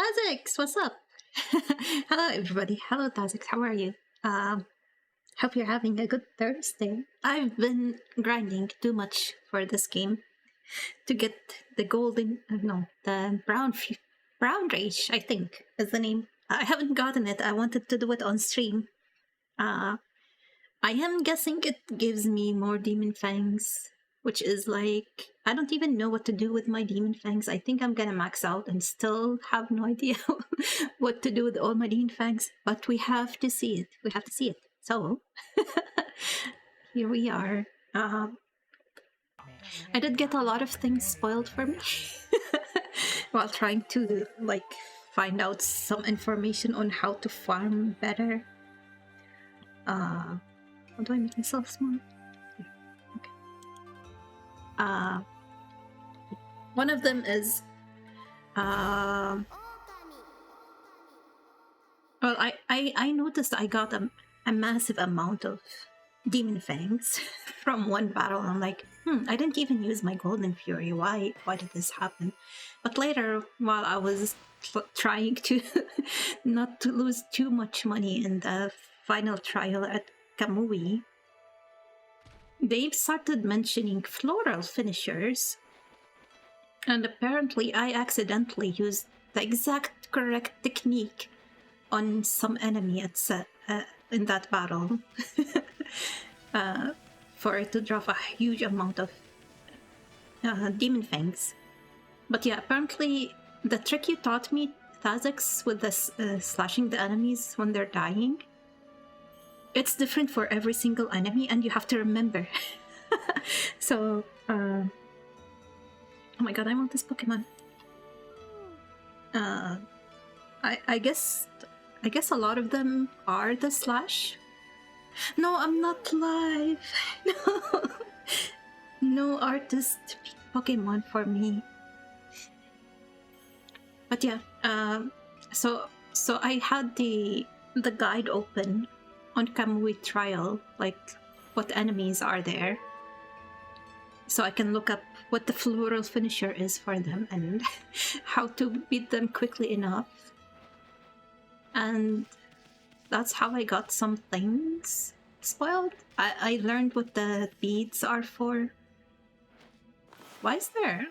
Tazix, what's up? Hello, everybody. Hello, Tazix. How are you? Hope you're having a good Thursday. I've been grinding too much for this game to get the golden, no, the brown rage, I think is the name. I haven't gotten it. I wanted to do it on stream. I am guessing it gives me more demon fangs, which is like, I don't even know what to do with my demon fangs. I think I'm gonna max out and still have no idea what to do with all my demon fangs, but we have to see it. We have to see it. So, here we are. I did get a lot of things spoiled for me while trying to, like, find out some information on how to farm better. How do I make myself small? Okay. One of them is well, I noticed I got a massive amount of demon fangs from one battle. I'm like, I didn't even use my golden fury. Why did this happen? But later, while I was trying to not to lose too much money in the final trial at Kamui, they started mentioning floral finishers, and apparently I accidentally used the exact correct technique on some enemy in that battle for it to drop a huge amount of demon fangs. But yeah, apparently the trick you taught me, Thazix, with this slashing the enemies when they're dying, it's different for every single enemy, and you have to remember. So, oh my god, I want this Pokemon. I guess a lot of them are the slash. No, I'm not live. No, no artist Pokemon for me. But yeah, so I had the guide open on Kamui trial, like what enemies are there, so I can look up what the floral finisher is for them and how to beat them quickly enough. And that's how I got some things spoiled. I learned what the beads are for. Why is there?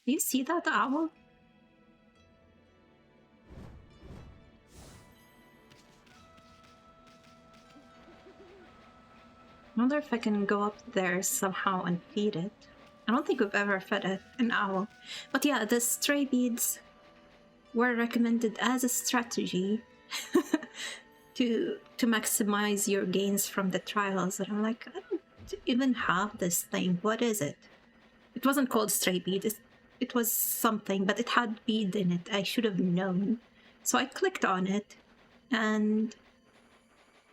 Do you see that owl? I wonder if I can go up there somehow and feed it. I don't think we've ever fed an owl. But yeah, the stray beads were recommended as a strategy to maximize your gains from the trials. And I'm like, I don't even have this thing. What is it? It wasn't called stray bead. It was something, but it had bead in it. I should have known. So I clicked on it, and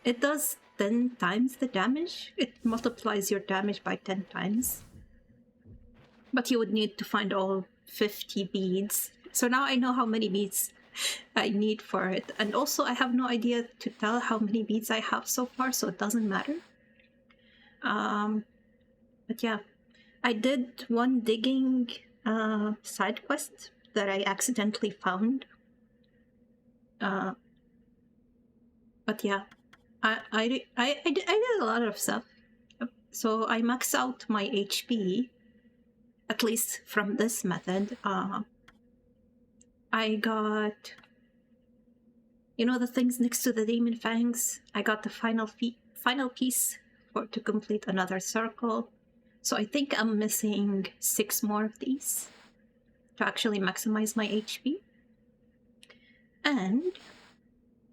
it does 10 times the damage. It multiplies your damage by 10 times. But you would need to find all 50 beads. So now I know how many beads I need for it. And also I have no idea to tell how many beads I have so far, so it doesn't matter. But yeah, I did one digging side quest that I accidentally found. But yeah, I did a lot of stuff. So I maxed out my HP, at least from this method. I got, you know, the things next to the demon fangs. I got the final piece to complete another circle. So I think I'm missing 6 more of these to actually maximize my HP. And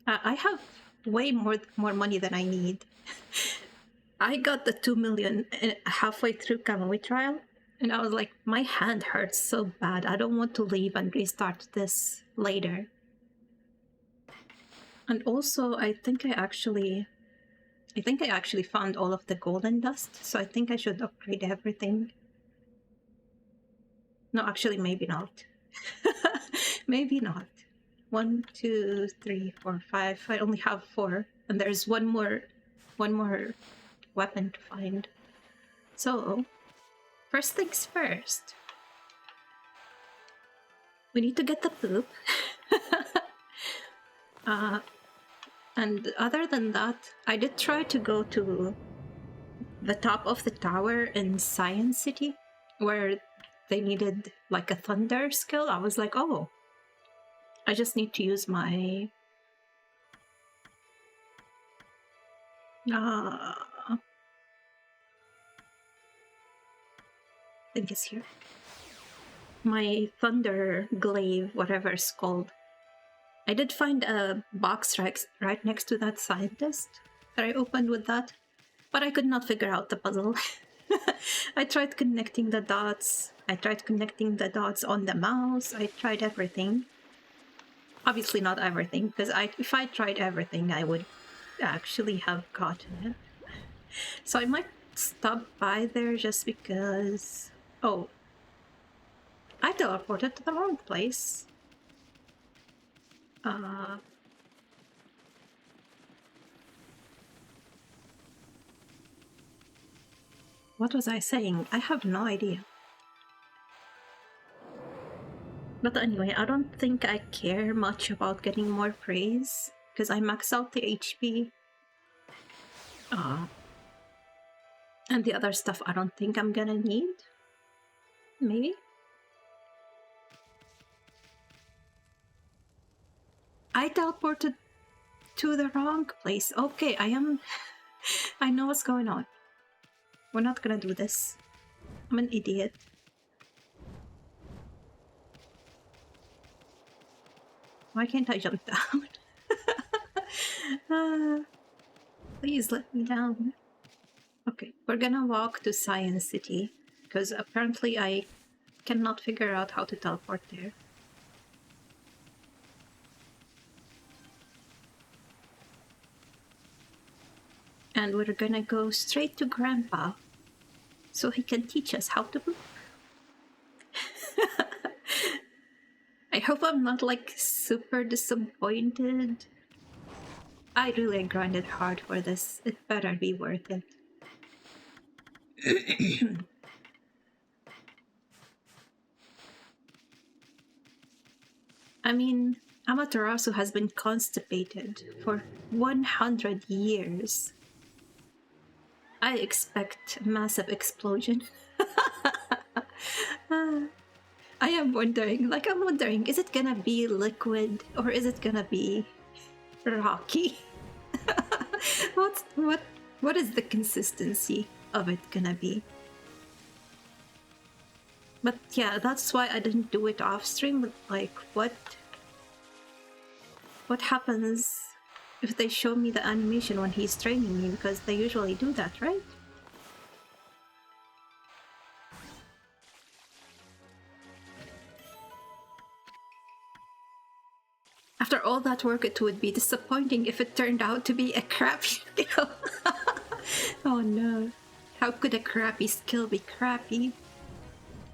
I have way more money than I need. I got the 2 million halfway through Kamui trial, and I was like, my hand hurts so bad. I don't want to leave and restart this later. And also, I think I actually found all of the golden dust, so I think I should upgrade everything. No, actually, maybe not. Maybe not. 1, 2, 3, 4, 5. I only have 4, and there's one more weapon to find. So, first things first. We need to get the poop. And other than that, I did try to go to the top of the tower in Science City, where they needed like a thunder skill. I was like, oh, I just need to use my I think it's here. My thunder glaive, whatever it's called. I did find a box right next to that scientist that I opened with that, but I could not figure out the puzzle. I tried connecting the dots. I tried connecting the dots on the mouse. I tried everything. Obviously not everything, because if I tried everything, I would actually have gotten it. So I might stop by there just because... Oh. I teleported to the wrong place. What was I saying? I have no idea. But anyway, I don't think I care much about getting more praise, because I max out the HP. And the other stuff I don't think I'm gonna need. Maybe? I teleported to the wrong place. Okay, I know what's going on. We're not gonna do this. I'm an idiot. Why can't I jump down? Please let me down. Okay, we're gonna walk to Science City, because apparently I cannot figure out how to teleport there. And we're gonna go straight to Grandpa, so he can teach us how to move. I hope I'm not like super disappointed. I really grinded hard for this. It better be worth it. I mean, Amaterasu has been constipated for 100 years. I expect a massive explosion. I am wondering, is it gonna be liquid or is it gonna be rocky? What is the consistency of it gonna be? But yeah, that's why I didn't do it off stream. Like, what happens if they show me the animation when he's training me? Because they usually do that, right? After all that work, it would be disappointing if it turned out to be a crappy skill. Oh no. How could a crappy skill be crappy?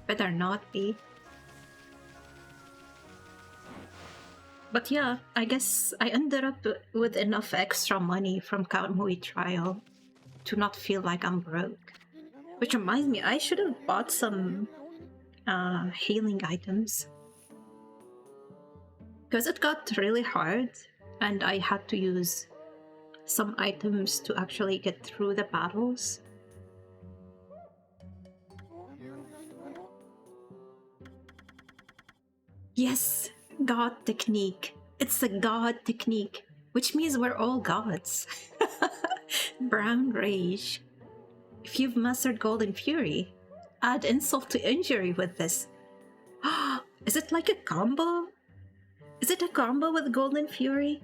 Better not be. But yeah, I guess I ended up with enough extra money from Kamui Trial to not feel like I'm broke. Which reminds me, I should have bought some healing items. Because it got really hard and I had to use some items to actually get through the battles. Yes, God technique. It's a God technique, which means we're all gods. Brown Rage. If you've mastered Golden Fury, add insult to injury with this. Is it like a combo? Is it a combo with Golden Fury?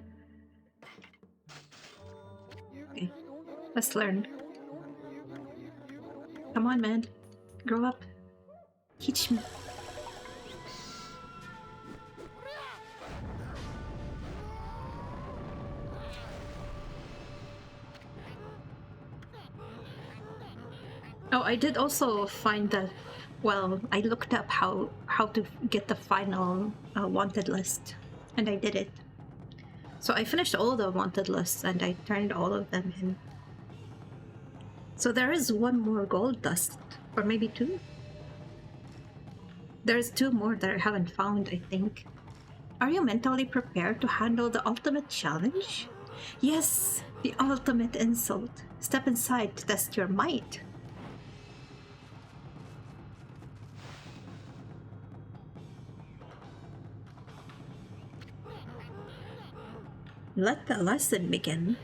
Okay, let's learn. Come on, man. Grow up. Teach me. Oh, I did also find that, well, I looked up how to get the final wanted list, and I did it. So I finished all the wanted lists and I turned all of them in. So there is one more gold dust, or maybe two. There's two more that I haven't found, I think. Are you mentally prepared to handle the ultimate challenge? Yes, the ultimate insult. Step inside to test your might. Let the lesson begin.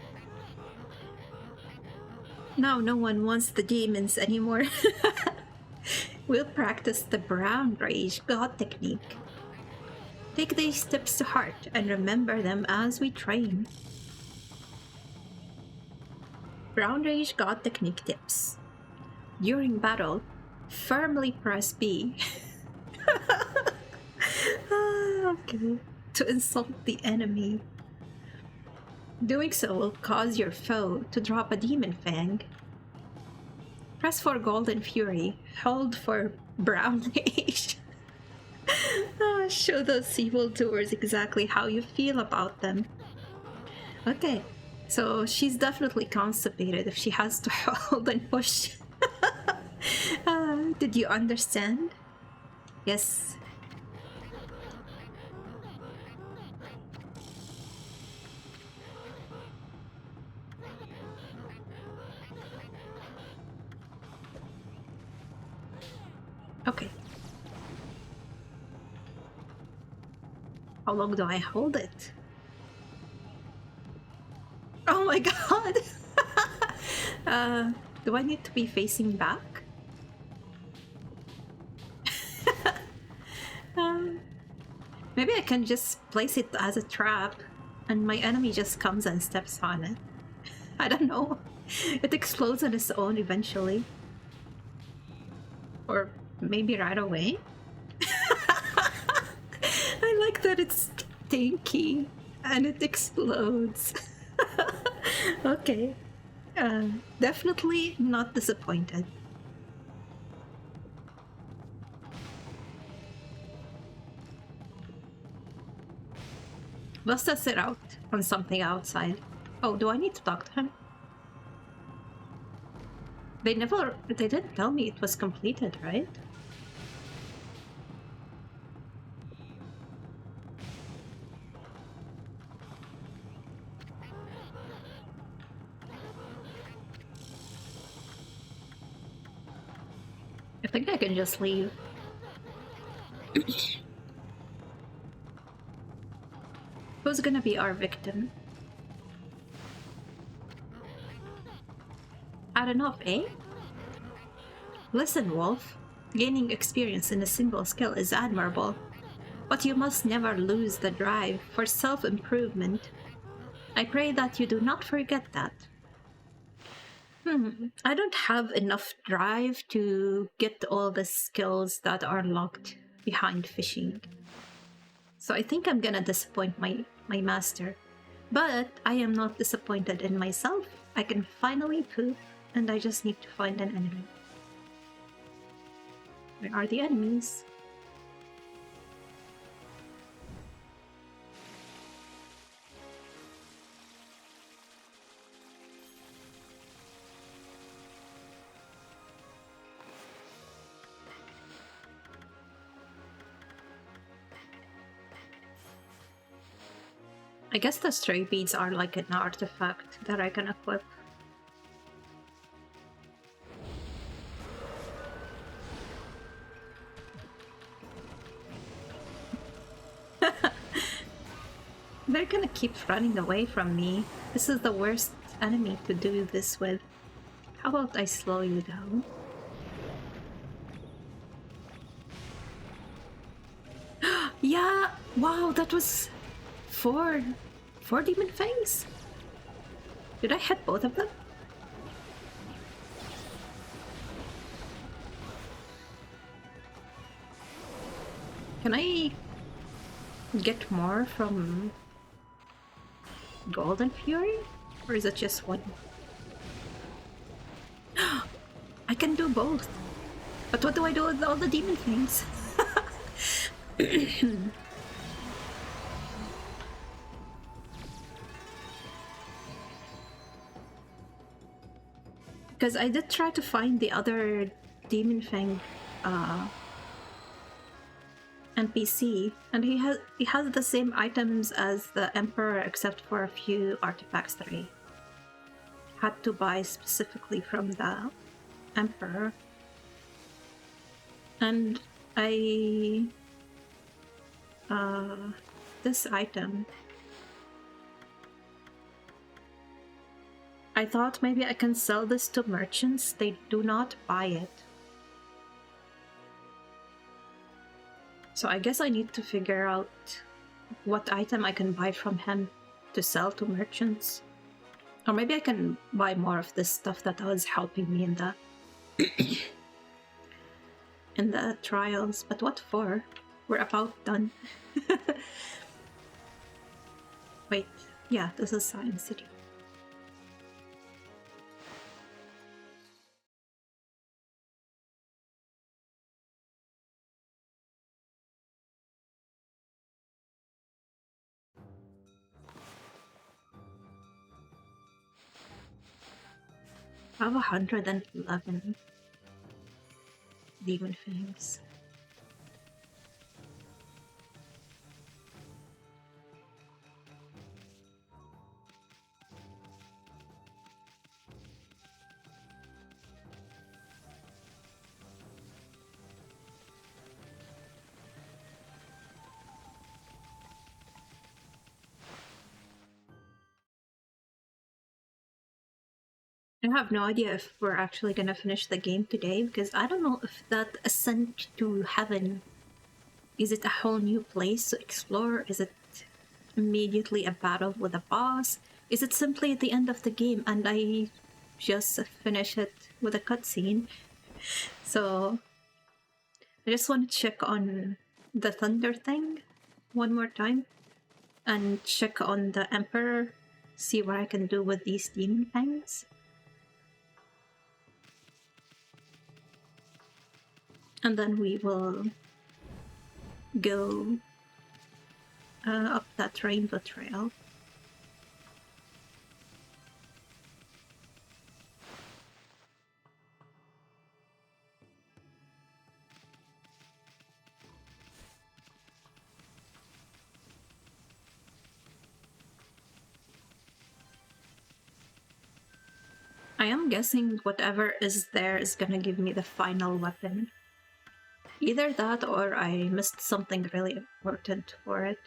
Now no one wants the demons anymore. We'll practice the Brown Rage God technique. Take these tips to heart and remember them as we train. Brown Rage God technique tips. During battle, firmly press B. Okay. To insult the enemy. Doing so will cause your foe to drop a demon fang. Press for Golden Fury. Hold for Brown Rage. Show those evildoers exactly how you feel about them. Okay, so she's definitely constipated if she has to hold and push. Did you understand? Yes. Okay. How long do I hold it? Oh my god! Do I need to be facing back? Maybe I can just place it as a trap and my enemy just comes and steps on it. I don't know. It explodes on its own eventually. Or maybe right away. I like that it's stinky and it explodes. Okay. Definitely not disappointed. Let's test it out on something outside. Oh, do I need to talk to him? They didn't tell me it was completed, right? I think I can just leave. Who's gonna be our victim? Add enough, eh? Listen, Wolf. Gaining experience in a single skill is admirable, but you must never lose the drive for self-improvement. I pray that you do not forget that. I don't have enough drive to get all the skills that are locked behind fishing. So I think I'm gonna disappoint my master. But I am not disappointed in myself. I can finally poop, and I just need to find an enemy. Where are the enemies? I guess the stray beads are like an artifact that I can equip. They're gonna keep running away from me. This is the worst enemy to do this with. How about I slow you down? Yeah! Wow, that was four demon fangs? Did I hit both of them? Can I get more from Golden Fury? Or is it just one? I can do both. But what do I do with all the demon things? Because I did try to find the other demon fang NPC, and he has the same items as the Emperor except for a few artifacts that I had to buy specifically from the Emperor. And this item, I thought maybe I can sell this to merchants. They do not buy it. So I guess I need to figure out what item I can buy from him to sell to merchants. Or maybe I can buy more of this stuff that was helping me in the in the trials. But what for? We're about done. Wait, yeah, this is Science City. I have 111 demon fangs. I have no idea if we're actually gonna finish the game today, because I don't know if that ascent to heaven, is it a whole new place to explore? Is it immediately a battle with a boss? Is it simply at the end of the game and I just finish it with a cutscene? So I just want to check on the thunder thing one more time and check on the Emperor, see what I can do with these demon fangs. And then we will go up that rainbow trail. I am guessing whatever is there is gonna give me the final weapon. Either that or I missed something really important for it.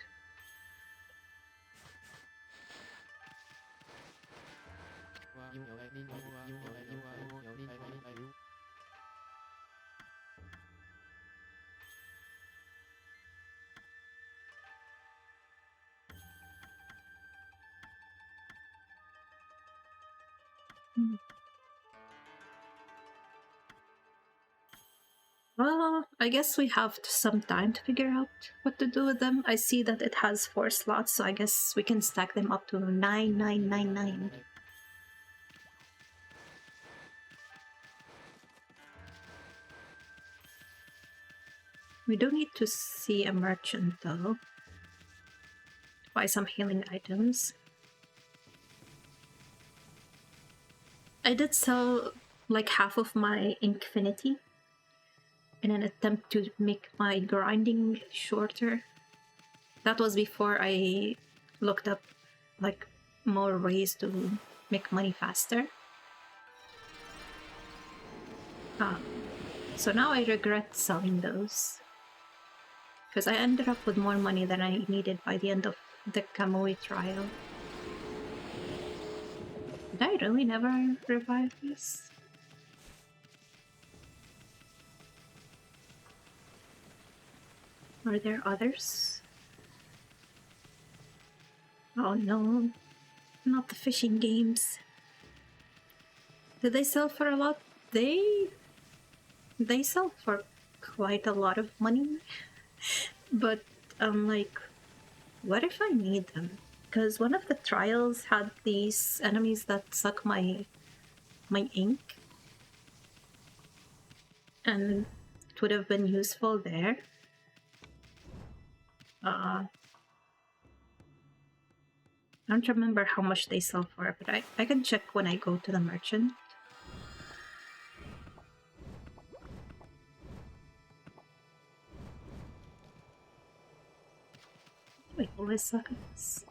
Well, I guess we have some time to figure out what to do with them. I see that it has 4 slots, so I guess we can stack them up to 9999. We do need to see a merchant though. Buy some healing items. I did sell like half of my Infinity in an attempt to make my grinding shorter. That was before I looked up like more ways to make money faster. So now I regret selling those, because I ended up with more money than I needed by the end of the Kamui trial. Did I really never revive this? Are there others? Oh no, not the fishing games. Did they sell for a lot? They sell for quite a lot of money. But I'm like, what if I need them? Because one of the trials had these enemies that suck my ink. And it would have been useful there. I don't remember how much they sell for, but I can check when I go to the merchant. I always suck at this.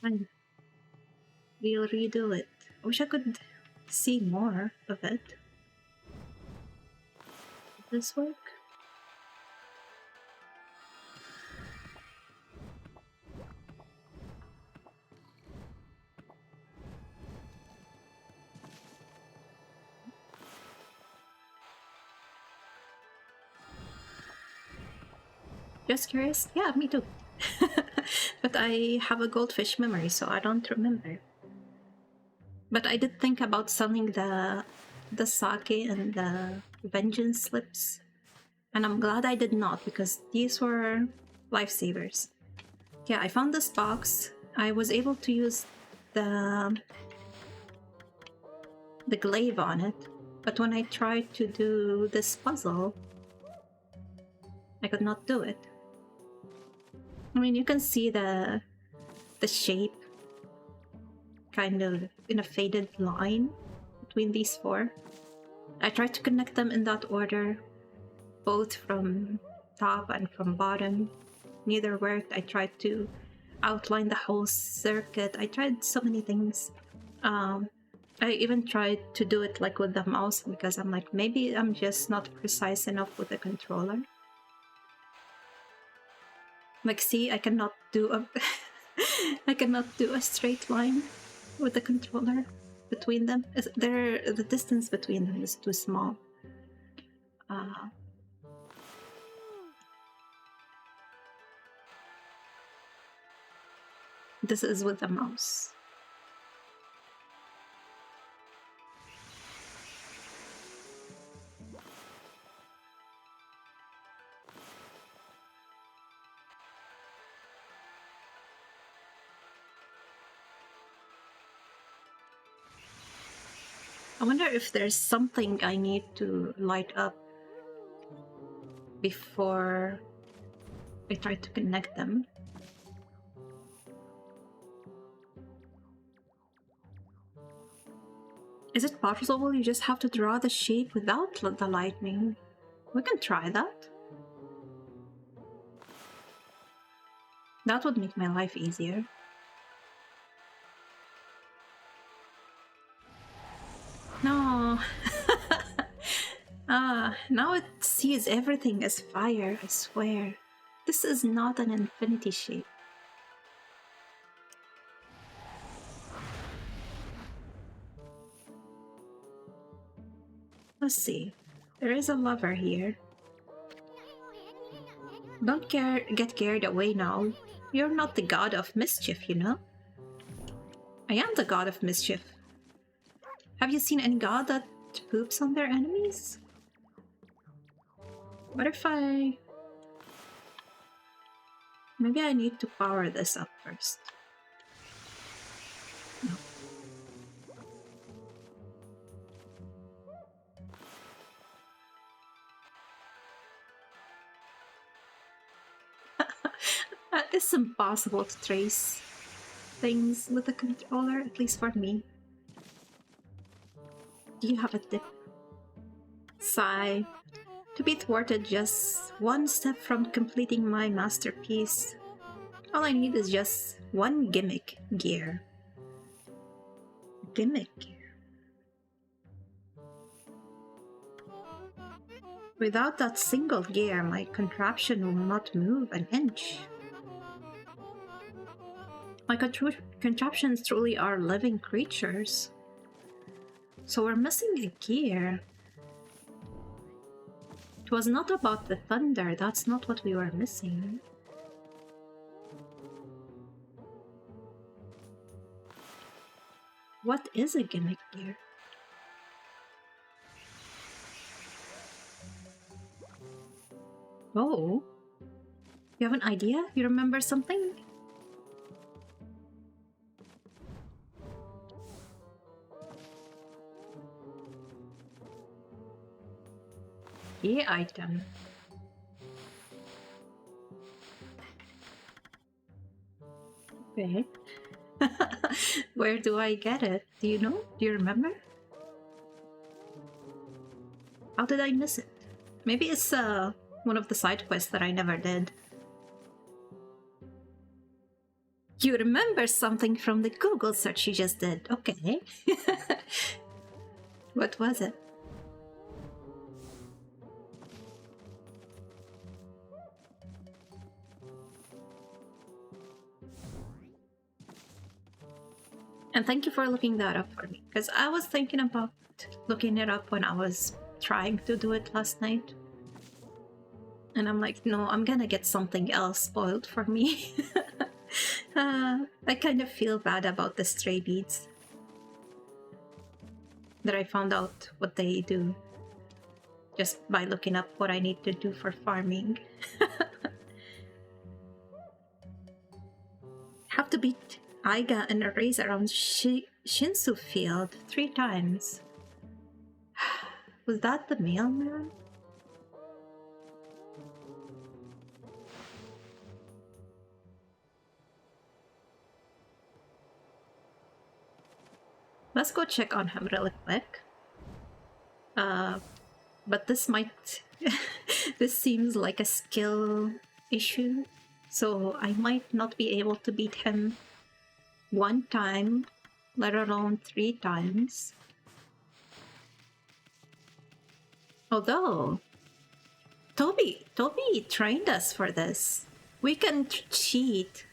Fine. We'll redo it. I wish I could see more of it. Did this work? Just curious? Yeah, me too. But I have a goldfish memory, so I don't remember. But I did think about selling the sake and the vengeance slips. And I'm glad I did not, because these were lifesavers. Yeah, I found this box. I was able to use the glaive on it, but when I tried to do this puzzle, I could not do it. I mean, you can see the shape kind of in a faded line between these four. I tried to connect them in that order, both from top and from bottom. Neither worked. I tried to outline the whole circuit. I tried so many things. I even tried to do it like with the mouse, because I'm like, maybe I'm just not precise enough with the controller. Like, see, I cannot do a I cannot do a straight line with the controller between them. The distance between them is too small. This is with the mouse. I wonder if there's something I need to light up before I try to connect them. Is it possible you just have to draw the shape without the lightning? We can try that. That would make my life easier. No. Now it sees everything as fire, I swear. This is not an infinity shape. Let's see. There is a lover here. Don't get carried away now. You're not the god of mischief, you know? I am the god of mischief. Have you seen any god that poops on their enemies? What if I... Maybe I need to power this up first. No. It's impossible to trace things with the controller, at least for me. Do you have a tip? Sigh. To be thwarted just one step from completing my masterpiece. All I need is just one gimmick gear. Gimmick gear. Without that single gear, my contraption will not move an inch. My contraptions truly are living creatures. So we're missing a gear. It was not about the thunder, that's not what we were missing. What is a gimmick gear? Oh. You have an idea? You remember something? Key item. Okay. Where do I get it? Do you know? Do you remember? How did I miss it? Maybe it's one of the side quests that I never did. You remember something from the Google search you just did. Okay. What was it? And thank you for looking that up for me, because I was thinking about looking it up when I was trying to do it last night. And I'm like, no, I'm gonna get something else spoiled for me. I kind of feel bad about the stray beads. That I found out what they do just by looking up what I need to do for farming. Have to beat Aiga in a race around Shinsu Field 3 times. Was that the mailman? Let's go check on him really quick. But this might... this seems like a skill issue. So I might not be able to beat him 1 time, let alone 3 times. Although, Toby trained us for this. We can cheat.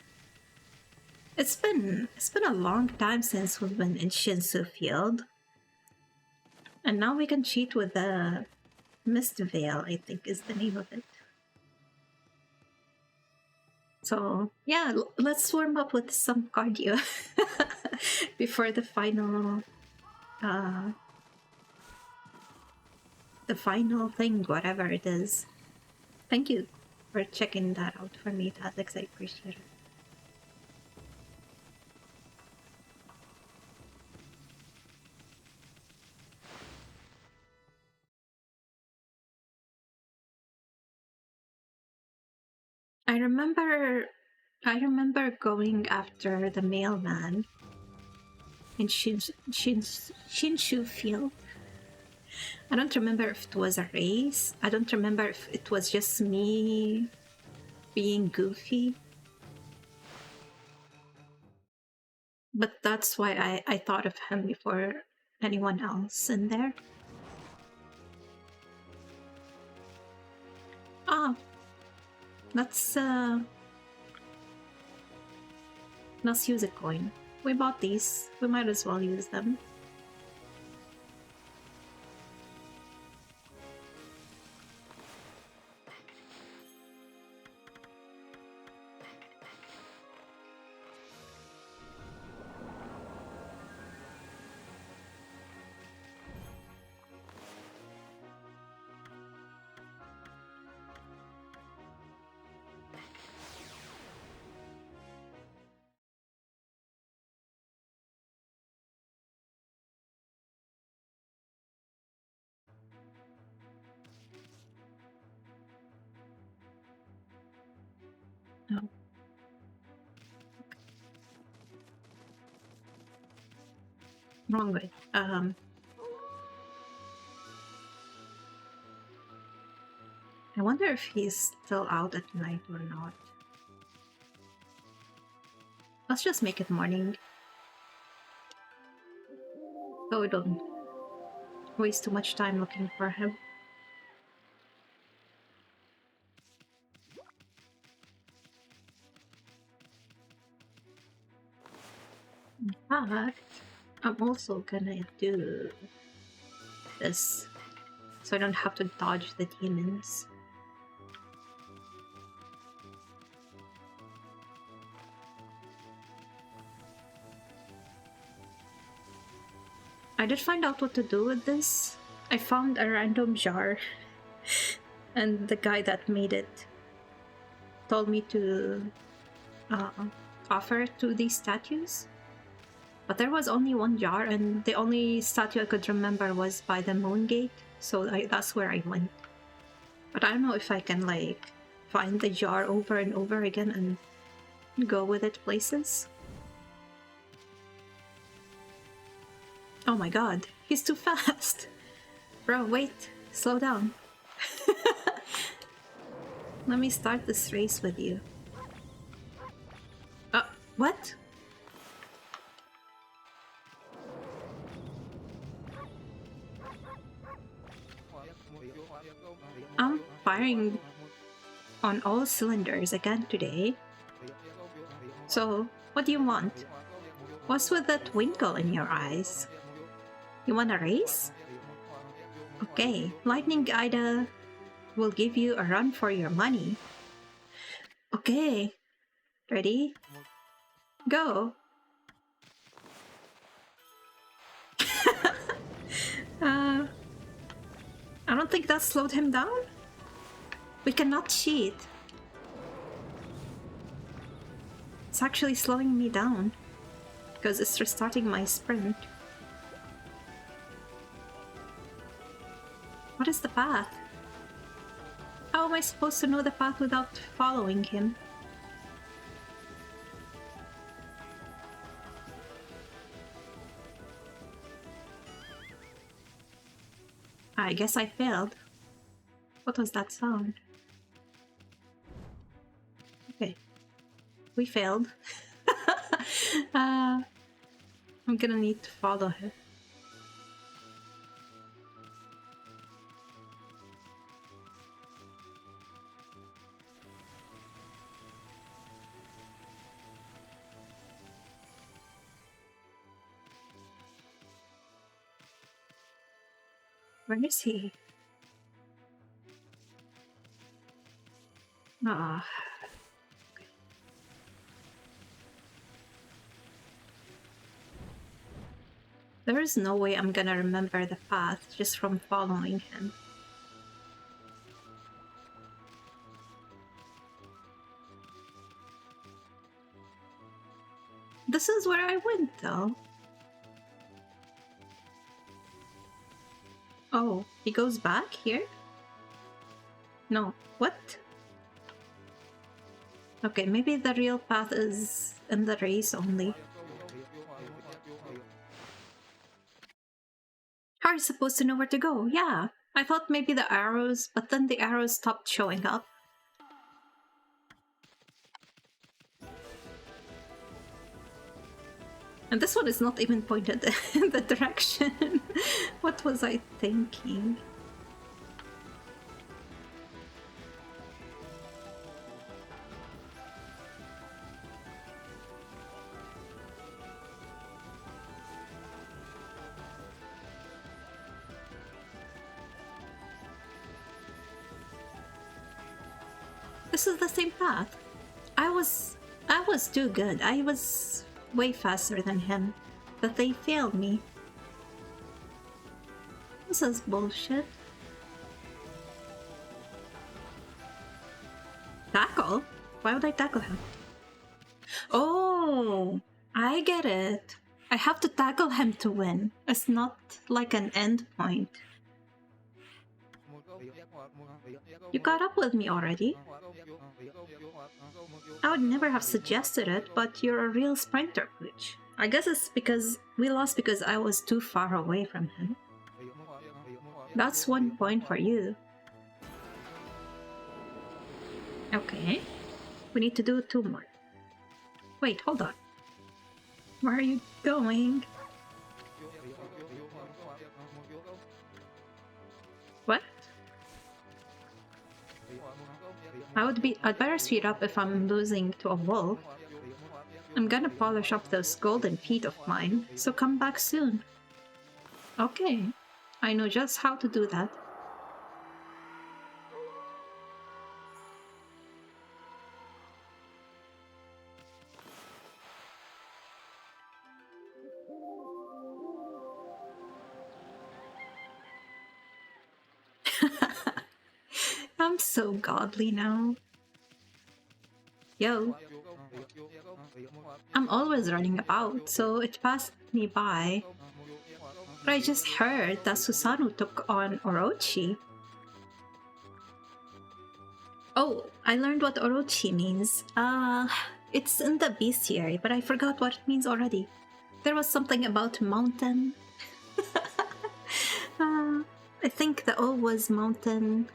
It's been a long time since we've been in Shinsu Field. And now we can cheat with the Mist Veil, I think is the name of it. So yeah, let's warm up with some cardio before the final thing, whatever it is. Thank you for checking that out for me, Tazix. I appreciate it. I remember going after the mailman in Shinshu Field. I don't remember if it was a race. I don't remember if it was just me being goofy. But that's why I thought of him before anyone else in there. Ah, let's use a coin. We bought these. We might as well use them. Oh. Wrong way. I wonder if he's still out at night or not. Let's just make it morning, so we don't waste too much time looking for him. In fact, I'm also gonna do this so I don't have to dodge the demons. I did find out what to do with this. I found a random jar and the guy that made it told me to offer it to these statues. But there was only 1 jar and the only statue I could remember was by the moon gate, so that's where I went. But I don't know if I can like find the jar over and over again and go with it places. Oh my god, he's too fast. Bro, wait. Slow down. Let me start this race with you. What? I'm firing on all cylinders again today. So, what do you want? What's with that twinkle in your eyes? You want a race? Okay, Lightning Ida will give you a run for your money. Okay, ready? Go! I don't think that slowed him down. We cannot cheat. It's actually slowing me down because it's restarting my sprint. What is the path? How am I supposed to know the path without following him? I guess I failed. What was that sound? Okay. We failed. I'm gonna need to follow him. Where is he? Ah. Okay. There is no way I'm gonna remember the path just from following him. This is where I went, though. Oh, he goes back here? No, what? Okay, maybe the real path is in the race only. How are you supposed to know where to go? Yeah, I thought maybe the arrows, but then the arrows stopped showing up. And this one is not even pointed in the direction. What was I thinking? This is the same path. I was too good. I was way faster than him, but they failed me. This is bullshit. Tackle? Why would I tackle him? Oh, I get it. I have to tackle him to win. It's not like an end point. You caught up with me already. I would never have suggested it, but you're a real sprinter, Pooch. I guess it's because we lost because I was too far away from him. That's 1 point for you. Okay. We need to do 2 more. Wait, hold on. Where are you going? What? I'd better speed up if I'm losing to a wolf. I'm gonna polish up those golden feet of mine, so come back soon. Okay, I know just how to do that. I'm so godly now. Yo. I'm always running about, so it passed me by. But I just heard that Susanoo took on Orochi. Oh, I learned what Orochi means. It's in the bestiary, but I forgot what it means already. There was something about mountain. I think the O was mountain,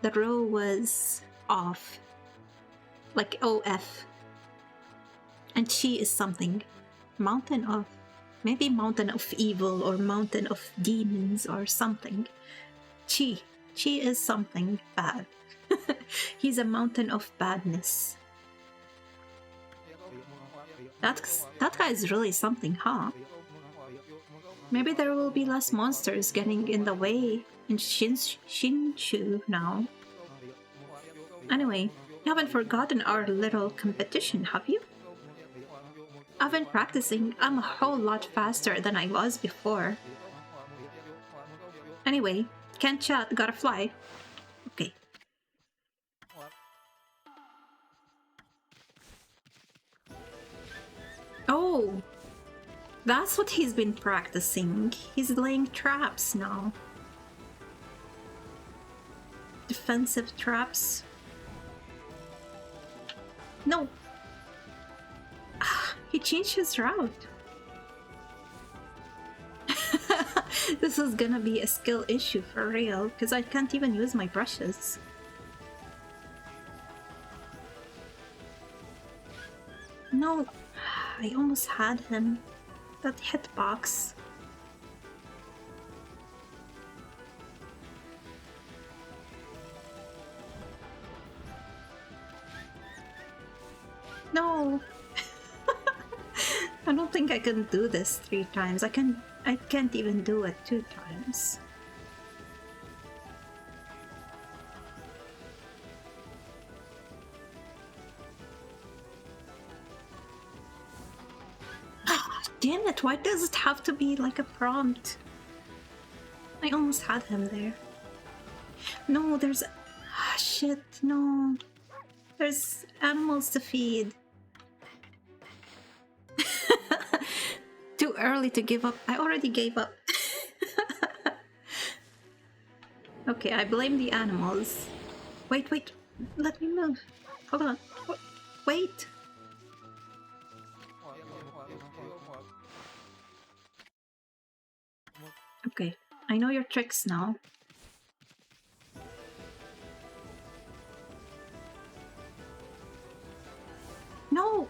the rho was off. Like OF. And chi is something. Mountain of. Maybe mountain of evil or mountain of demons or something. Chi. Chi is something bad. He's a mountain of badness. That guy is really something, huh? Maybe there will be less monsters getting in the way in Shinshu now. Anyway, you haven't forgotten our little competition, have you? I've been practicing. I'm a whole lot faster than I was before. Anyway, can't chat, gotta fly. Okay. Oh! That's what he's been practicing. He's laying traps now. Defensive traps. No! He changed his route. This is gonna be a skill issue for real, because I can't even use my brushes. No! I almost had him. That hitbox. No! I don't think I can do this 3 times. I can't even do it 2 times. Damn it, why does it have to be like a prompt? I almost had him there. No, there's... shit, no. There's animals to feed. Too early to give up. I already gave up. Okay, I blame the animals. Wait, let me move. Hold on. Wait. Okay, I know your tricks now. No!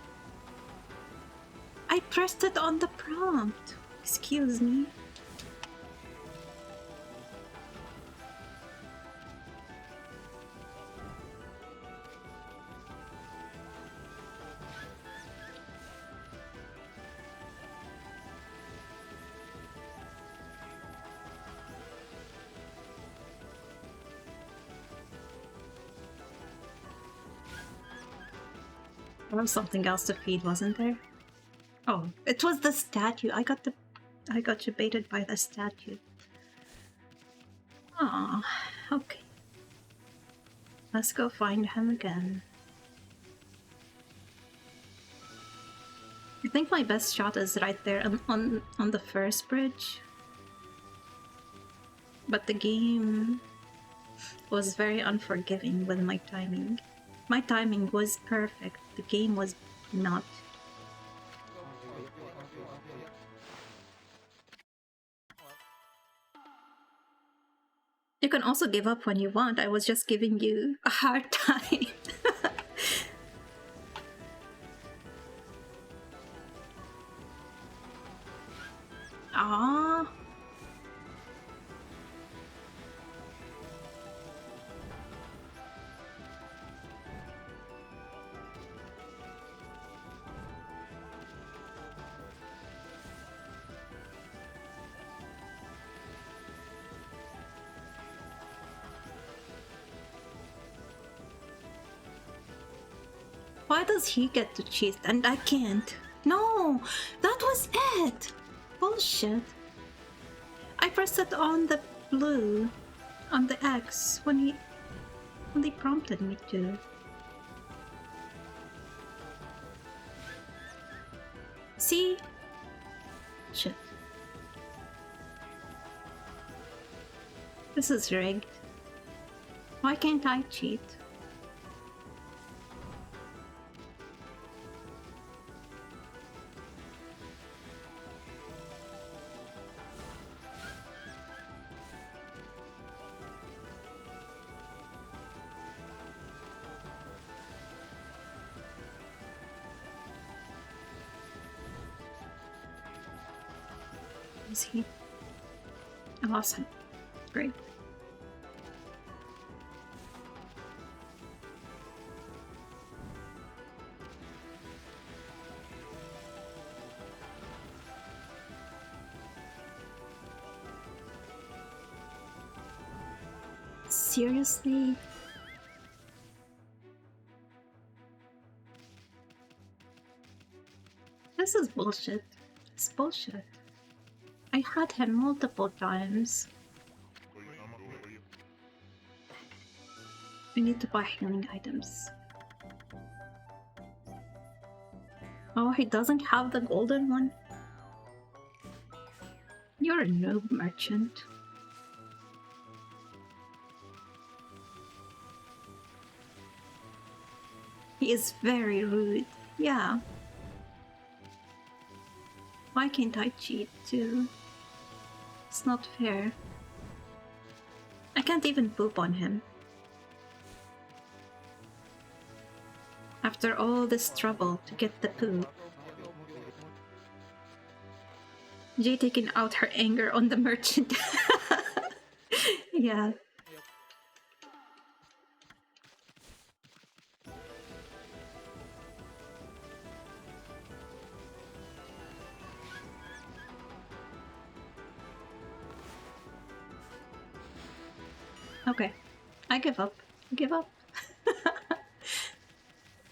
I pressed it on the prompt. Excuse me. There was something else to feed, wasn't there? Oh, it was the statue. I got debated by the statue. Ah, okay. Let's go find him again. I think my best shot is right there on the first bridge. But the game was very unforgiving with my timing. My timing was perfect. The game was not. You can also give up when you want. I was just giving you a hard time. Ah. Why does he get to cheat and I can't? No, that was it. Bullshit. I pressed it on the blue, on the X when they prompted me to. See? Shit. This is rigged. Why can't I cheat? is he? I lost him. Great. Seriously? This is bullshit. It's bullshit. I had him multiple times. I need to buy healing items. Oh, he doesn't have the golden one? You're a noob merchant. He is very rude. Yeah. Why can't I cheat too? It's not fair. I can't even poop on him. After all this trouble to get the poop. Jay taking out her anger on the merchant. Yeah. Okay. I give up. Give up.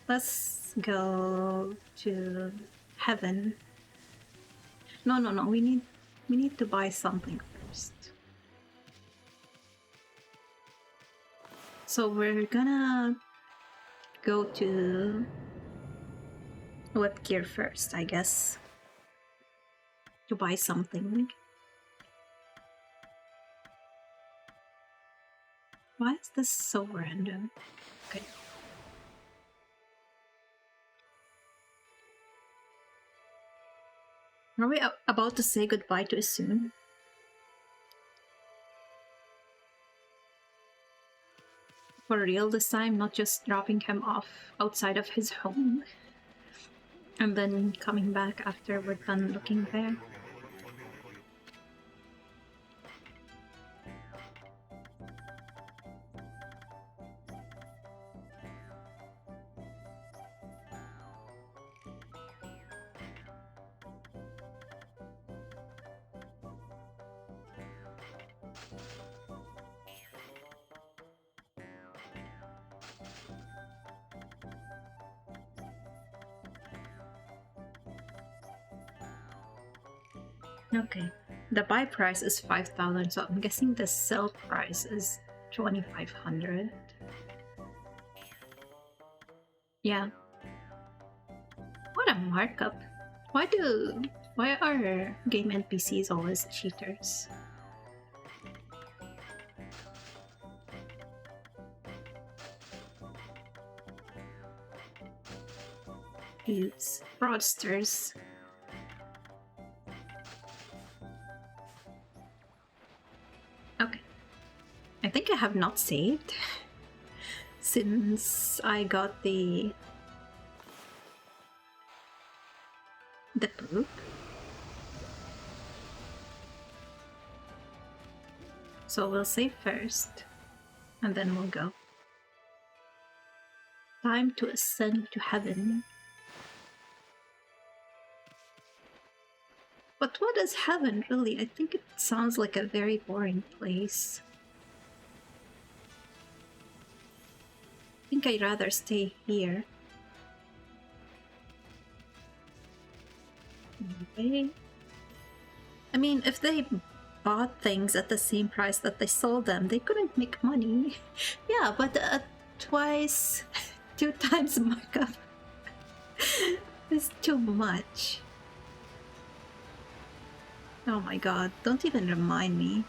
Let's go to heaven. No. We need to buy something first. So we're gonna go to Whip Gear first, I guess. To buy something. Why is this so random? Okay. Are we about to say goodbye to Isun? For real this time, not just dropping him off outside of his home and then coming back after we're done looking there. Okay, the buy price is 5,000, so I'm guessing the sell price is 2,500. Yeah. What a markup. Why are game NPCs always cheaters? These fraudsters. Okay. I think I have not saved since I got the poop. So we'll save first and then we'll go. Time to ascend to heaven. But what is heaven really? I think it sounds like a very boring place. I think I'd rather stay here. Okay. I mean, if they bought things at the same price that they sold them, they couldn't make money. Yeah, but twice, 2 times markup is too much. Oh my god, don't even remind me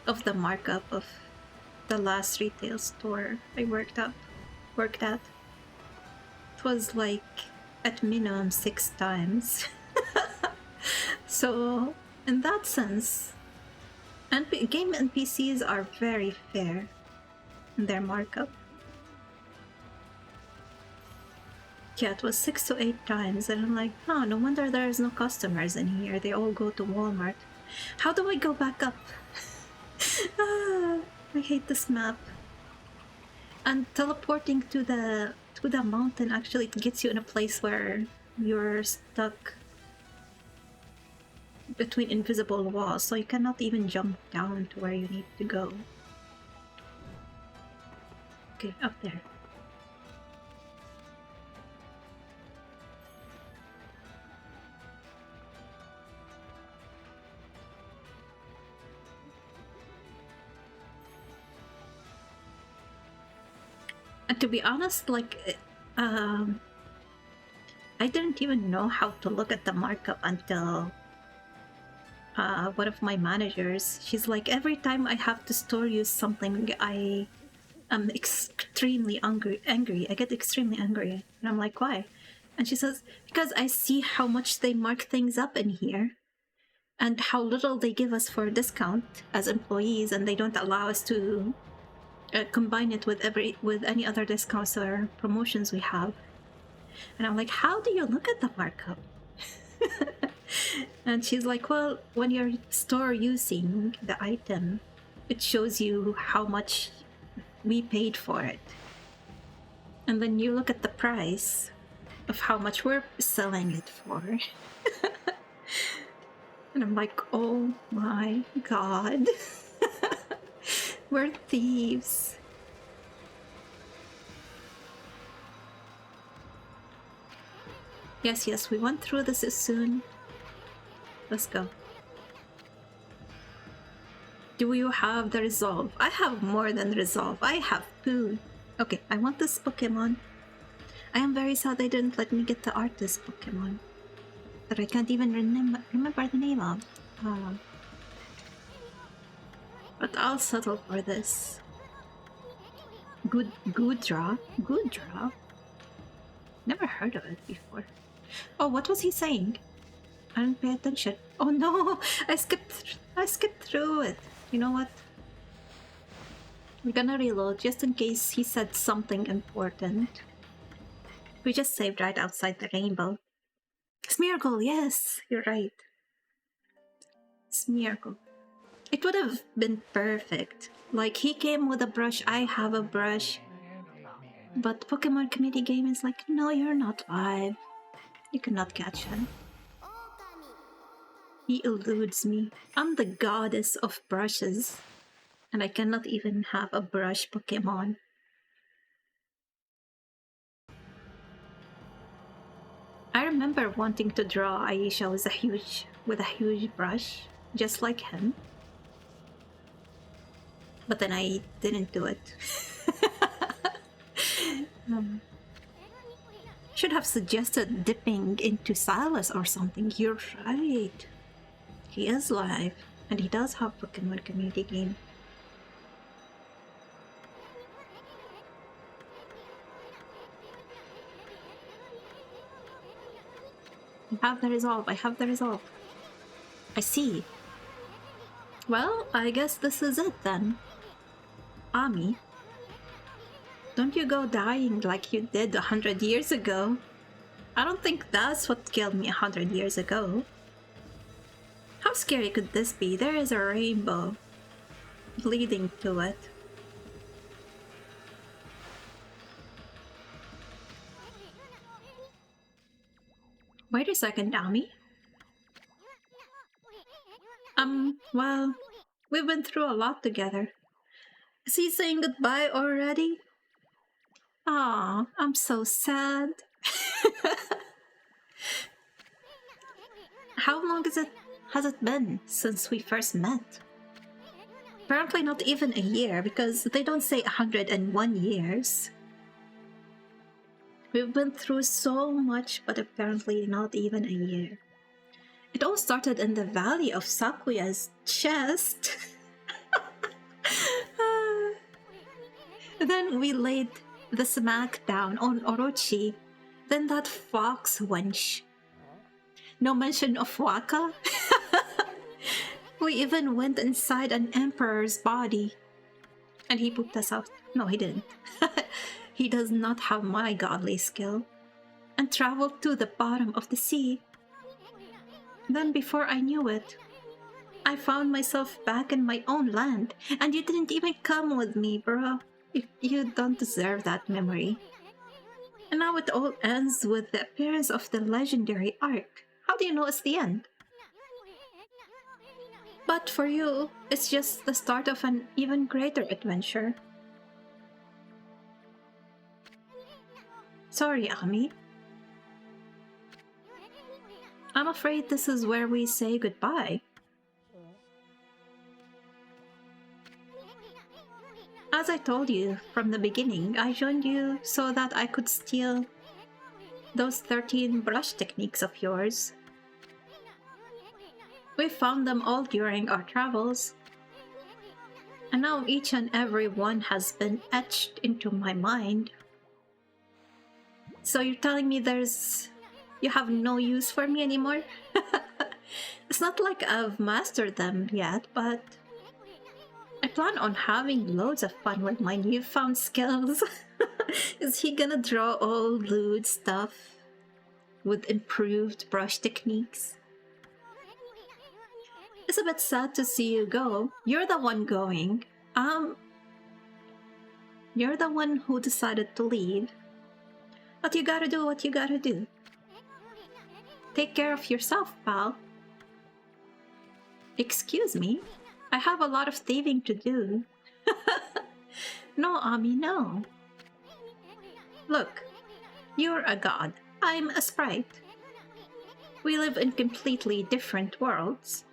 of the markup of the last retail store I worked at. It was like at minimum 6 times. So in that sense, game NPCs are very fair in their markup. Yeah, it was 6 to 8 times, and I'm like, oh, no wonder there's no customers in here. They all go to Walmart. How do I go back up? I hate this map. And teleporting to the mountain actually gets you in a place where you're stuck between invisible walls, so you cannot even jump down to where you need to go. Okay, up there. And to be honest, like, I didn't even know how to look at the markup until one of my managers, she's like, every time I have to store you something, I am extremely angry. I get extremely angry. And I'm like, why? And she says, because I see how much they mark things up in here and how little they give us for a discount as employees, and they don't allow us to combine it with any other discounts or promotions we have. And I'm like, how do you look at the markup? And she's like, well, when you're store using the item, it shows you how much we paid for it. And then you look at the price of how much we're selling it for. And I'm like, oh my god. We're thieves. Yes, we went through this soon. Let's go. Do you have the resolve? I have more than resolve. I have food. Okay, I want this Pokemon. I am very sad they didn't let me get the artist Pokemon that I can't even remember the name of. But I'll settle for this. Goodra? Never heard of it before. Oh, what was he saying? I didn't pay attention. Oh no! I skipped through it. You know what? We're gonna reload just in case he said something important. We just saved right outside the rainbow. Smeargle, yes! You're right. Smeargle. It would have been perfect. Like, he came with a brush, I have a brush. But Pokemon community game is like, no, you're not live. You cannot catch him. He eludes me. I'm the goddess of brushes. And I cannot even have a brush Pokemon. I remember wanting to draw Aisha with a huge brush, just like him. But then I didn't do it. Should have suggested dipping into Silas or something. You're right. He is live, and he does have Pokemon community game. I have the resolve. I see. Well, I guess this is it then. Ami, don't you go dying like you did 100 years ago. I don't think that's what killed me 100 years ago. How scary could this be? There is a rainbow leading to it. Wait a second, Ami. Well, we've been through a lot together. Is he saying goodbye already? Aw, I'm so sad. How long has it been since we first met? Apparently not even a year, because they don't say 101 years. We've been through so much, but apparently not even a year. It all started in the Valley of Sakuya's chest. Then we laid the smack down on Orochi. Then that fox wench. No mention of Waka. We even went inside an emperor's body. And he pooped us out. No, he didn't. He does not have my godly skill. and traveled to the bottom of the sea. Then, before I knew it, I found myself back in my own land, and you didn't even come with me, bro. You don't deserve that memory. And now it all ends with the appearance of the legendary Ark. How do you know it's the end? But for you, it's just the start of an even greater adventure. Sorry, Ami. I'm afraid this is where we say goodbye. As I told you from the beginning, I joined you so that I could steal those 13 brush techniques of yours. We found them all during our travels, and now each and every one has been etched into my mind. So you're telling me you have no use for me anymore? It's not like I've mastered them yet, but I plan on having loads of fun with my newfound skills. Is he gonna draw all lewd stuff with improved brush techniques? It's a bit sad to see you go. You're the one going. You're the one who decided to leave. But you gotta do what you gotta do. Take care of yourself, pal. Excuse me? I have a lot of thieving to do. No, Ami, no. Look, you're a god. I'm a sprite. We live in completely different worlds.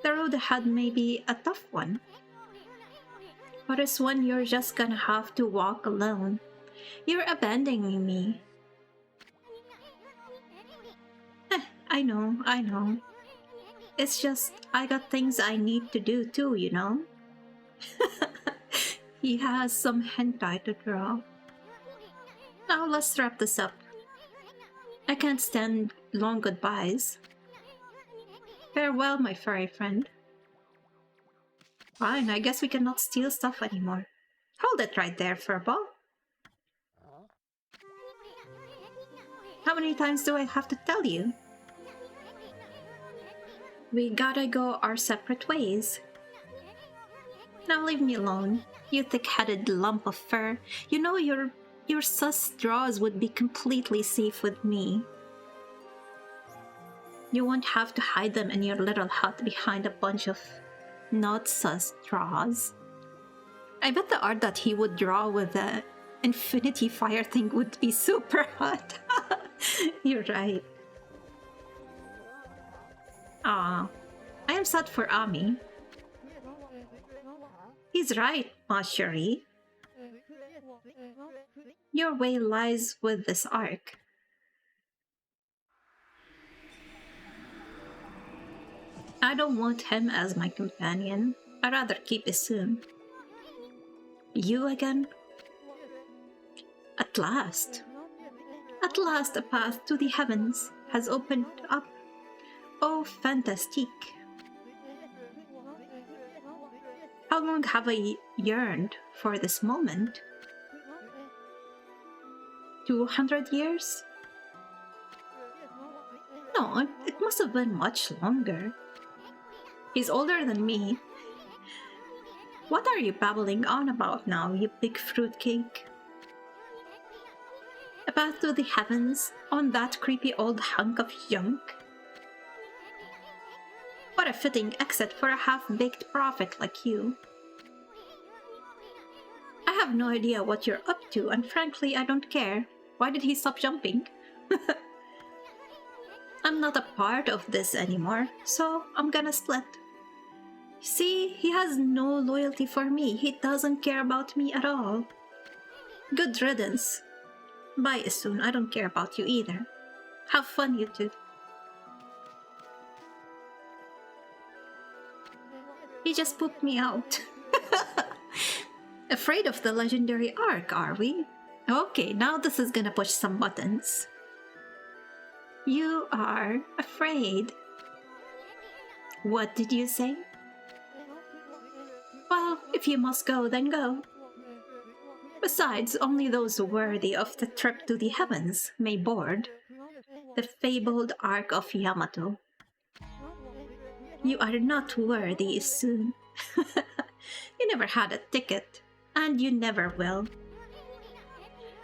The road ahead may be a tough one, but it's one you're just gonna have to walk alone. You're abandoning me. I know. It's just, I got things I need to do too, you know? He has some hentai to draw. Now let's wrap this up. I can't stand long goodbyes. Farewell, my furry friend. Fine, I guess we cannot steal stuff anymore. Hold it right there, Furball. How many times do I have to tell you? We gotta go our separate ways. Now leave me alone, you thick-headed lump of fur. You know your sus straws would be completely safe with me. You won't have to hide them in your little hut behind a bunch of not sus straws. I bet the art that he would draw with the infinity fire thing would be super hot. You're right. Ah, I am sad for Ami. He's right, Ma Cherie. Your way lies with this Ark. I don't want him as my companion. I'd rather keep Isum. You again? At last a path to the heavens has opened up. Oh, fantastique. How long have I yearned for this moment? 200 years? No, it must have been much longer. He's older than me. What are you babbling on about now, you big fruitcake? A path to the heavens on that creepy old hunk of junk? What a fitting exit for a half-baked prophet like you. I have no idea what you're up to, and frankly, I don't care. Why did he stop jumping? I'm not a part of this anymore, so I'm gonna split. See, he has no loyalty for me. He doesn't care about me at all. Good riddance. Bye, Issun. I don't care about you either. Have fun, you two. He just pooped me out. Afraid of the legendary Ark, are we? Okay, now this is gonna push some buttons. You are afraid. What did you say? Well, if you must go, then go. Besides, only those worthy of the trip to the heavens may board the fabled Ark of Yamato. You are not worthy, Isun. You never had a ticket, and you never will.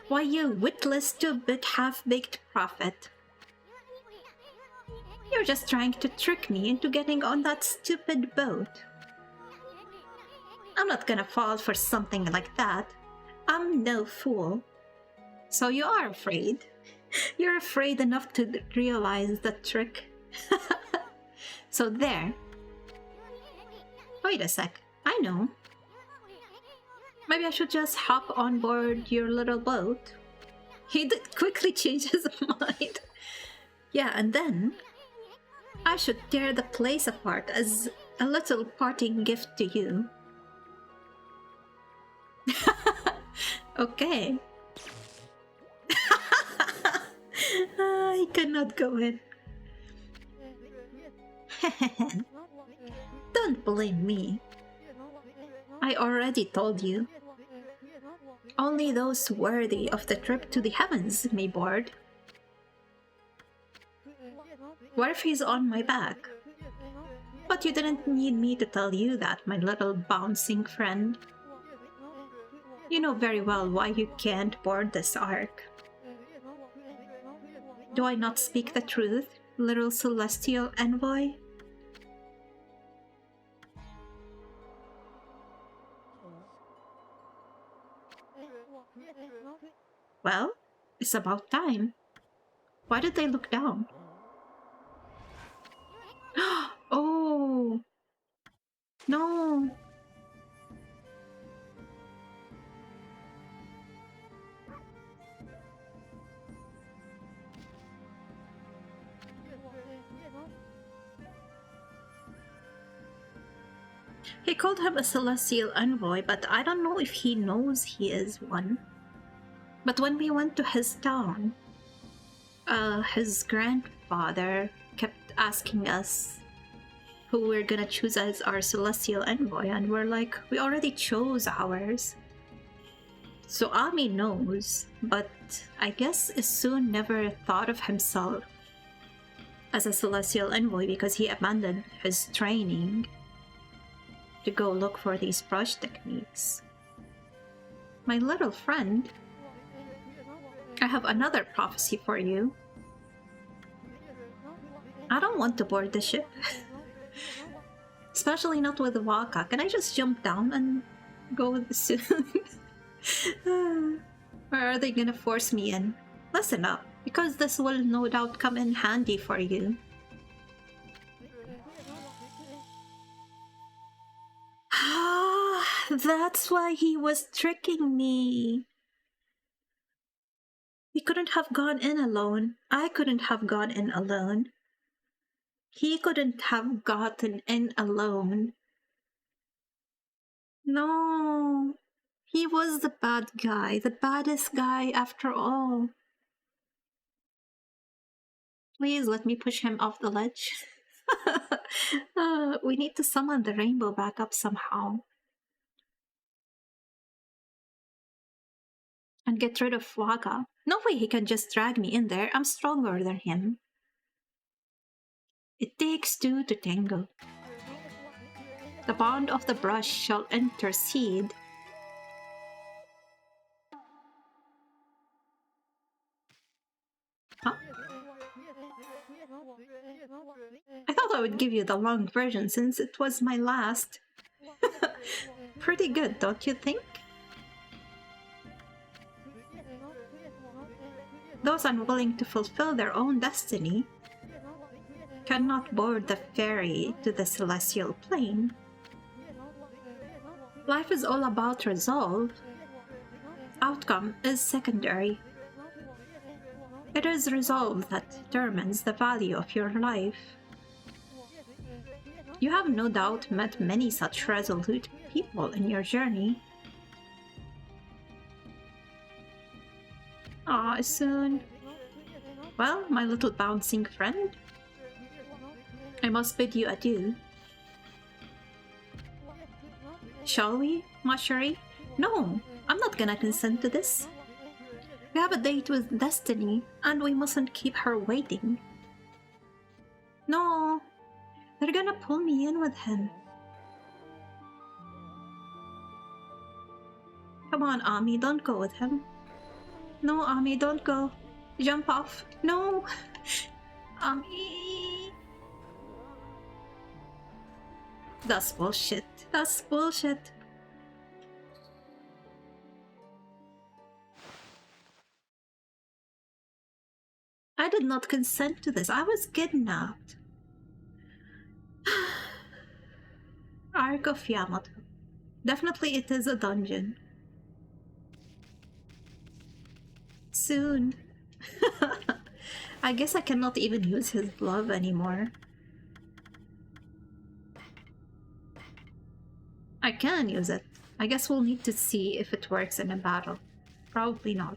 Why, you witless two-bit half-baked prophet. You're just trying to trick me into getting on that stupid boat. I'm not gonna fall for something like that. I'm no fool. So you are afraid. You're afraid enough to realize the trick. So there. Wait a sec. I know. Maybe I should just hop on board your little boat. He did quickly change his mind. Yeah, and then I should tear the place apart as a little parting gift to you. Okay. I cannot go in. Don't blame me. I already told you. Only those worthy of the trip to the heavens may board. What if he's on my back? But you didn't need me to tell you that, my little bouncing friend. You know very well why you can't board this ark. Do I not speak the truth, little celestial envoy? Well, it's about time. Why did they look down? Oh! No! He called him a celestial envoy, but I don't know if he knows he is one. But when we went to his town, his grandfather kept asking us who we're gonna choose as our celestial envoy, and we're like, we already chose ours. So Ami knows, but I guess Isun never thought of himself as a celestial envoy because he abandoned his training to go look for these brush techniques. My little friend, I have another prophecy for you. I don't want to board the ship. Especially not with the Waka. Can I just jump down and go with Isun? Or are they gonna force me in? Listen up, because this will no doubt come in handy for you. That's why he was tricking me. He couldn't have gone in alone. I couldn't have gone in alone. He couldn't have gotten in alone. No. He was the bad guy, the baddest guy after all. Please let me push him off the ledge. We need to summon the rainbow back up somehow. And get rid of Waka. No way he can just drag me in there. I'm stronger than him. It takes two to tango. The bond of the brush shall intercede. Huh? I thought I would give you the long version since it was my last. Pretty good, don't you think? Those unwilling to fulfill their own destiny cannot board the ferry to the celestial plane. Life is all about resolve. Outcome is secondary. It is resolve that determines the value of your life. You have no doubt met many such resolute people in your journey. Ah, soon. Well, my little bouncing friend, I must bid you adieu. Shall we, Mashari? No, I'm not gonna consent to this. We have a date with Destiny, and we mustn't keep her waiting. No, they're gonna pull me in with him. Come on, Ami, don't go with him. No, Ami, don't go. Jump off. No! Ami! That's bullshit. That's bullshit. I did not consent to this. I was kidnapped. Ark of Yamato. Definitely it is a dungeon. Soon. I guess I cannot even use his glove anymore. I can use it. I guess we'll need to see if it works in a battle. Probably not.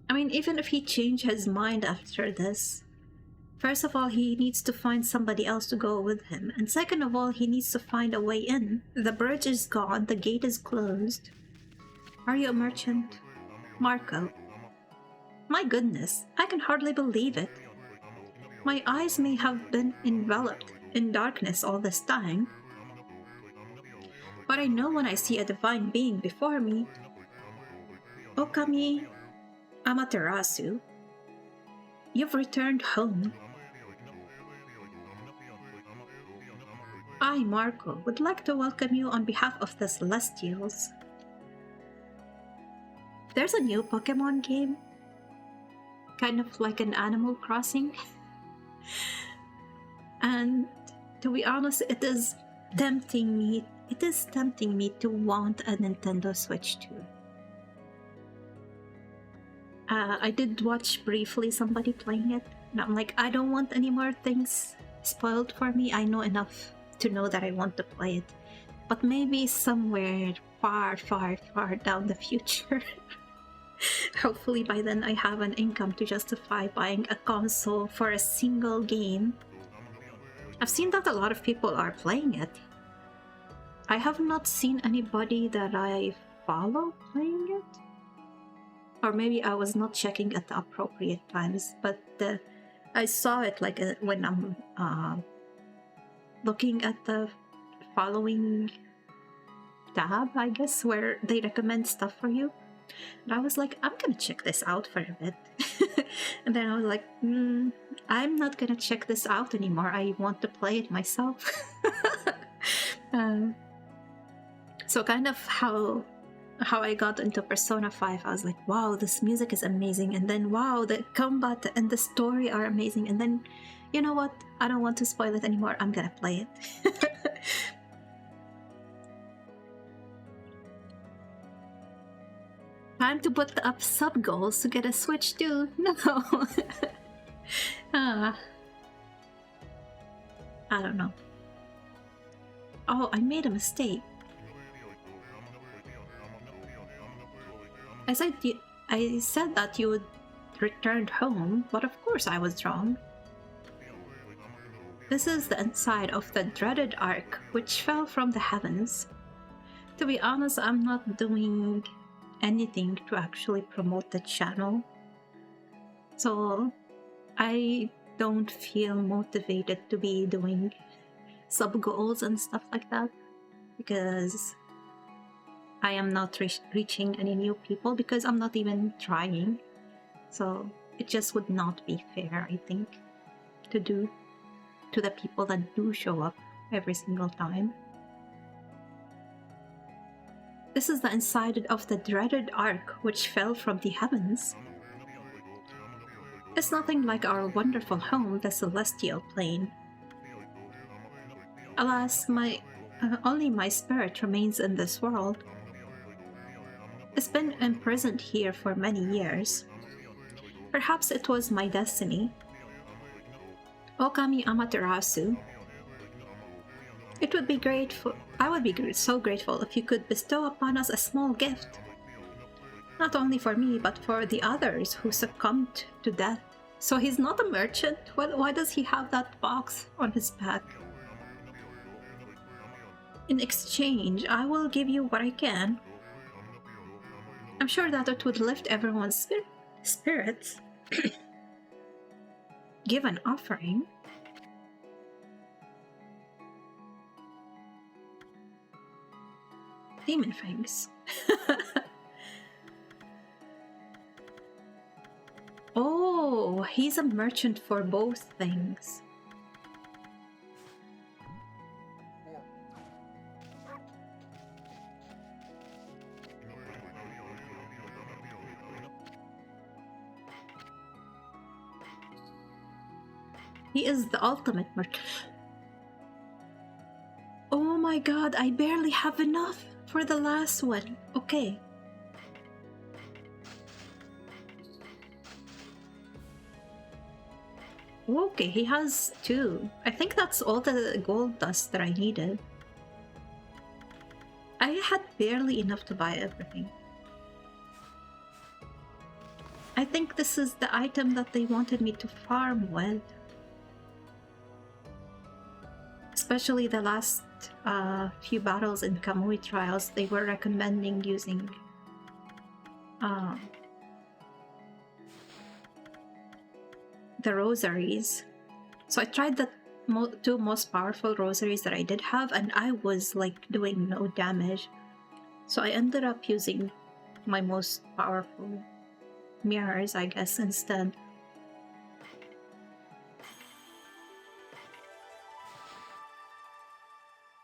I mean, even if he changed his mind after this, first of all, he needs to find somebody else to go with him. And second of all, he needs to find a way in. The bridge is gone, the gate is closed. Are you a merchant? Marco. My goodness, I can hardly believe it. My eyes may have been enveloped in darkness all this time, but I know when I see a divine being before me. Okami Amaterasu, you've returned home. I, Marco, would like to welcome you on behalf of the Celestials. There's a new Pokemon game, kind of like an Animal Crossing. And to be honest, it is tempting me to want a Nintendo Switch too. I did watch briefly somebody playing it, and I'm like, I don't want any more things spoiled for me. I know enough to know that I want to play it. But maybe somewhere far, far, far down the future. Hopefully by then I have an income to justify buying a console for a single game. I've seen that a lot of people are playing it. I have not seen anybody that I follow playing it. Or maybe I was not checking at the appropriate times, but I saw it like when I'm looking at the following tab, I guess, where they recommend stuff for you. And I was like, I'm gonna check this out for a bit. And then I was like, I'm not gonna check this out anymore. I want to play it myself. So kind of how I got into Persona 5, I was like, wow, this music is amazing. And then, wow, the combat and the story are amazing. And then, you know what? I don't want to spoil it anymore. I'm gonna play it. Time to put up sub goals to get a Switch too. No. I don't know. Oh, I made a mistake. I said that you would return home, but of course I was wrong. This is the inside of the dreaded Ark, which fell from the heavens. To be honest, I'm not doing anything to actually promote the channel, so I don't feel motivated to be doing sub goals and stuff like that, because I am not reaching any new people, because I'm not even trying. So it just would not be fair, I think, to do to the people that do show up every single time. This is the inside of the dreaded Ark which fell from the heavens. It's nothing like our wonderful home, the Celestial Plane. Alas, only my spirit remains in this world. It's been imprisoned here for many years. Perhaps it was my destiny. Okami Amaterasu, I would be so grateful if you could bestow upon us a small gift. Not only for me, but for the others who succumbed to death. So he's not a merchant? Why does he have that box on his back? In exchange, I will give you what I can. I'm sure that it would lift everyone's spirits. Give an offering. Demon fangs. Oh, he's a merchant for both things. He is the ultimate merchant. Oh my god, I barely have enough for the last one. Okay. Okay, he has 2. I think that's all the gold dust that I needed. I had barely enough to buy everything. I think this is the item that they wanted me to farm with. Especially the last few battles in Kamui Trials, they were recommending using the rosaries. So I tried the 2 most powerful rosaries that I did have, and I was like doing no damage. So I ended up using my most powerful mirrors, I guess, instead.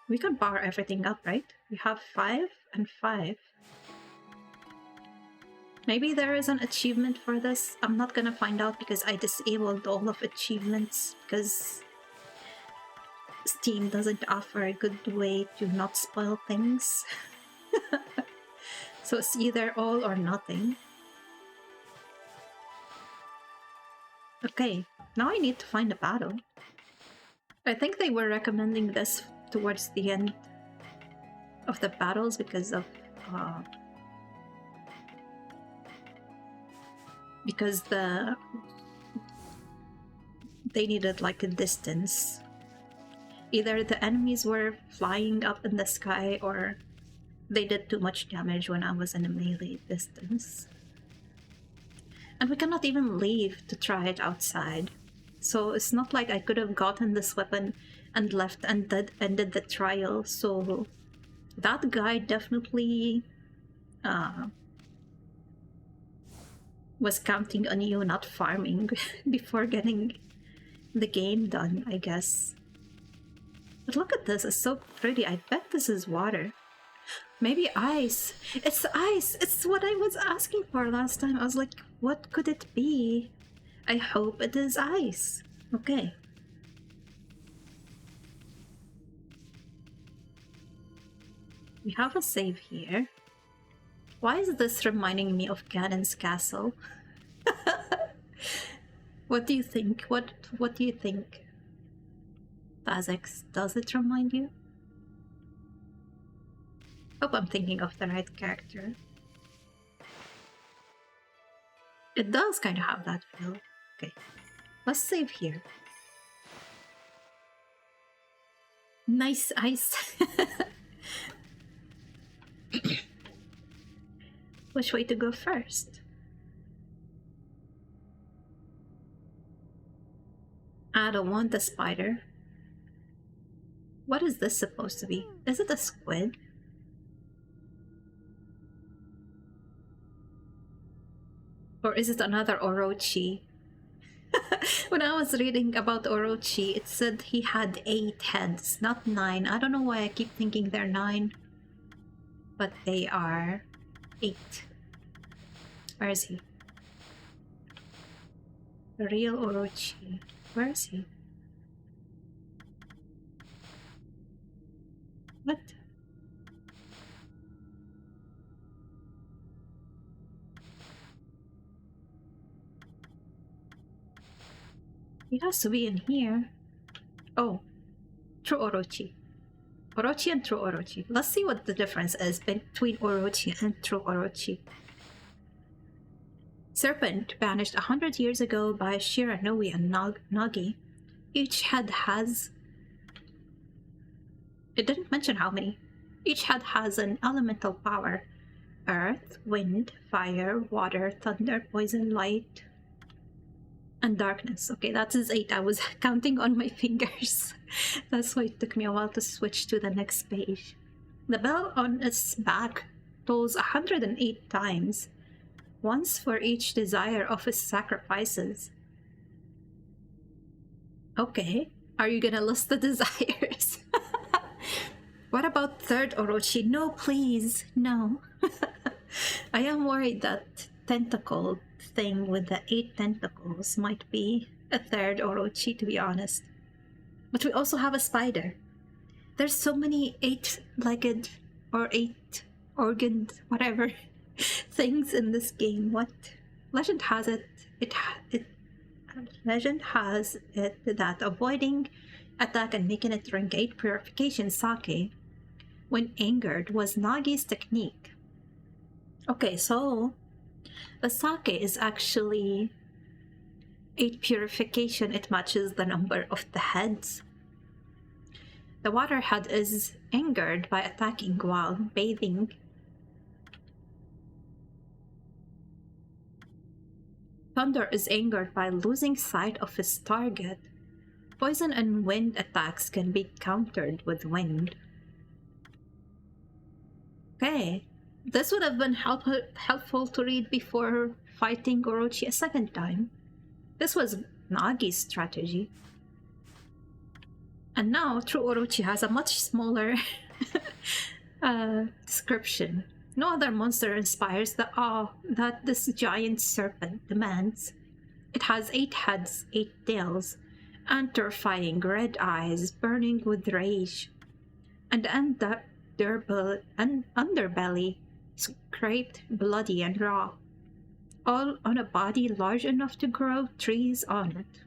We could bar everything up, right? We have 5 and 5. Maybe there is an achievement for this. I'm not gonna find out because I disabled all of achievements because Steam doesn't offer a good way to not spoil things. So it's either all or nothing. Okay, now I need to find a battle. I think they were recommending this towards the end of the battles because of they needed like a distance. Either the enemies were flying up in the sky or they did too much damage when I was in a melee distance. And we cannot even leave to try it outside. So it's not like I could have gotten this weapon and left and ended the trial. So that guy definitely was counting on you not farming before getting the game done, I guess. But look at this, it's so pretty. I bet this is water. Maybe ice. It's ice! It's what I was asking for last time. I was like, what could it be? I hope it is ice. Okay. We have a save here. Why is this reminding me of Ganon's castle? What do you think? What do you think? Tazix, does it remind you? Hope I'm thinking of the right character. It does kind of have that feel. Okay, let's save here. Nice ice. Which way to go first? I don't want the spider. What is this supposed to be? Is it a squid? Or is it another Orochi? When I was reading about Orochi, it said he had 8 heads, not 9. I don't know why I keep thinking they're 9. But they are 8. Where is he? The real Orochi. Where is he? What? He has to be in here. Oh, true Orochi. Orochi and true Orochi. Let's see what the difference is between Orochi and true Orochi. Serpent, banished 100 years ago by Shiranui and Nagi. Each It didn't mention how many. Each head has an elemental power: earth, wind, fire, water, thunder, poison, light, and darkness. Okay, that is 8. I was counting on my fingers. That's why it took me a while to switch to the next page. The bell on its back tolls 108 times, once for each desire of its sacrifices. Okay, are you gonna list the desires? What about third Orochi? No, please, no. I am worried that tentacle thing with the 8 tentacles might be a third Orochi, to be honest. But we also have a spider. There's so many 8-legged or 8-organed, whatever, things in this game. What? Legend has it. Legend has it that avoiding attack and making it drink 8 purification sake when angered was Nagi's technique. Okay, so the sake is actually 8 purification. It matches the number of the heads. The water head is angered by attacking while bathing. Thunder is angered by losing sight of his target. Poison and wind attacks can be countered with wind. Okay, this would have been helpful to read before fighting Orochi a second time. This was Nagi's strategy. And now True Orochi has a much smaller description. No other monster inspires the awe that this giant serpent demands. It has 8 heads, 8 tails, and terrifying red eyes burning with rage. And underbelly scraped, bloody, and raw, all on a body large enough to grow trees on it.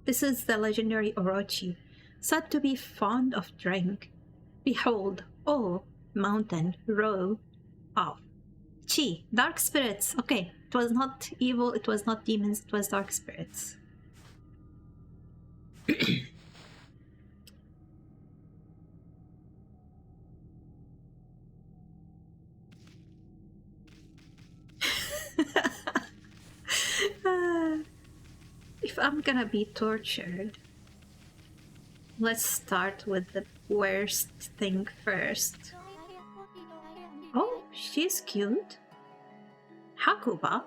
This is the legendary Orochi, said to be fond of drink. Behold, oh, mountain, row of chi, dark spirits. Okay, it was not evil, it was not demons, it was dark spirits. If I'm gonna be tortured, let's start with the worst thing first. Oh, she's cute. Hakuba.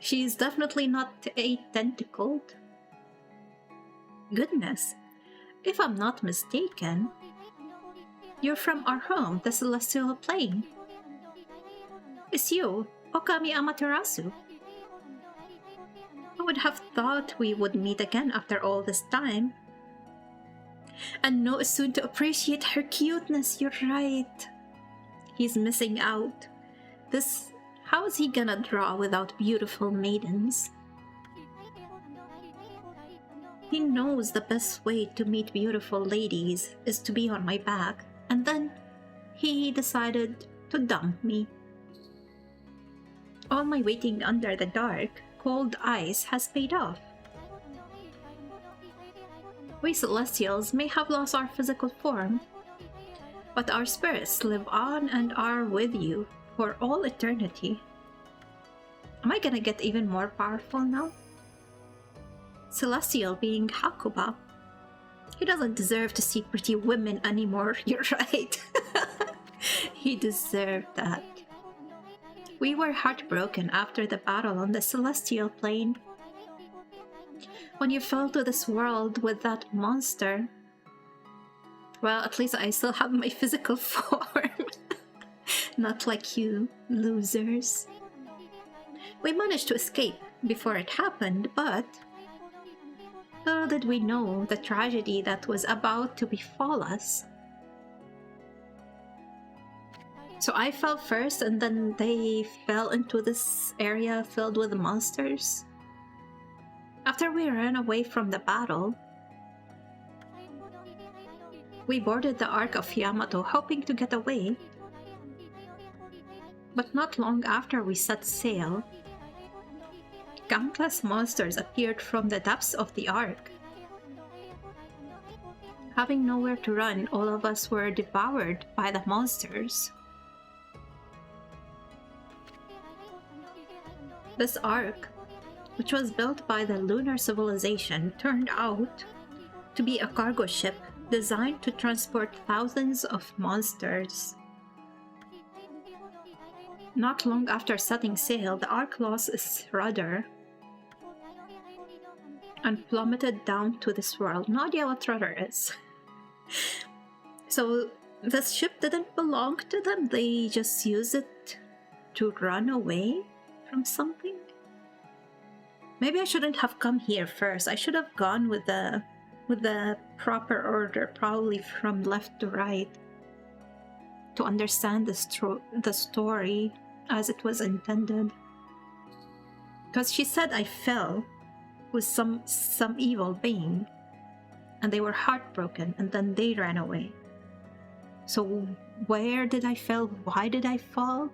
She's definitely not 8-tentacled. Goodness, if I'm not mistaken, you're from our home, the Celestial Plane. It's you, Okami Amaterasu. I would have thought we would meet again after all this time. And know soon to appreciate her cuteness, you're right. He's missing out. How is he gonna draw without beautiful maidens? He knows the best way to meet beautiful ladies is to be on my back, and then he decided to dump me. All my waiting under the dark, cold ice has paid off. We Celestials may have lost our physical form, but our spirits live on and are with you for all eternity. Am I gonna get even more powerful now? Celestial being Hakuba. He doesn't deserve to see pretty women anymore, you're right. He deserved that. We were heartbroken after the battle on the Celestial Plane. When you fell to this world with that monster, well, at least I still have my physical form. Not like you, losers. We managed to escape before it happened, but little did we know the tragedy that was about to befall us. So I fell first, and then they fell into this area filled with monsters. After we ran away from the battle, we boarded the Ark of Yamato, hoping to get away. But not long after we set sail, countless monsters appeared from the depths of the Ark. Having nowhere to run, all of us were devoured by the monsters. This ark, which was built by the lunar civilization, turned out to be a cargo ship designed to transport thousands of monsters. Not long after setting sail, the ark lost its rudder and plummeted down to this world. No idea what rudder is. So this ship didn't belong to them. They just used it to run away from something. Maybe I shouldn't have come here first. I should have gone with the proper order, probably from left to right, to understand the story as it was intended. Because she said I fell with some evil being, and they were heartbroken, and then they ran away. So where did I fall? Why did I fall?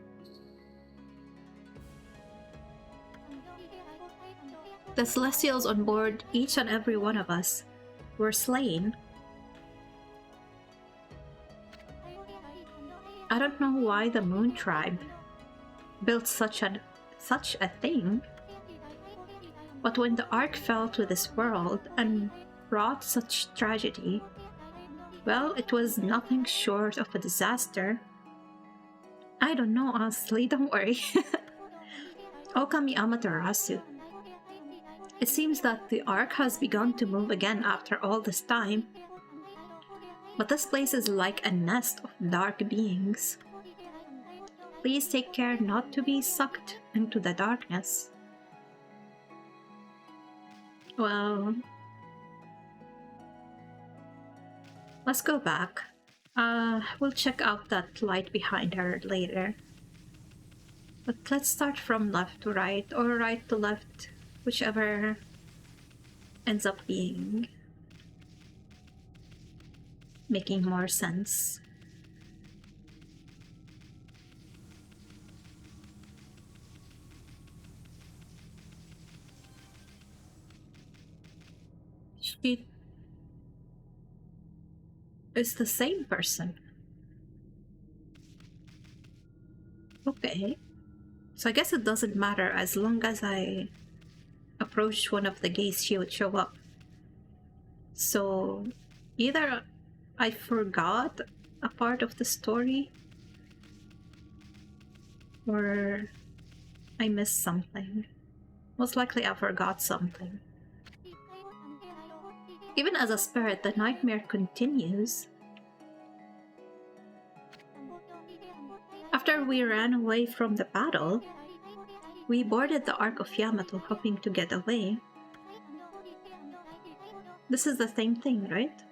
The Celestials on board, each and every one of us, were slain. I don't know why the Moon Tribe built such a thing, but when the Ark fell to this world and brought such tragedy, well, it was nothing short of a disaster. I don't know, honestly, don't worry. Okami Amaterasu. It seems that the Ark has begun to move again after all this time. But this place is like a nest of dark beings. Please take care not to be sucked into the darkness. Well, let's go back. We'll check out that light behind her later. But let's start from left to right, or right to left, whichever ends up being making more sense. She is the same person. Okay. So I guess it doesn't matter, as long as I approached one of the gates, she would show up. So either I forgot a part of the story, or I missed something. Most likely I forgot something. Even as a spirit, the nightmare continues. After we ran away from the battle, we boarded the Ark of Yamato, hoping to get away. This is the same thing, right?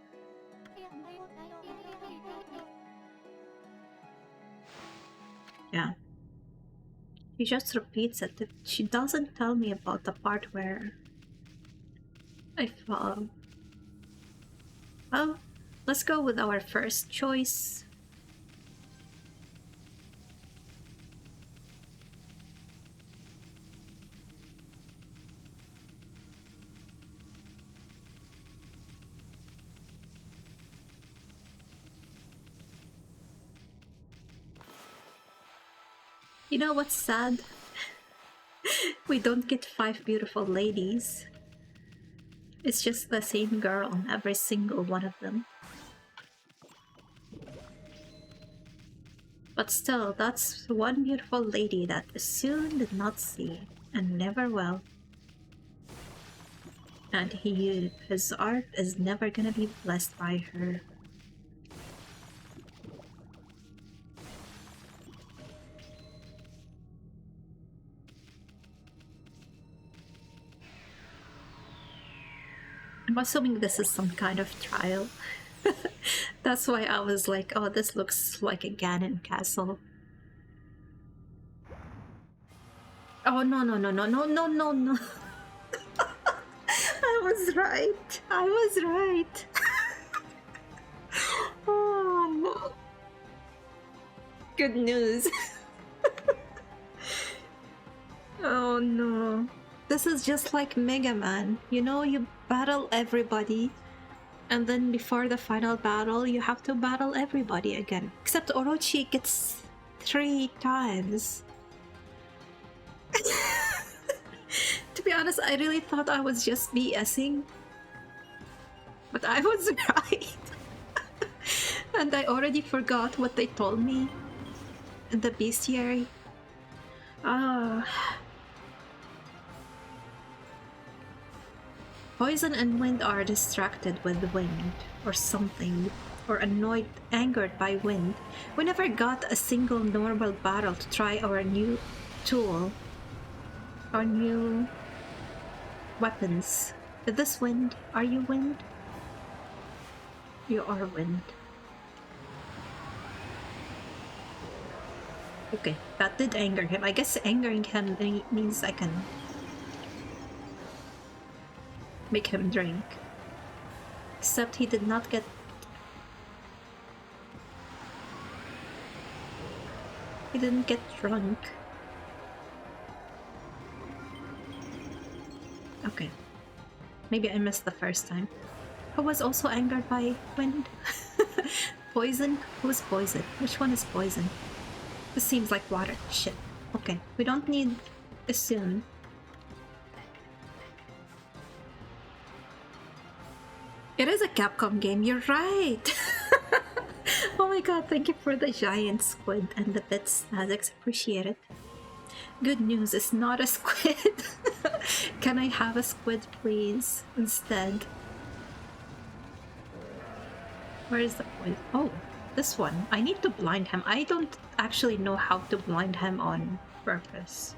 Yeah. She just repeats it. She doesn't tell me about the part where I fall. Well, let's go with our first choice. You know what's sad? We don't get 5 beautiful ladies. It's just the same girl on every single one of them. But still, that's one beautiful lady that Usoon did not see, and never will. And his art is never gonna be blessed by her. I'm assuming this is some kind of trial. That's why I was like, oh, this looks like a Ganon castle. Oh, no. I was right. Oh, no. Good news. Oh, no. This is just like Mega Man. You know, you battle everybody, And then before the final battle, you have to battle everybody again. Except Orochi gets 3 times. To be honest, I really thought I was just BSing. But I was right. And I already forgot what they told me in the bestiary. Poison and Wind are distracted with wind or something, or annoyed, angered by wind. We never got a single normal battle to try our new tool, our new weapons. Is this wind? Are you wind? You are wind. Okay, that did anger him. I guess angering him means I can make him drink. Except he did not get... He didn't get drunk. Okay. Maybe I missed the first time. Who was also angered by wind? Poison? Who is poison? Which one is poison? This seems like water. Shit. Okay, we don't need a soon. It is a Capcom game, you're right! Oh my god, thank you for the giant squid and the bits, Azix. Appreciate it. Good news, it's not a squid. Can I have a squid, please, instead? Where is the point? Oh, this one. I need to blind him. I don't actually know how to blind him on purpose.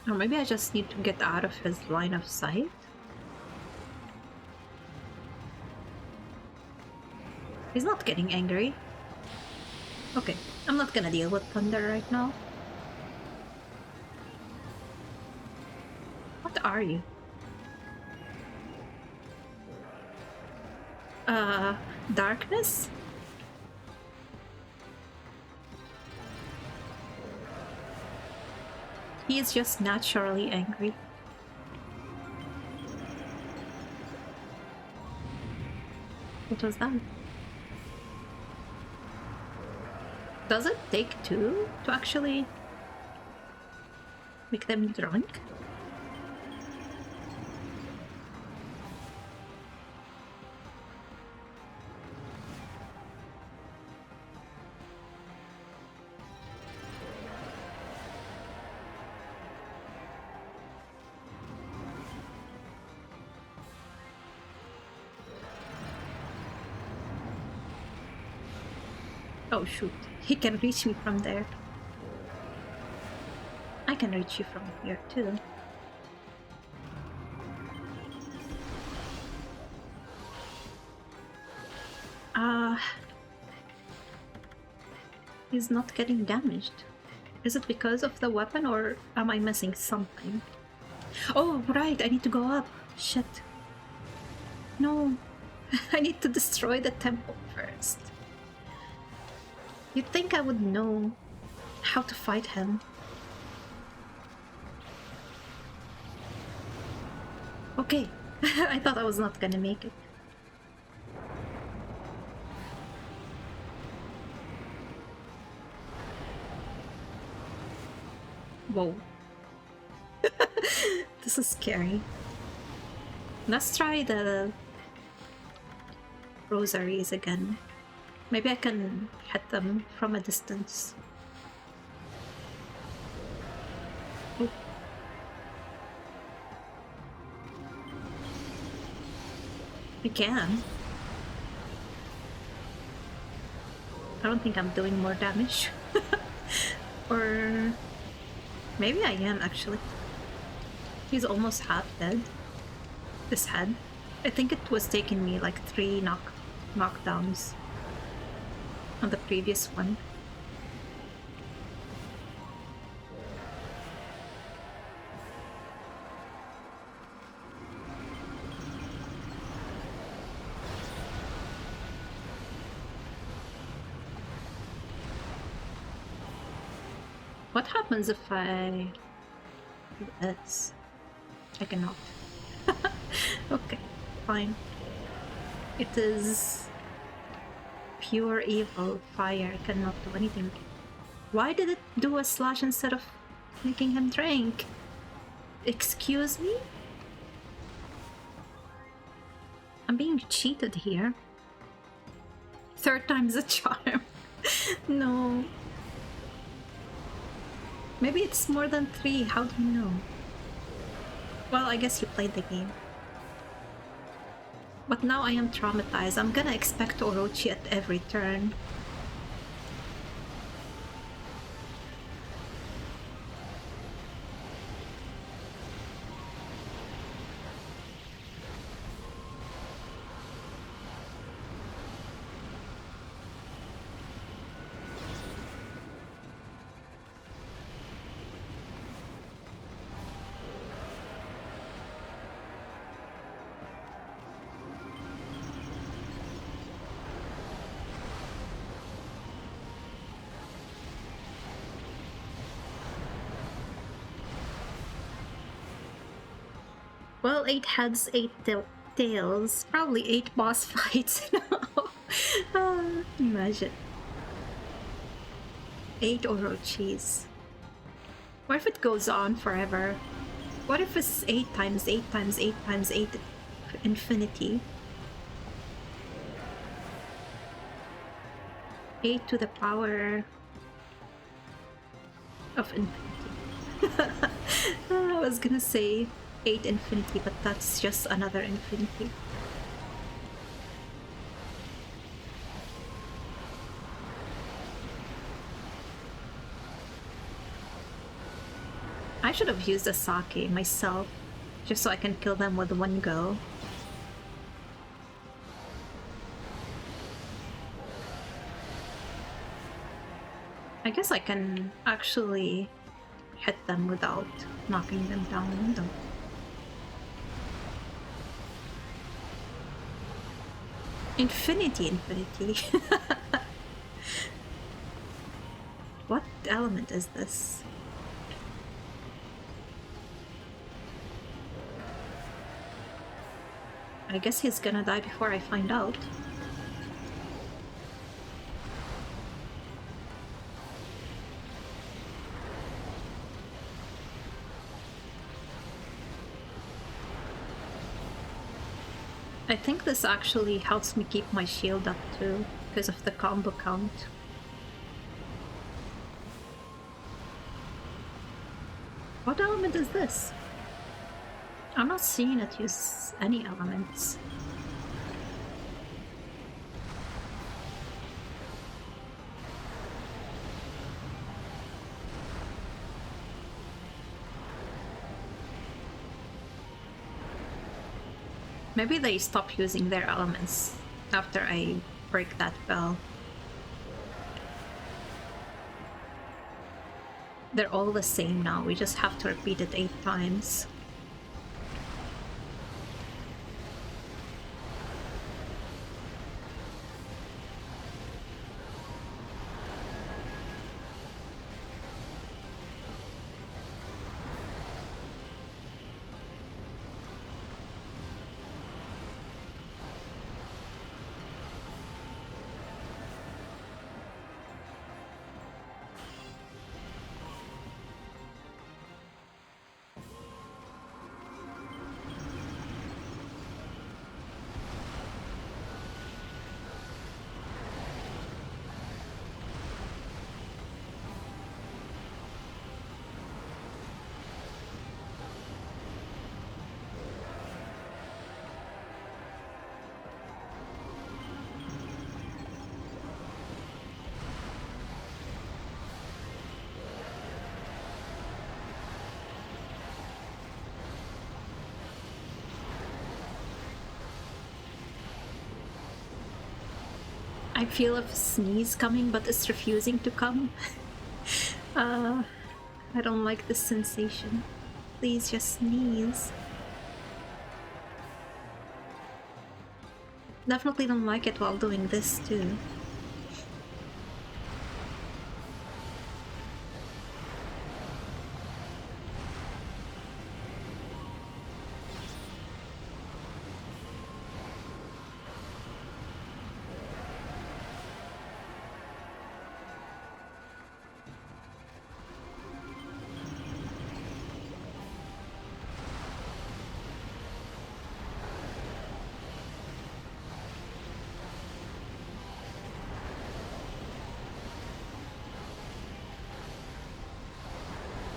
Or maybe I just need to get out of his line of sight. He's not getting angry. Okay, I'm not gonna deal with thunder right now. What are you? Darkness? He is just naturally angry. What was that? Does it take 2 to actually make them drunk? Oh shoot, he can reach me from there. I can reach you from here too. He's not getting damaged. Is it because of the weapon or am I missing something? Oh, right, I need to go up. Shit. No, I need to destroy the temple first. You'd think I would know how to fight him. Okay, I thought I was not gonna make it. Whoa. This is scary. Let's try the rosaries again. Maybe I can hit them from a distance. Ooh. I can. I don't think I'm doing more damage. Or maybe I am actually. He's almost half dead. This head. I think it was taking me like 3 knockdowns on the previous one. What happens if I do this? I cannot. Okay, fine. It is pure evil. Fire cannot do anything. Why did it do a slash instead of making him drink? Excuse me? I'm being cheated here. Third time's a charm. No. Maybe it's more than 3. How do you know? Well, I guess you played the game. But now I am traumatized. I'm gonna expect Orochi at every turn. Well, 8 heads, 8 tails. Probably 8 boss fights now. Imagine. 8 Orochis. What if it goes on forever? What if it's 8 times 8 times 8 times 8 infinity? 8 to the power of infinity. I was gonna say 8 infinity, but that's just another infinity. I should have used a sake myself, just so I can kill them with one go. I guess I can actually hit them without knocking them down, though. Infinity. What element is this? I guess he's gonna die before I find out. I think this actually helps me keep my shield up too, because of the combo count. What element is this? I'm not seeing it use any elements. Maybe they stop using their elements after I break that bell. They're all the same now, we just have to repeat it 8 times. I feel a sneeze coming, but it's refusing to come. I don't like this sensation. Please just sneeze. Definitely don't like it while doing this too.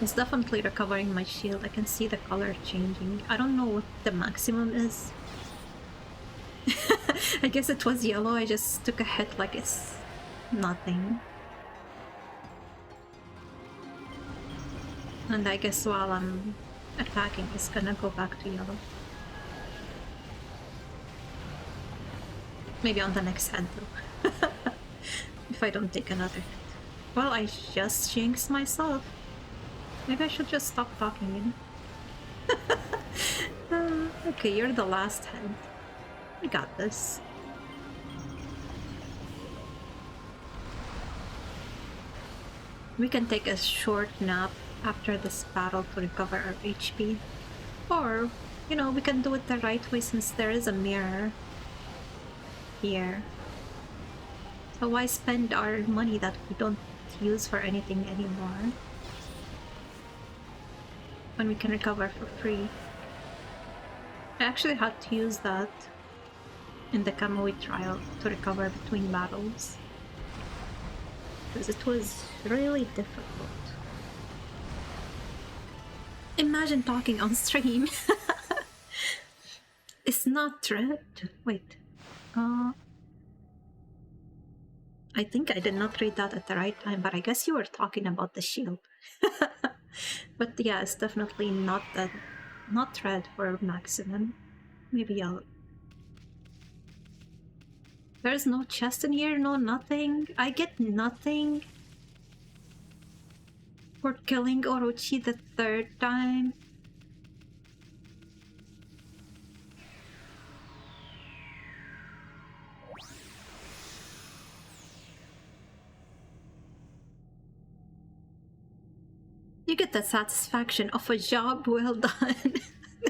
It's definitely recovering my shield. I can see the color changing. I don't know what the maximum is. I guess it was yellow. I just took a hit like it's nothing. And I guess while I'm attacking, it's gonna go back to yellow. Maybe on the next hand though. If I don't take another hit. Well, I just jinxed myself. Maybe I should just stop talking, you know? Okay, you're the last hand. We got this. We can take a short nap after this battle to recover our HP. Or, you know, we can do it the right way since there is a mirror here. So why spend our money that we don't use for anything anymore when we can recover for free? I actually had to use that in the Kamui trial to recover between battles because it was really difficult. Imagine talking on stream. It's not red. Wait. I think I did not read that at the right time, but I guess you were talking about the shield. But yeah, it's definitely not red for maximum. Maybe yellow. There's no chest in here, no nothing. I get nothing for killing Orochi the third time. You get the satisfaction of a job well done.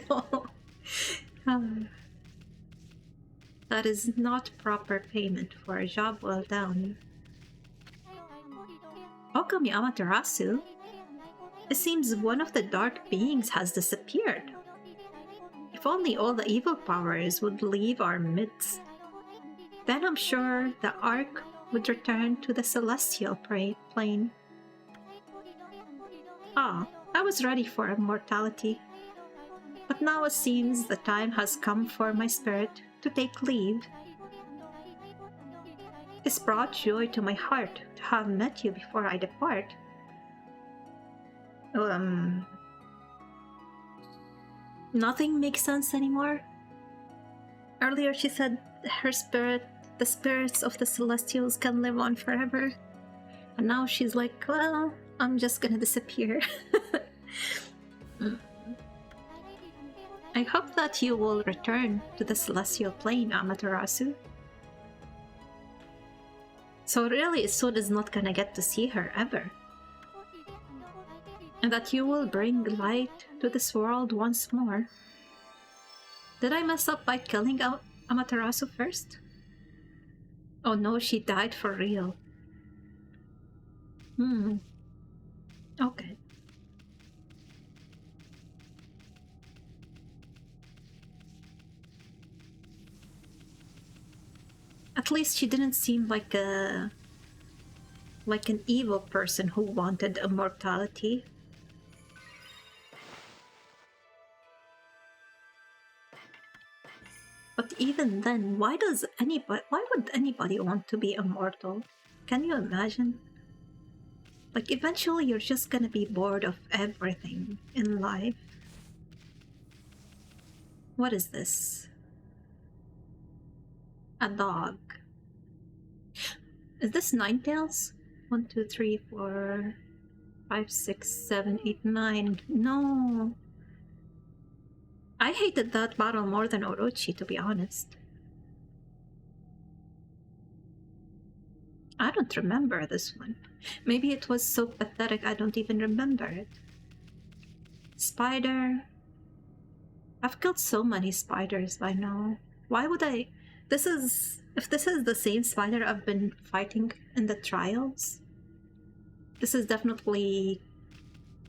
No. That is not proper payment for a job well done. Okami Amaterasu? It seems one of the dark beings has disappeared. If only all the evil powers would leave our midst. Then I'm sure the Ark would return to the celestial plane. Ah, I was ready for immortality. But now it seems the time has come for my spirit to take leave. It's brought joy to my heart to have met you before I depart. Nothing makes sense anymore. Earlier she said the spirits of the Celestials can live on forever. And now she's like, well, I'm just gonna disappear. I hope that you will return to the celestial plane, Amaterasu. So really, Isud is not gonna get to see her ever. And that you will bring light to this world once more. Did I mess up by killing Amaterasu first? Oh no, she died for real. Okay. At least she didn't seem like an evil person who wanted immortality. But even then, why would anybody want to be immortal? Can you imagine? Like, eventually you're just gonna be bored of everything in life. What is this? A dog. Is this Ninetales? 1, 2, 3, 4, 5, 6, 7, 8, 9. No. I hated that battle more than Orochi, to be honest. I don't remember this one. Maybe it was so pathetic I don't even remember it. Spider. I've killed so many spiders by now. Why would I? If this is the same spider I've been fighting in the trials, this is definitely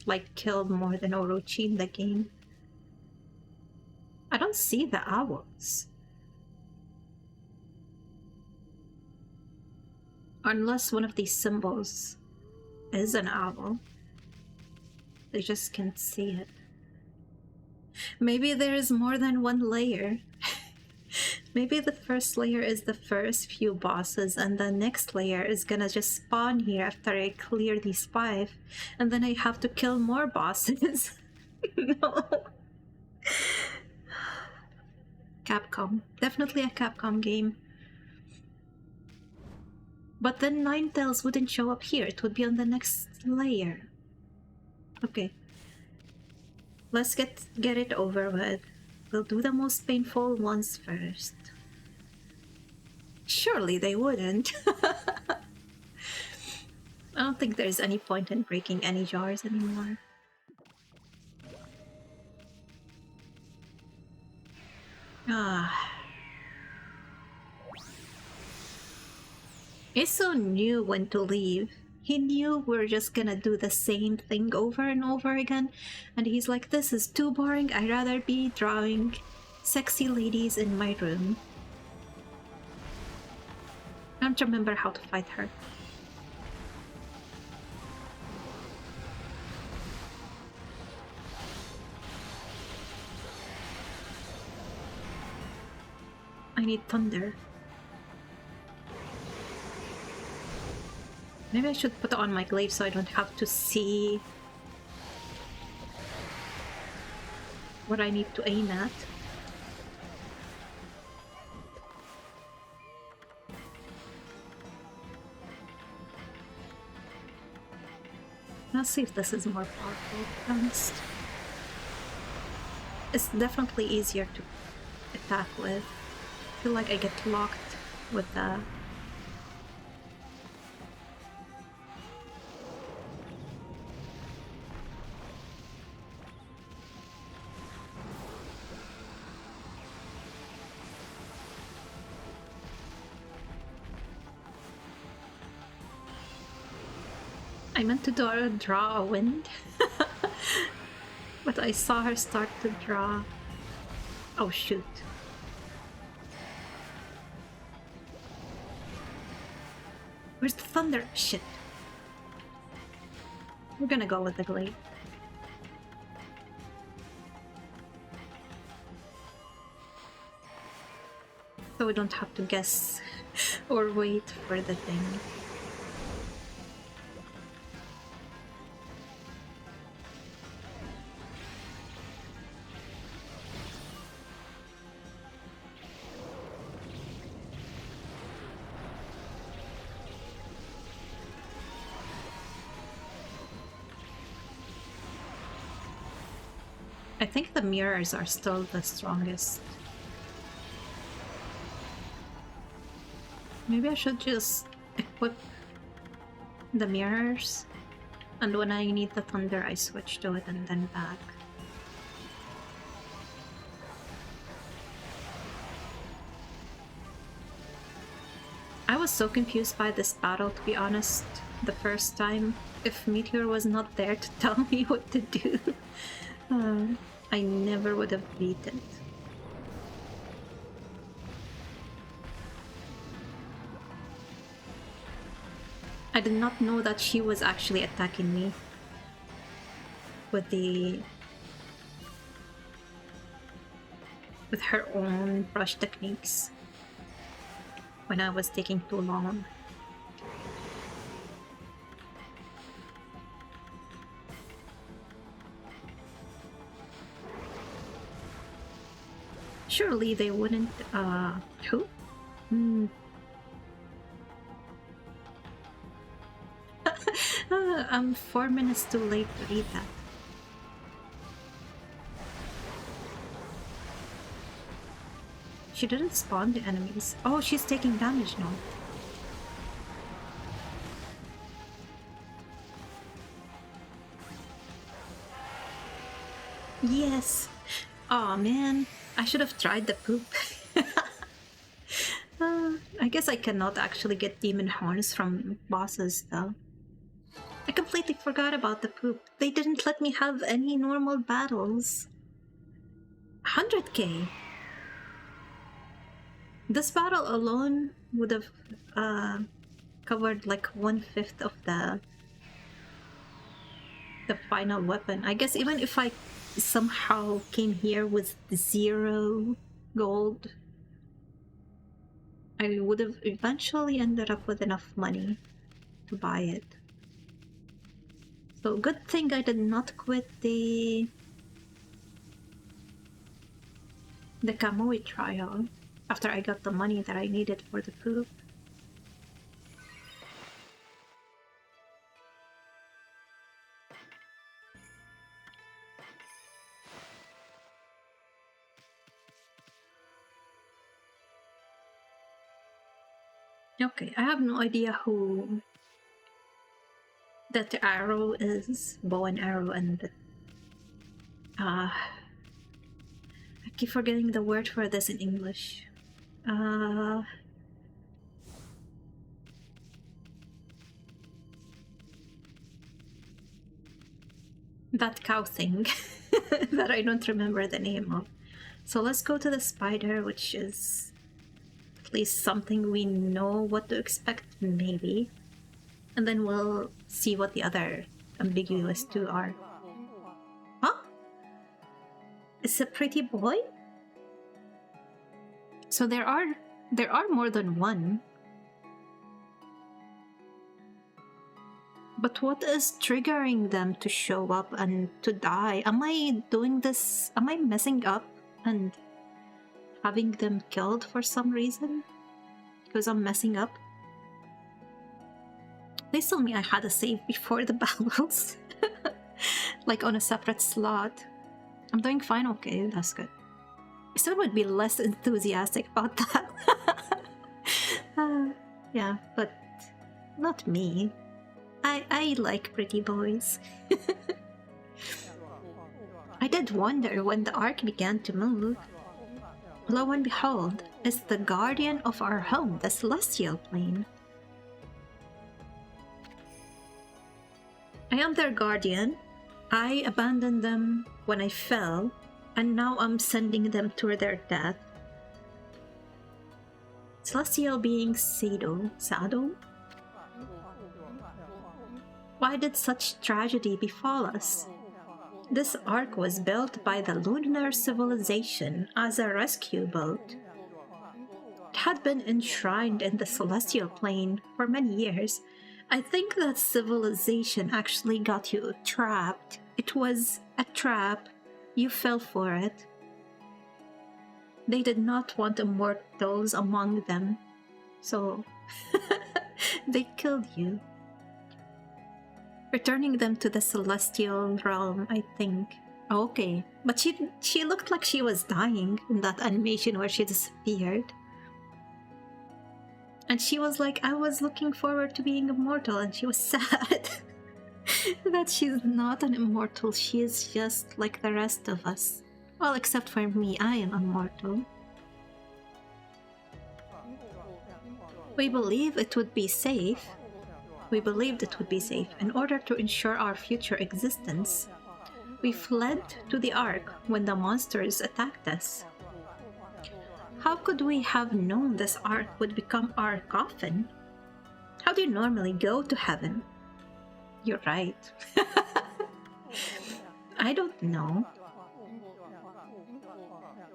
like killed more than Orochi in the game. I don't see the owls. Unless one of these symbols is an owl. They just can't see it. Maybe there is more than one layer. Maybe the first layer is the first few bosses, and the next layer is gonna just spawn here after I clear these 5, and then I have to kill more bosses. No. Capcom. Definitely a Capcom game. But then Ninetales wouldn't show up here. It would be on the next layer. Okay. Let's get it over with. We'll do the most painful ones first. Surely they wouldn't. I don't think there's any point in breaking any jars anymore. Ah. Iso knew when to leave. He knew we're just gonna do the same thing over and over again, and he's like, this is too boring, I'd rather be drawing sexy ladies in my room. I don't remember how to fight her. I need thunder. Maybe I should put on my glaive so I don't have to see what I need to aim at. Let's see if this is more powerful, to be honest. It's definitely easier to attack with. I feel like I get locked with the... I meant to draw a wind, but I saw her start to draw. Oh shoot. Where's the thunder? Shit. We're gonna go with the glaive. So we don't have to guess or wait for the thing. I think the mirrors are still the strongest. Maybe I should just equip the mirrors, and when I need the thunder I switch to it and then back. I was so confused by this battle, to be honest, the first time. If Meteor was not there to tell me what to do, I never would have beat it. I did not know that she was actually attacking me with her own brush techniques when I was taking too long. Surely they wouldn't, who? I'm 4 minutes too late to read that. She didn't spawn the enemies. Oh, she's taking damage now. Yes! Aw, man. I should have tried the poop. I guess I cannot actually get demon horns from bosses, though. I completely forgot about the poop. They didn't let me have any normal battles. 100k! This battle alone would have covered like 1/5 of the the final weapon. I guess even if I somehow came here with 0 gold, I would have eventually ended up with enough money to buy it. So good thing I did not quit the Kamui trial after I got the money that I needed for the poop. Okay, I have no idea who that arrow is, bow and arrow, and I keep forgetting the word for this in English. That cow thing that I don't remember the name of. So let's go to the spider, which is at least something we know what to expect, maybe. And then we'll see what the other ambiguous two are. Huh? It's a pretty boy? So there are more than one. But what is triggering them to show up and to die? Am I doing this? Am I messing up and having them killed for some reason? Because I'm messing up? Please tell me I had a save before the battles. Like on a separate slot. I'm doing fine, okay, that's good. I still would be less enthusiastic about that. Yeah, but not me. I like pretty boys. I did wonder when the ark began to move. Lo and behold, it's the guardian of our home, the celestial plane. I am their guardian. I abandoned them when I fell, and now I'm sending them to their death. Celestial being Sado? Why did such tragedy befall us? This ark was built by the lunar civilization as a rescue boat. It had been enshrined in the celestial plane for many years. I think that civilization actually got you trapped. It was a trap. You fell for it. They did not want immortals among them, so they killed you. Returning them to the celestial realm, I think. Okay, but she looked like she was dying in that animation where she disappeared. And she was like, I was looking forward to being immortal, and she was sad that she's not an immortal. She is just like the rest of us. Well, except for me, I am immortal. We believe it would be safe. We believed it would be safe. In order to ensure our future existence, we fled to the Ark when the monsters attacked us. How could we have known this Ark would become our coffin? How do you normally go to heaven? You're right. I don't know.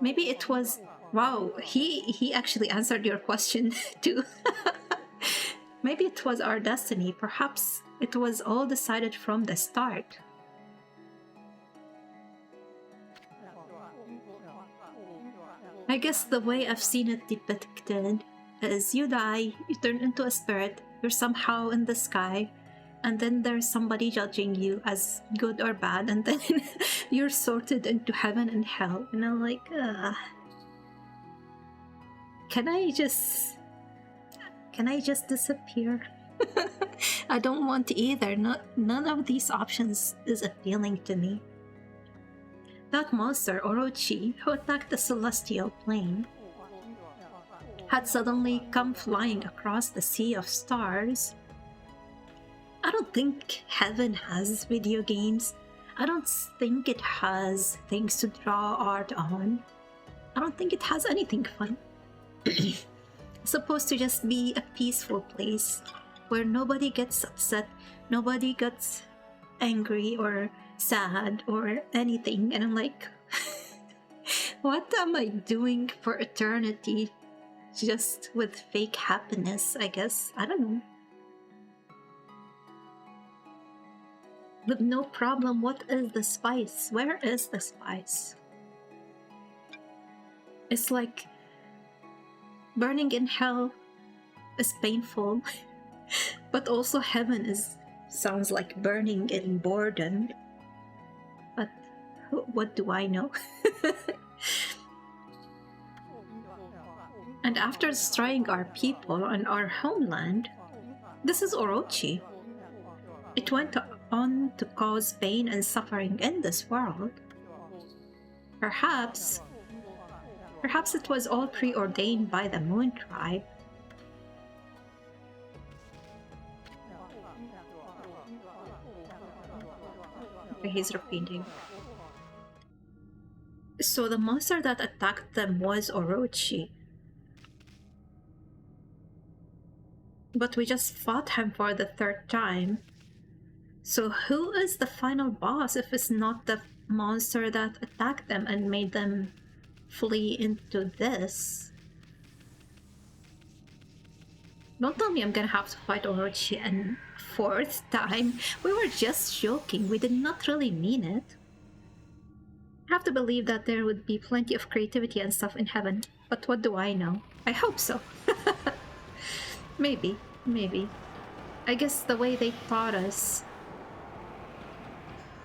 Maybe it was... Wow, he actually answered your question too. Maybe it was our destiny. Perhaps it was all decided from the start. I guess the way I've seen it depicted is you die, you turn into a spirit, you're somehow in the sky, and then there's somebody judging you as good or bad, and then you're sorted into heaven and hell. And I'm like, can I just disappear? I don't want either. None of these options is appealing to me. That monster, Orochi, who attacked the celestial plane, had suddenly come flying across the sea of stars. I don't think heaven has video games. I don't think it has things to draw art on. I don't think it has anything fun. It's supposed to just be a peaceful place where nobody gets upset, nobody gets angry or sad or anything. And I'm like, what am I doing for eternity? Just with fake happiness, I guess. I don't know. With no problem, what is the spice? Where is the spice? It's like burning in hell is painful, but also heaven sounds like burning in boredom. But what do I know? And after destroying our people and our homeland, this is Orochi. It went on to cause pain and suffering in this world. Perhaps it was all preordained by the Moon Tribe. Okay, he's repeating. So the monster that attacked them was Orochi. But we just fought him for the third time. So who is the final boss if it's not the monster that attacked them and made them flee into this? Don't tell me I'm gonna have to fight Orochi a fourth time. We were just joking. We did not really mean it. I have to believe that there would be plenty of creativity and stuff in heaven. But what do I know? I hope so. Maybe. I guess the way they taught us,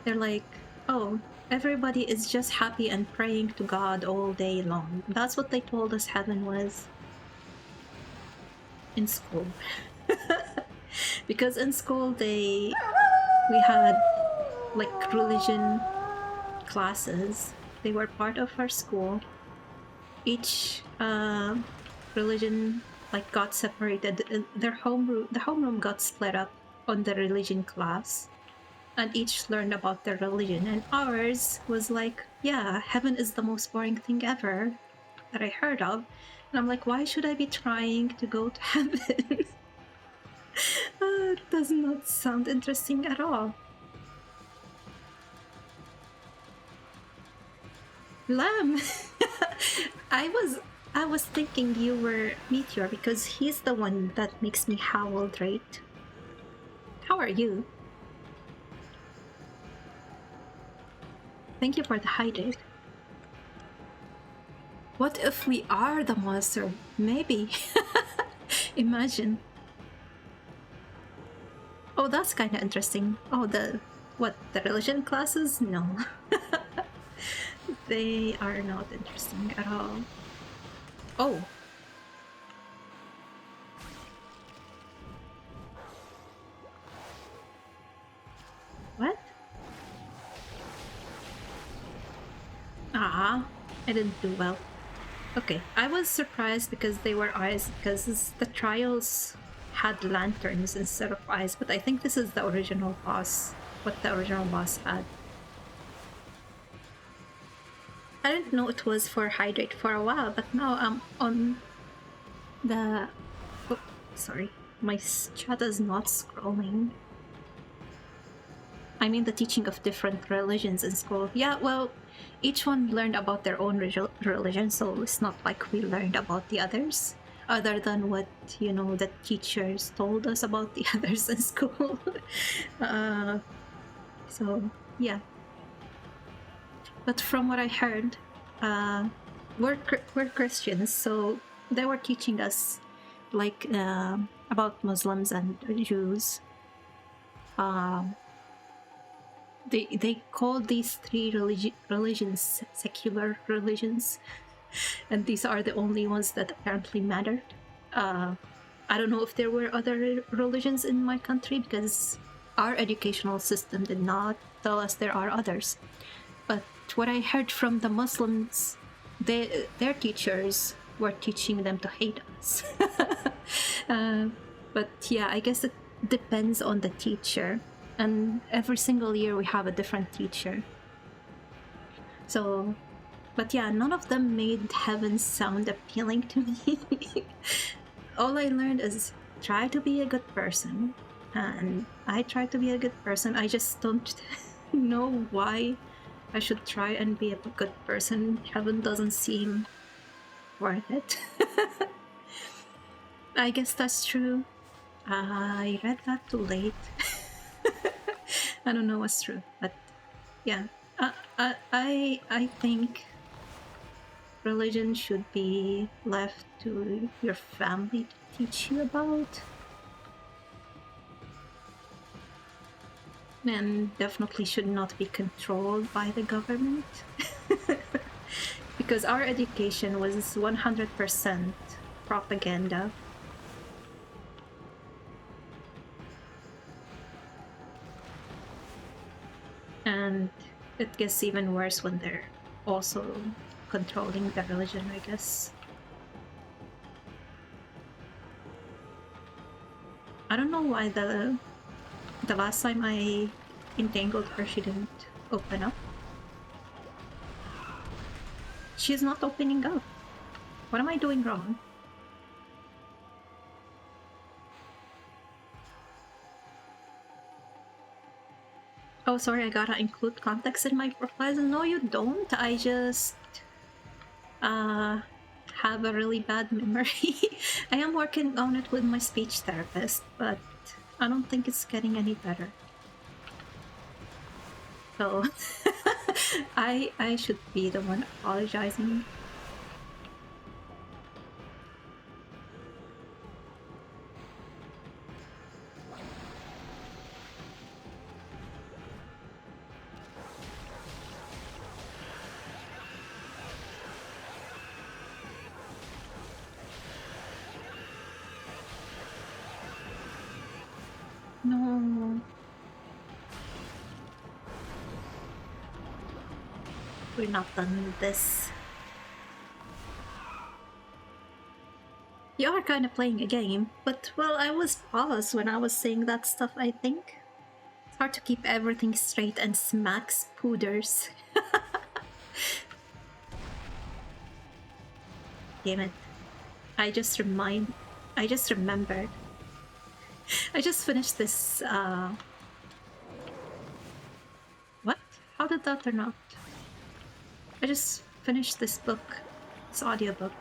they're like, oh, everybody is just happy and praying to God all day long. That's what they told us heaven was in school. Because in school we had like religion classes. They were part of our school. Each religion like got separated. The homeroom got split up on the religion class, and each learned about their religion. And ours was like, yeah, heaven is the most boring thing ever that I heard of. And I'm like, why should I be trying to go to heaven? It does not sound interesting at all. Lamb! I was thinking you were Meteor because he's the one that makes me howl, right? How are you? Thank you for the hydrate. What if we are the monster? Maybe. Imagine. Oh, that's kind of interesting. Oh, the religion classes? No. They are not interesting at all. Oh. What? Ah, I didn't do well. Okay, I was surprised because they were eyes, because the trials had lanterns instead of eyes, but I think this is the original boss, what the original boss had. I didn't know it was for hydrate for a while, but now I'm on the... Oh, sorry, my chat is not scrolling. I mean the teaching of different religions in school. Yeah, well, each one learned about their own religion, so it's not like we learned about the others, other than what, you know, the teachers told us about the others in school. So, yeah. But from what I heard, we're Christians, so they were teaching us, like, about Muslims and Jews. They call these three religions secular religions, and these are the only ones that apparently mattered. I don't know if there were other religions in my country because our educational system did not tell us there are others. But what I heard from the Muslims, their teachers were teaching them to hate us. But yeah, I guess it depends on the teacher. And every single year we have a different teacher. So, but yeah, none of them made heaven sound appealing to me. All I learned is try to be a good person. and I try to be a good person. I just don't know why I should try and be a good person. Heaven doesn't seem worth it. I guess that's true. I read that too late. I don't know what's true, but yeah, I think religion should be left to your family to teach you about, and definitely should not be controlled by the government. Because our education was 100% propaganda. And it gets even worse when they're also controlling the religion, I guess. I don't know why the last time I entangled her, she didn't open up. She's not opening up. What am I doing wrong? Oh, sorry, I gotta include context in my profiles. No, you don't. I just have a really bad memory. I am working on it with my speech therapist, but I don't think it's getting any better. So I should be the one apologizing. No. We're not done with this. You are kind of playing a game, but well, I was paused when I was saying that stuff, I think. It's hard to keep everything straight and smacks pooders. Damn it. I just remembered. I just finished this, What? How did that turn out? I just finished this book. This audiobook.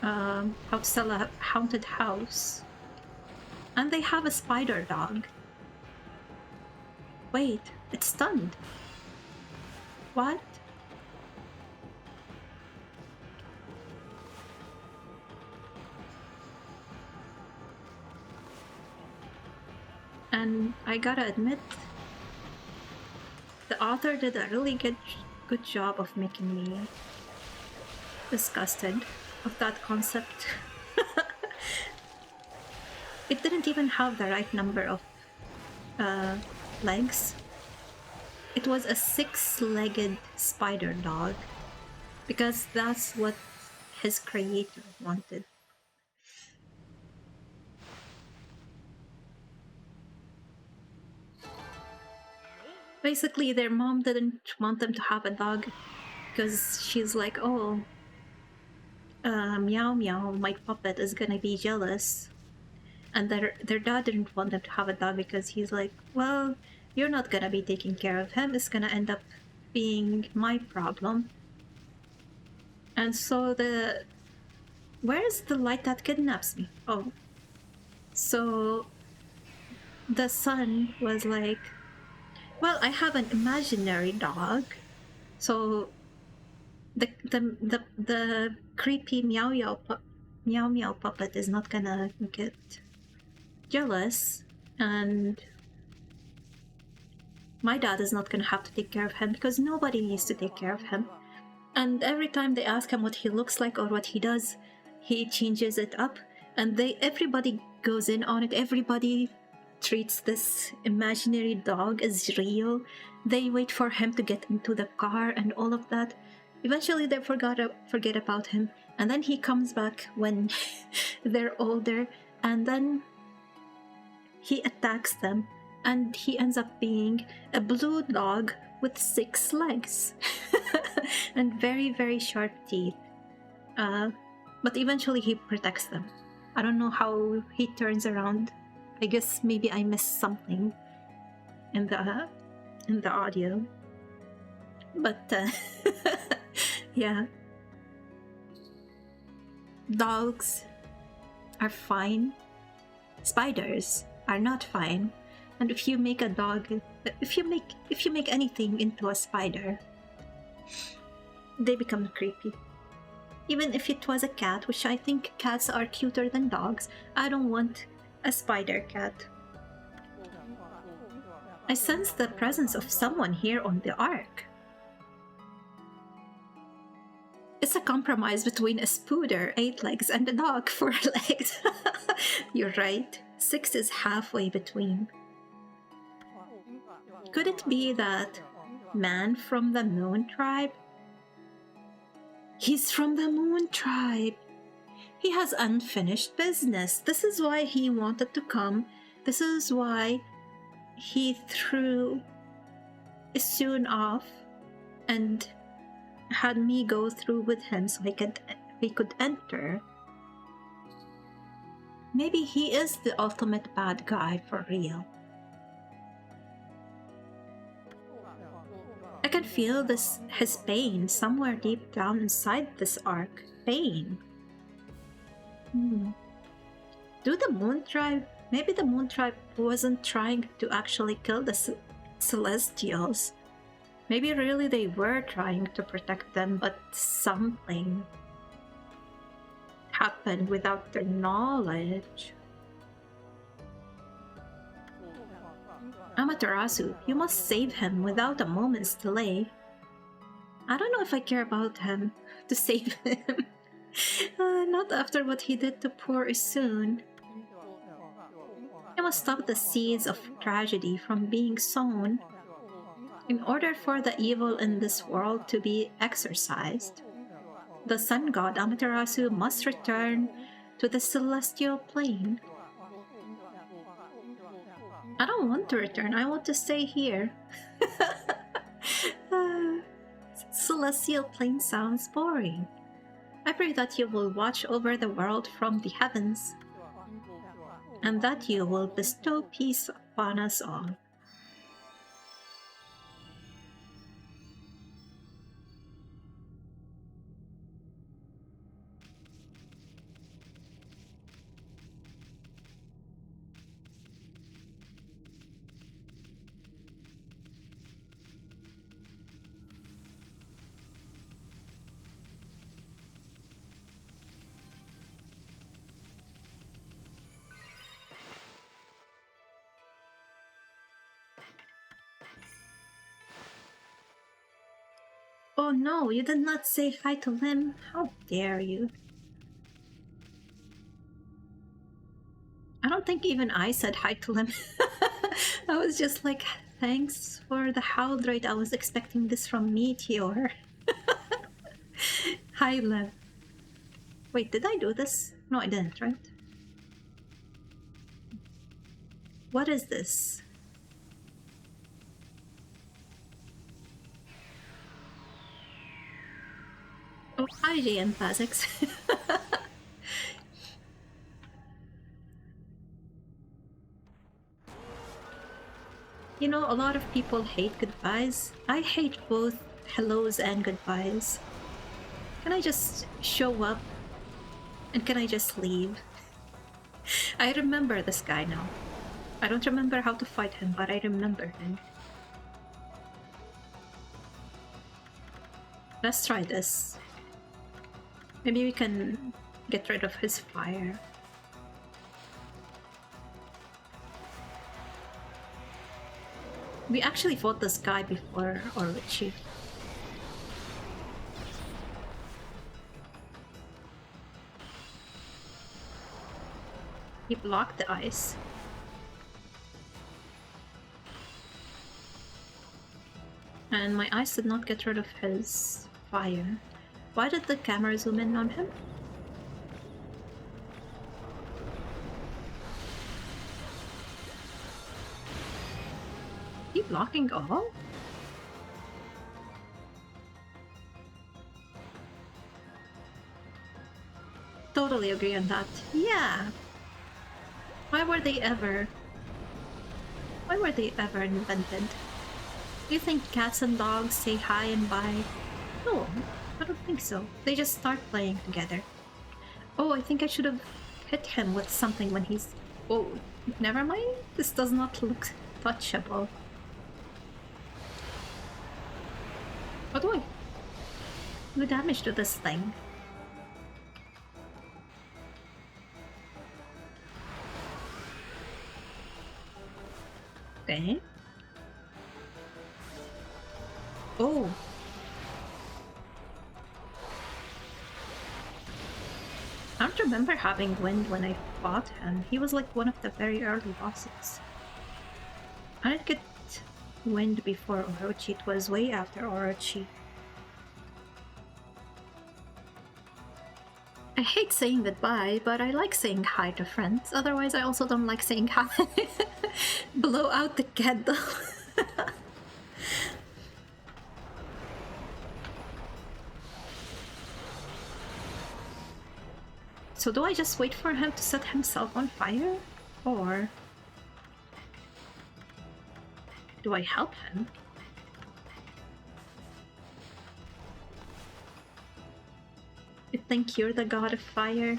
How to Sell a Haunted House. And they have a spider dog. Wait, it's stunned. What? And I gotta admit, the author did a really good job of making me disgusted of that concept. It didn't even have the right number of legs. It was a 6-legged spider dog, because that's what his creator wanted. Basically, their mom didn't want them to have a dog because she's like, oh, meow meow, my puppet is gonna be jealous. And their dad didn't want them to have a dog because he's like, well, you're not gonna be taking care of him, it's gonna end up being my problem. And so where's the light that kidnaps me? Oh. So the son was like, well, I have an imaginary dog, so the creepy meow meow puppet is not gonna get jealous, and my dad is not gonna have to take care of him because nobody needs to take care of him. And every time they ask him what he looks like or what he does, he changes it up, and everybody goes in on it. Everybody treats this imaginary dog as real. They wait for him to get into the car and all of that. Eventually they forget about him, and then he comes back when they're older, and then he attacks them, and he ends up being a blue dog with 6 legs and very, very sharp teeth. But eventually he protects them. I don't know how he turns around. I guess maybe I missed something in the audio. But yeah. Dogs are fine. Spiders are not fine. And if you make a dog, if you make anything into a spider, they become creepy. Even if it was a cat, which I think cats are cuter than dogs, I don't want a spider cat. I sense the presence of someone here on the ark. It's a compromise between a spooder, 8 legs, and a dog, 4 legs. You're right. 6 is halfway between. Could it be that man from the Moon Tribe? He's from the Moon Tribe. He has unfinished business. This is why he wanted to come. This is why he threw Isun off and had me go through with him so we could enter. Maybe he is the ultimate bad guy for real. I can feel his pain somewhere deep down inside this ark. Pain. Do the Moon Tribe... Maybe the Moon Tribe wasn't trying to actually kill the Celestials. Maybe really they were trying to protect them, but something happened without their knowledge. Amaterasu, you must save him without a moment's delay. I don't know if I care about him to save him. Not after what he did to poor Isun. I must stop the seeds of tragedy from being sown. In order for the evil in this world to be exorcised, the sun god Amaterasu must return to the celestial plane. I don't want to return, I want to stay here. Celestial plane sounds boring. I pray that you will watch over the world from the heavens, and that you will bestow peace upon us all. Oh no, you did not say hi to Lim. How dare you? I don't think even I said hi to Lim. I was just like, thanks for the hydrate. I was expecting this from Meteor. Hi, Lim. Wait, did I do this? No, I didn't, right? What is this? Oh, hi, JM Pazix. You know, a lot of people hate goodbyes. I hate both hellos and goodbyes. Can I just show up? And can I just leave? I remember this guy now. I don't remember how to fight him, but I remember him. Let's try this. Maybe we can get rid of his fire. We actually fought this guy before, Orochi. He blocked the ice. And my eyes did not get rid of his fire. Why did the camera zoom in on him? He blocking all? totally agree on that. Yeah. Why were they ever? Why were they ever invented? Do you think cats and dogs say hi and bye? No, I don't think so. They just start playing together. Oh, I think I should have hit him with something when he's... Oh, never mind. This does not look touchable. What do I do damage to this thing? Okay. Oh. I don't remember having wind when I fought him. He was like one of the very early bosses. I didn't get wind before Orochi. It was way after Orochi. I hate saying goodbye, but I like saying hi to friends. Otherwise, I also don't like saying hi. Blow out the candle. So do I just wait for him to set himself on fire? Or do I help him? You think you're the god of fire?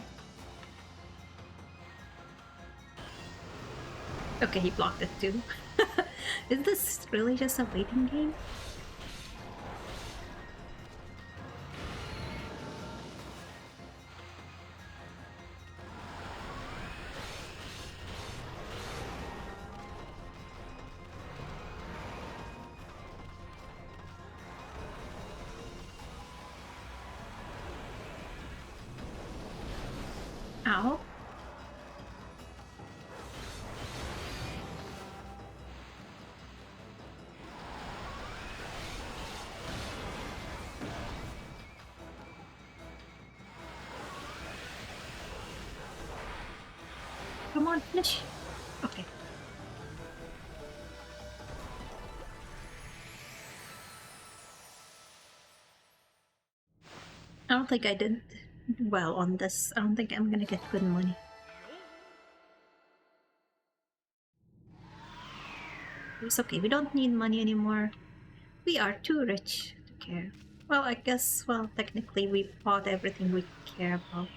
Okay, he blocked it too. Is this really just a waiting game? Ow. Come on, finish. Okay. I don't think I did well on this. I don't think I'm gonna get good money. It's okay, we don't need money anymore. We are too rich to care. Well, I guess, well, technically we bought everything we care about.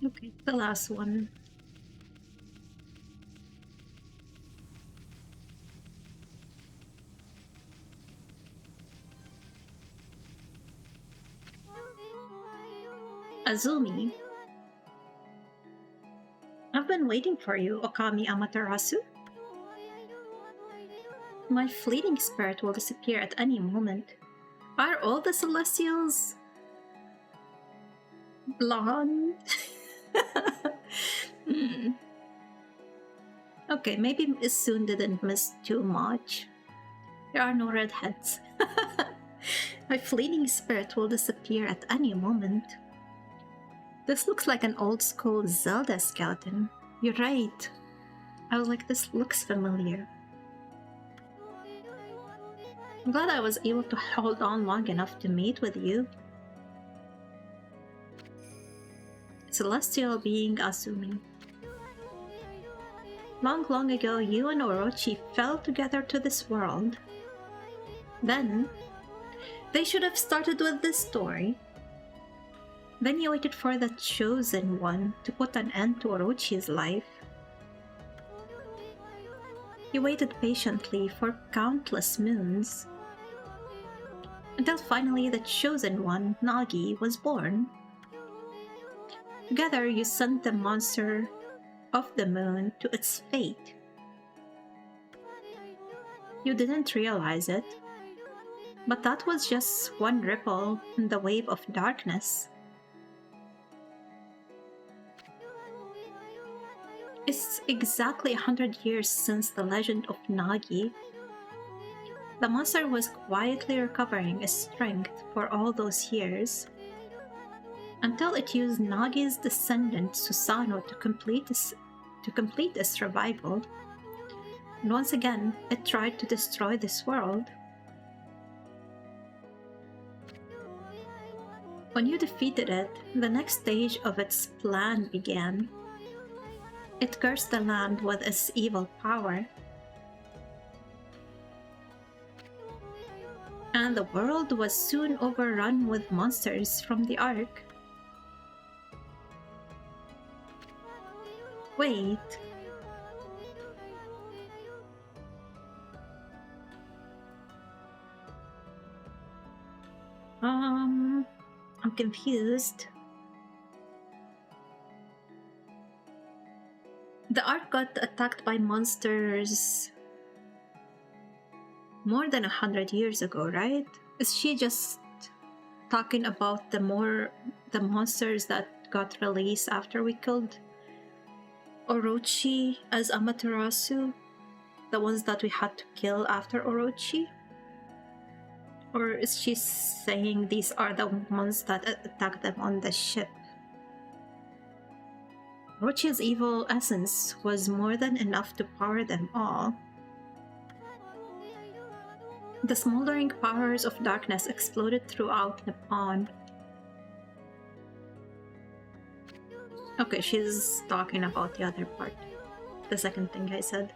Okay, the last one. Azumi. I've been waiting for you, Okami Amaterasu. My fleeting spirit will disappear at any moment. Are all the Celestials blonde? Hmm. Okay, maybe Isun didn't miss too much. There are no redheads. My fleeting spirit will disappear at any moment. This looks like an old school Zelda skeleton. You're right. I was like, this looks familiar. I'm glad I was able to hold on long enough to meet with you. Celestial being Azumi. Long, long ago, you and Orochi fell together to this world. Then, they should have started with this story. Then you waited for the Chosen One to put an end to Orochi's life. You waited patiently for countless moons. Until finally the Chosen One, Nagi, was born. Together you sent the monster of the moon to its fate. You didn't realize it, but that was just one ripple in the wave of darkness. It's exactly 100 years since the legend of Nagi. The monster was quietly recovering its strength for all those years, until it used Nagi's descendant Susano to complete its revival. And once again, it tried to destroy this world. When you defeated it, the next stage of its plan began. It cursed the land with its evil power, and the world was soon overrun with monsters from the Ark. Wait. I'm confused. The Ark got attacked by monsters more than 100 years ago, right? Is she just talking about the monsters that got released after we killed Orochi as Amaterasu? The ones that we had to kill after Orochi? Or is she saying these are the ones that attacked them on the ship? Orochi's evil essence was more than enough to power them all. The smoldering powers of darkness exploded throughout Nippon. Okay, she's talking about the other part. The second thing I said.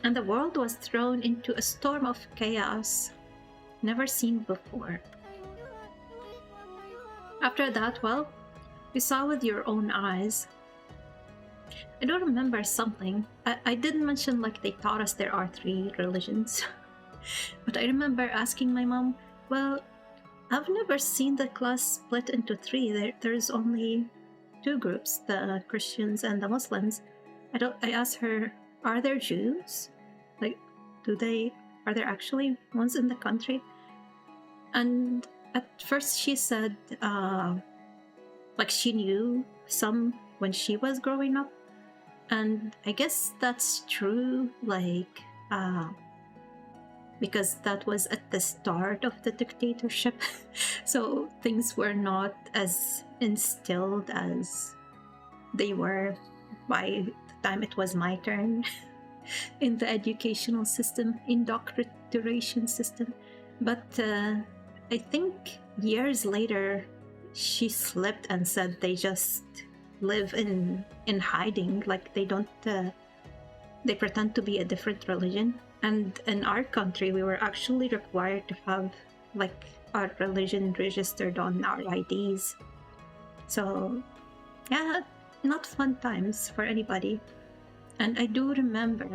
And the world was thrown into a storm of chaos never seen before. After that, well, you saw with your own eyes. I don't remember something. I didn't mention like they taught us there are 3 religions. But I remember asking my mom, well, I've never seen the class split into 3. There's only 2 groups, the Christians and the Muslims. I asked her, are there Jews? Like, are there actually ones in the country? And at first she said, like she knew some when she was growing up. And I guess that's true, like, because that was at the start of the dictatorship. So things were not as instilled as they were by the time it was my turn in the educational system, indoctrination system. But I think years later, she slipped and said they just live in hiding, like they don't they pretend to be a different religion. And in our country we were actually required to have like our religion registered on our IDs. So yeah, not fun times for anybody. And I do remember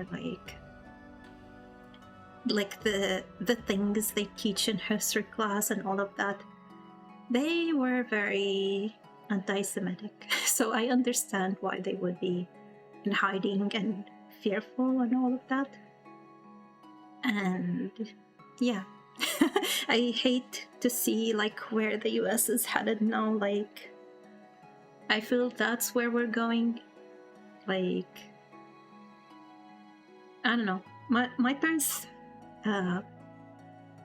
like the things they teach in history class and all of that, they were very anti-Semitic. So I understand why they would be in hiding and fearful and all of that. And yeah, I hate to see like where the US is headed now. Like, I feel that's where we're going. Like, I don't know. My parents,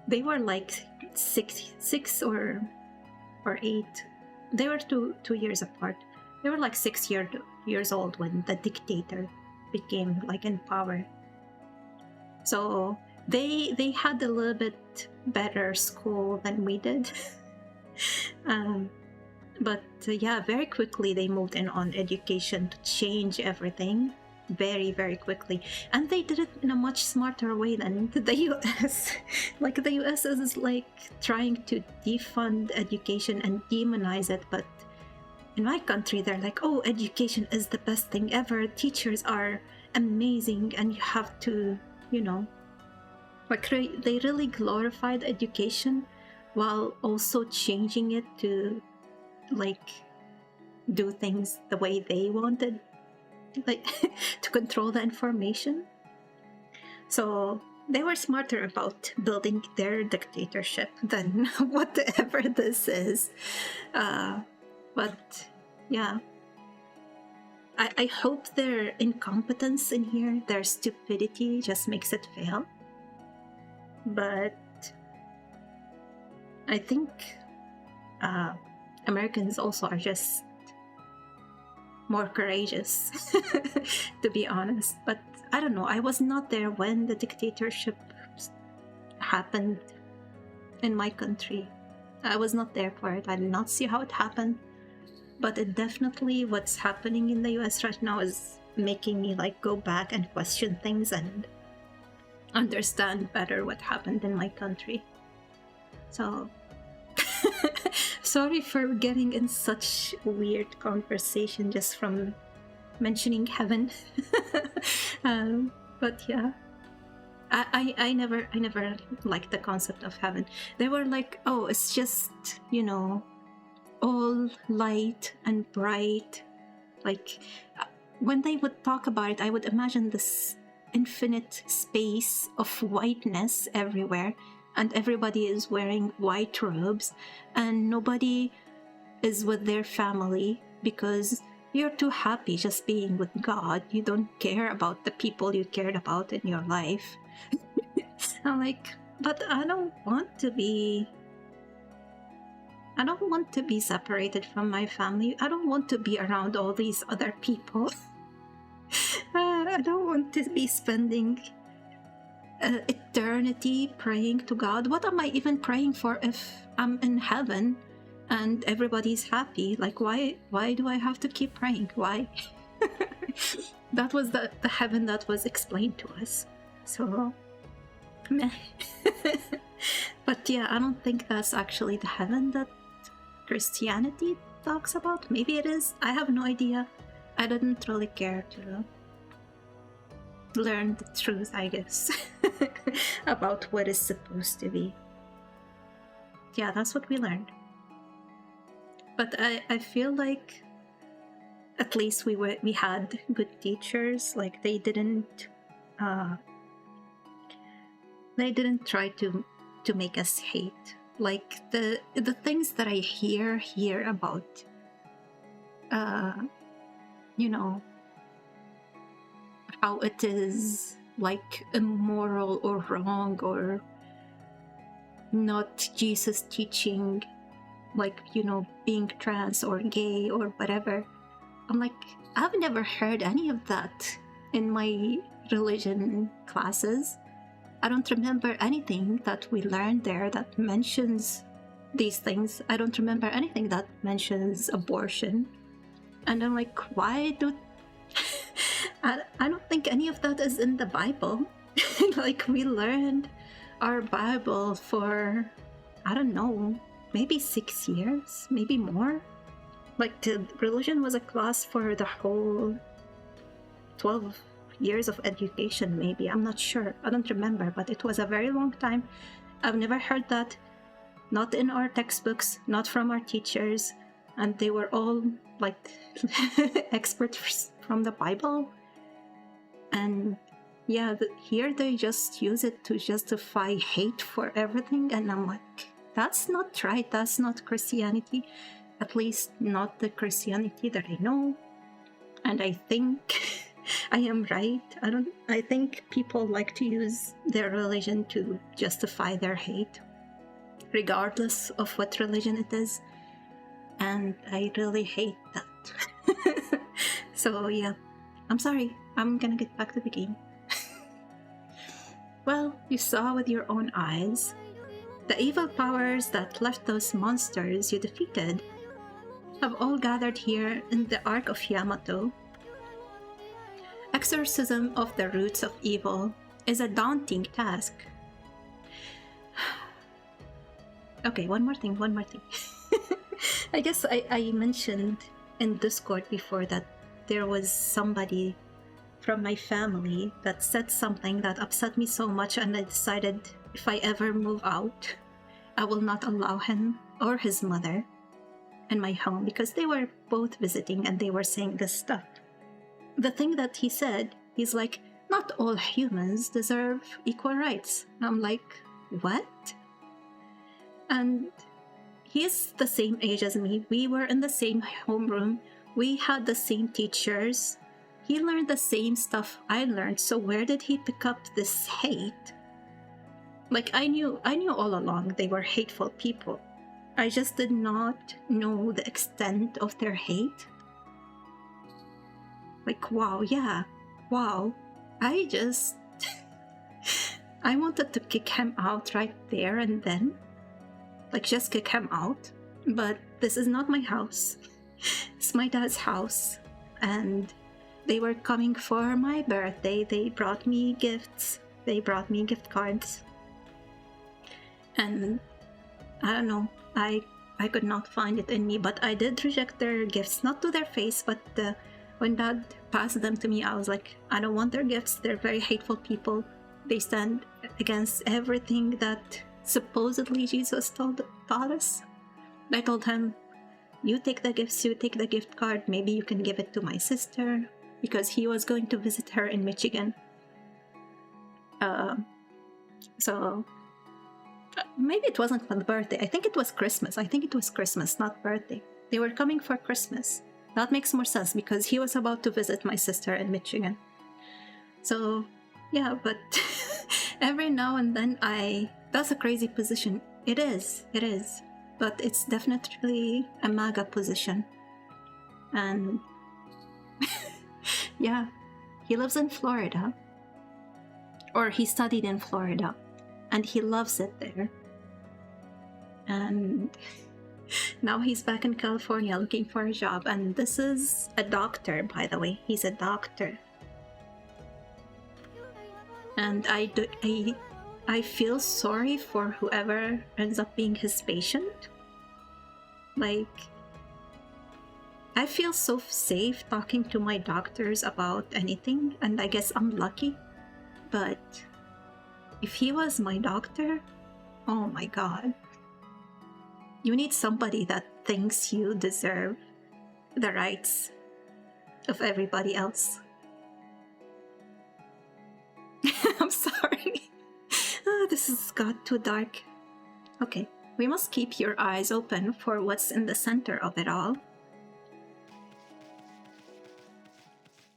they were like six or 8. They were two years apart. They were like 6 years old when the dictator became like in power. So they had a little bit better school than we did. But yeah, very quickly they moved in on education to change everything very, very quickly. And they did it in a much smarter way than the US. Like the US is like trying to defund education and demonize it, but in my country they're like, oh, education is the best thing ever, teachers are amazing, and you have to, like they really glorified education while also changing it to like do things the way they wanted, like to control the information. So they were smarter about building their dictatorship than whatever this is. But yeah, I hope their incompetence in here, their stupidity just makes it fail. But I think Americans also are just more courageous, to be honest. But I don't know, I was not there when the dictatorship happened in my country. I was not there for it. I did not see how it happened. But it definitely, what's happening in the US right now is making me like go back and question things and understand better what happened in my country. So sorry for getting in such weird conversation just from mentioning heaven. But yeah, I never liked the concept of heaven. They were like, oh, it's just, you know, all light and bright. Like when they would talk about it, I would imagine this infinite space of whiteness everywhere, and everybody is wearing white robes, and nobody is with their family because you're too happy just being with God. You don't care about the people you cared about in your life. I'm like, but I don't want to be separated from my family. I don't want to be around all these other people. I don't want to be spending eternity praying to God. What am I even praying for if I'm in heaven and everybody's happy? Like, why do I have to keep praying? Why? That was the heaven that was explained to us. So meh. But yeah, I don't think that's actually the heaven that Christianity talks about. Maybe it is. I have no idea. I didn't really care to learn the truth, I guess, about what is supposed to be. Yeah, that's what we learned. But I feel like at least we had good teachers. Like they didn't try to make us hate. Like the things that I hear here about you know, how it is like immoral or wrong or not Jesus teaching, like, you know, being trans or gay or whatever. I'm like, I've never heard any of that in my religion classes. I don't remember anything that we learned there that mentions these things. I don't remember anything that mentions abortion. And I'm like, why do... I don't think any of that is in the Bible. Like, we learned our Bible for, I don't know, maybe 6 years, maybe more. Like, the religion was a class for the whole 12 years of education, maybe. I'm not sure. I don't remember, but it was a very long time. I've never heard that. Not in our textbooks, not from our teachers. And they were all, like, experts from the Bible. And yeah, here they just use it to justify hate for everything. And I'm like, that's not right. That's not Christianity. At least not the Christianity that I know. And I think I am right. I think people like to use their religion to justify their hate, regardless of what religion it is. And I really hate that. So yeah, I'm sorry. I'm gonna get back to the game. Well, you saw with your own eyes. The evil powers that left those monsters you defeated have all gathered here in the Ark of Yamato. Exorcism of the roots of evil is a daunting task. Okay, one more thing. I guess I mentioned in Discord before that there was somebody from my family that said something that upset me so much, and I decided if I ever move out, I will not allow him or his mother in my home, because they were both visiting and they were saying this stuff. The thing that he said, he's like, not all humans deserve equal rights. I'm like, what? And he's the same age as me. We were in the same homeroom. We had the same teachers. He learned the same stuff I learned. So where did he pick up this hate? Like, I knew all along they were hateful people. I just did not know the extent of their hate. Like, wow, yeah, wow. I wanted to kick him out right there and then. Like, just kick him out. But this is not my house. It's my dad's house. And they were coming for my birthday. They brought me gifts. They brought me gift cards. And I don't know, I could not find it in me, but I did reject their gifts, not to their face, but when Dad passed them to me, I was like, I don't want their gifts. They're very hateful people. They stand against everything that supposedly Jesus taught us. I told him, you take the gifts, you take the gift card, maybe you can give it to my sister, because he was going to visit her in Michigan. So maybe it wasn't for the birthday. I think it was Christmas. Not birthday. They were coming for Christmas. That makes more sense because he was about to visit my sister in Michigan. So, yeah, but every now and then that's a crazy position. It is. But it's definitely a MAGA position. And yeah, he lives in Florida. Or he studied in Florida. And he loves it there. And now he's back in California looking for a job. And this is a doctor, by the way. He's a doctor. And I feel sorry for whoever ends up being his patient. Like, I feel so safe talking to my doctors about anything. And I guess I'm lucky. But if he was my doctor, oh my God. You need somebody that thinks you deserve the rights of everybody else. I'm sorry. This has got too dark. Okay, we must keep your eyes open for what's in the center of it all.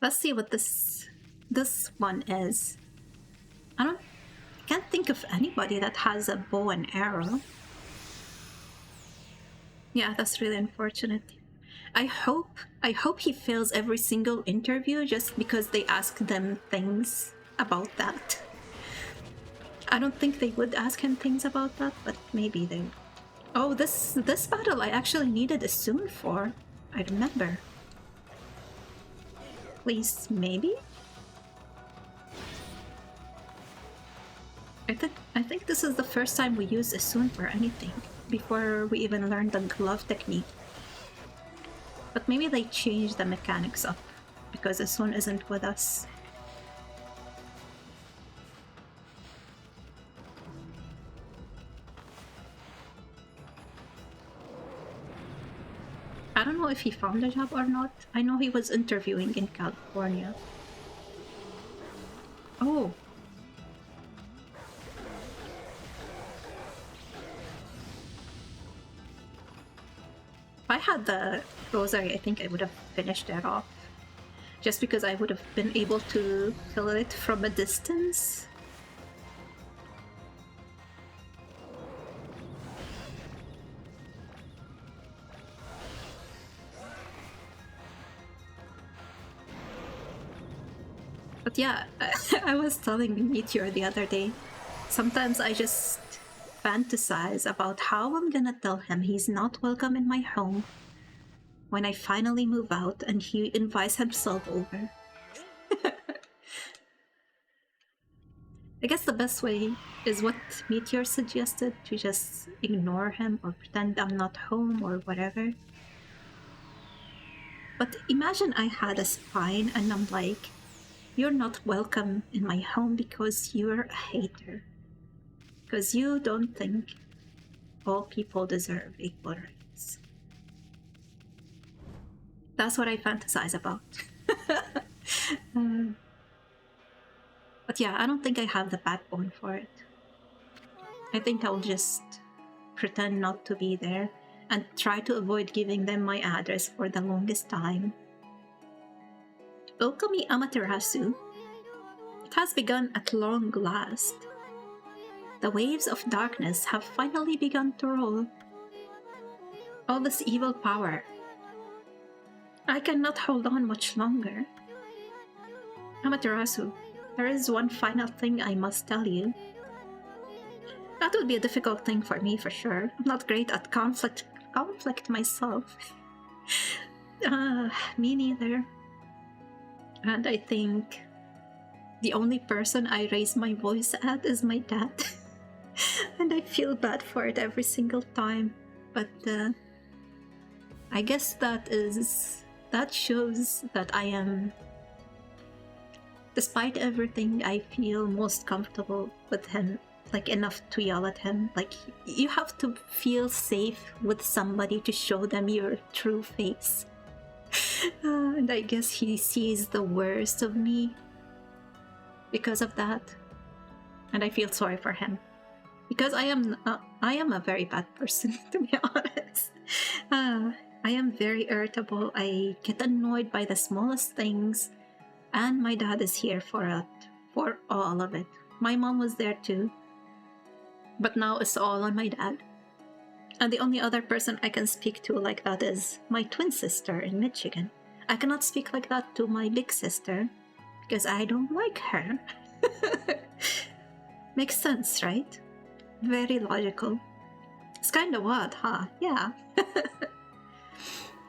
Let's see what this one is. I can't think of anybody that has a bow and arrow. Yeah, that's really unfortunate. I hope he fails every single interview just because they ask them things about that. I don't think they would ask him things about that, but maybe they. Oh, this battle I actually needed a Soon for. I remember. Please, maybe? I think this is the first time we use a Soon for anything, before we even learned the glove technique. But maybe they changed the mechanics up, because Asun isn't with us. I don't know if he found a job or not. I know he was interviewing in California. Oh. If I had the rosary, I think I would have finished that off. Just because I would have been able to kill it from a distance. But yeah, I was telling Meteor the other day, sometimes I just fantasize about how I'm gonna tell him he's not welcome in my home when I finally move out and he invites himself over. I guess the best way is what Meteor suggested, to just ignore him or pretend I'm not home or whatever. But imagine I had a spine and I'm like, you're not welcome in my home because you're a hater. Because you don't think all people deserve equal rights. That's what I fantasize about. But yeah, I don't think I have the backbone for it. I think I'll just pretend not to be there and try to avoid giving them my address for the longest time. Okami Amaterasu. It has begun at long last. The waves of darkness have finally begun to roll. All this evil power. I cannot hold on much longer. Amaterasu, there is one final thing I must tell you. That would be a difficult thing for me, for sure. I'm not great at conflict myself. Me neither. And I think the only person I raise my voice at is my dad. And I feel bad for it every single time. But I guess that shows that I am, despite everything, I feel most comfortable with him, like enough to yell at him. Like, you have to feel safe with somebody to show them your true face. And I guess he sees the worst of me because of that. And I feel sorry for him. Because I am a very bad person, to be honest. I am very irritable. I get annoyed by the smallest things. And my dad is here for all of it. My mom was there too. But now it's all on my dad. And the only other person I can speak to like that is my twin sister in Michigan. I cannot speak like that to my big sister because I don't like her. Makes sense, right? Very logical. It's kinda what, huh? Yeah.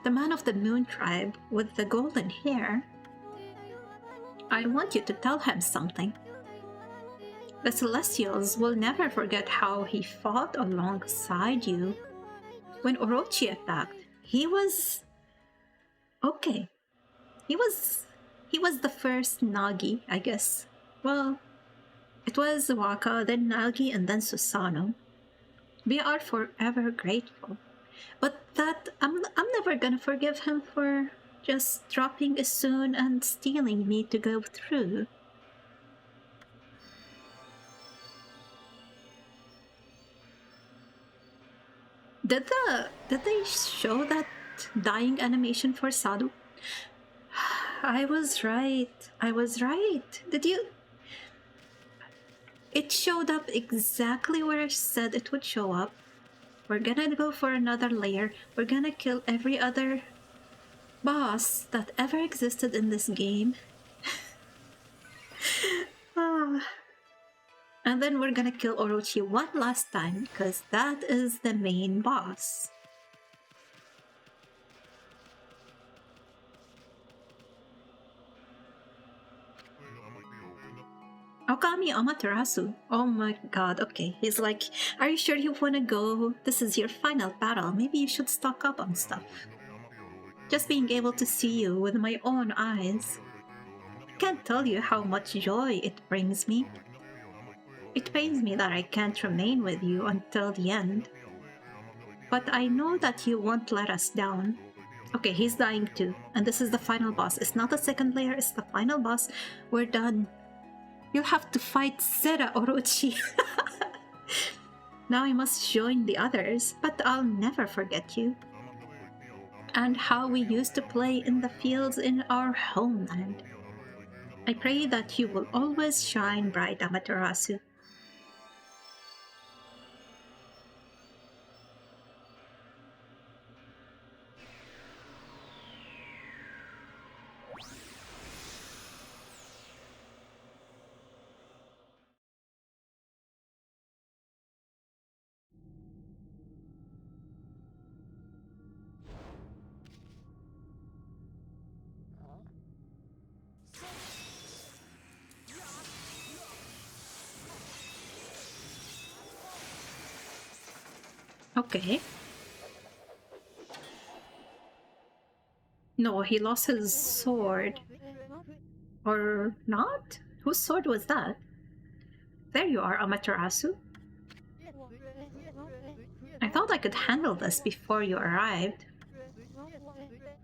The man of the Moon tribe with the golden hair. I want you to tell him something. The Celestials will never forget how he fought alongside you. When Orochi attacked, he was... okay. He was the first Nagi, I guess. Well, it was Waka, then Nagi, and then Susano. We are forever grateful. But that, I'm never gonna forgive him for just dropping Isun and stealing me to go through. Did they show that dying animation for Sadu? I was right. Did you? It showed up exactly where I said it would show up. We're gonna go for another layer. We're gonna kill every other boss that ever existed in this game. And then we're gonna kill Orochi one last time, because that is the main boss. Okami Amaterasu. Oh my god, okay. He's like, are you sure you wanna go? This is your final battle. Maybe you should stock up on stuff. Just being able to see you with my own eyes. I can't tell you how much joy it brings me. It pains me that I can't remain with you until the end. But I know that you won't let us down. Okay, he's dying too. And this is the final boss. It's not the second layer, it's the final boss. We're done. You'll have to fight Sera Orochi. Now I must join the others, but I'll never forget you. And how we used to play in the fields in our homeland. I pray that you will always shine bright, Amaterasu. Okay. No, he lost his sword. Or not? Whose sword was that? There you are, Amaterasu. I thought I could handle this before you arrived.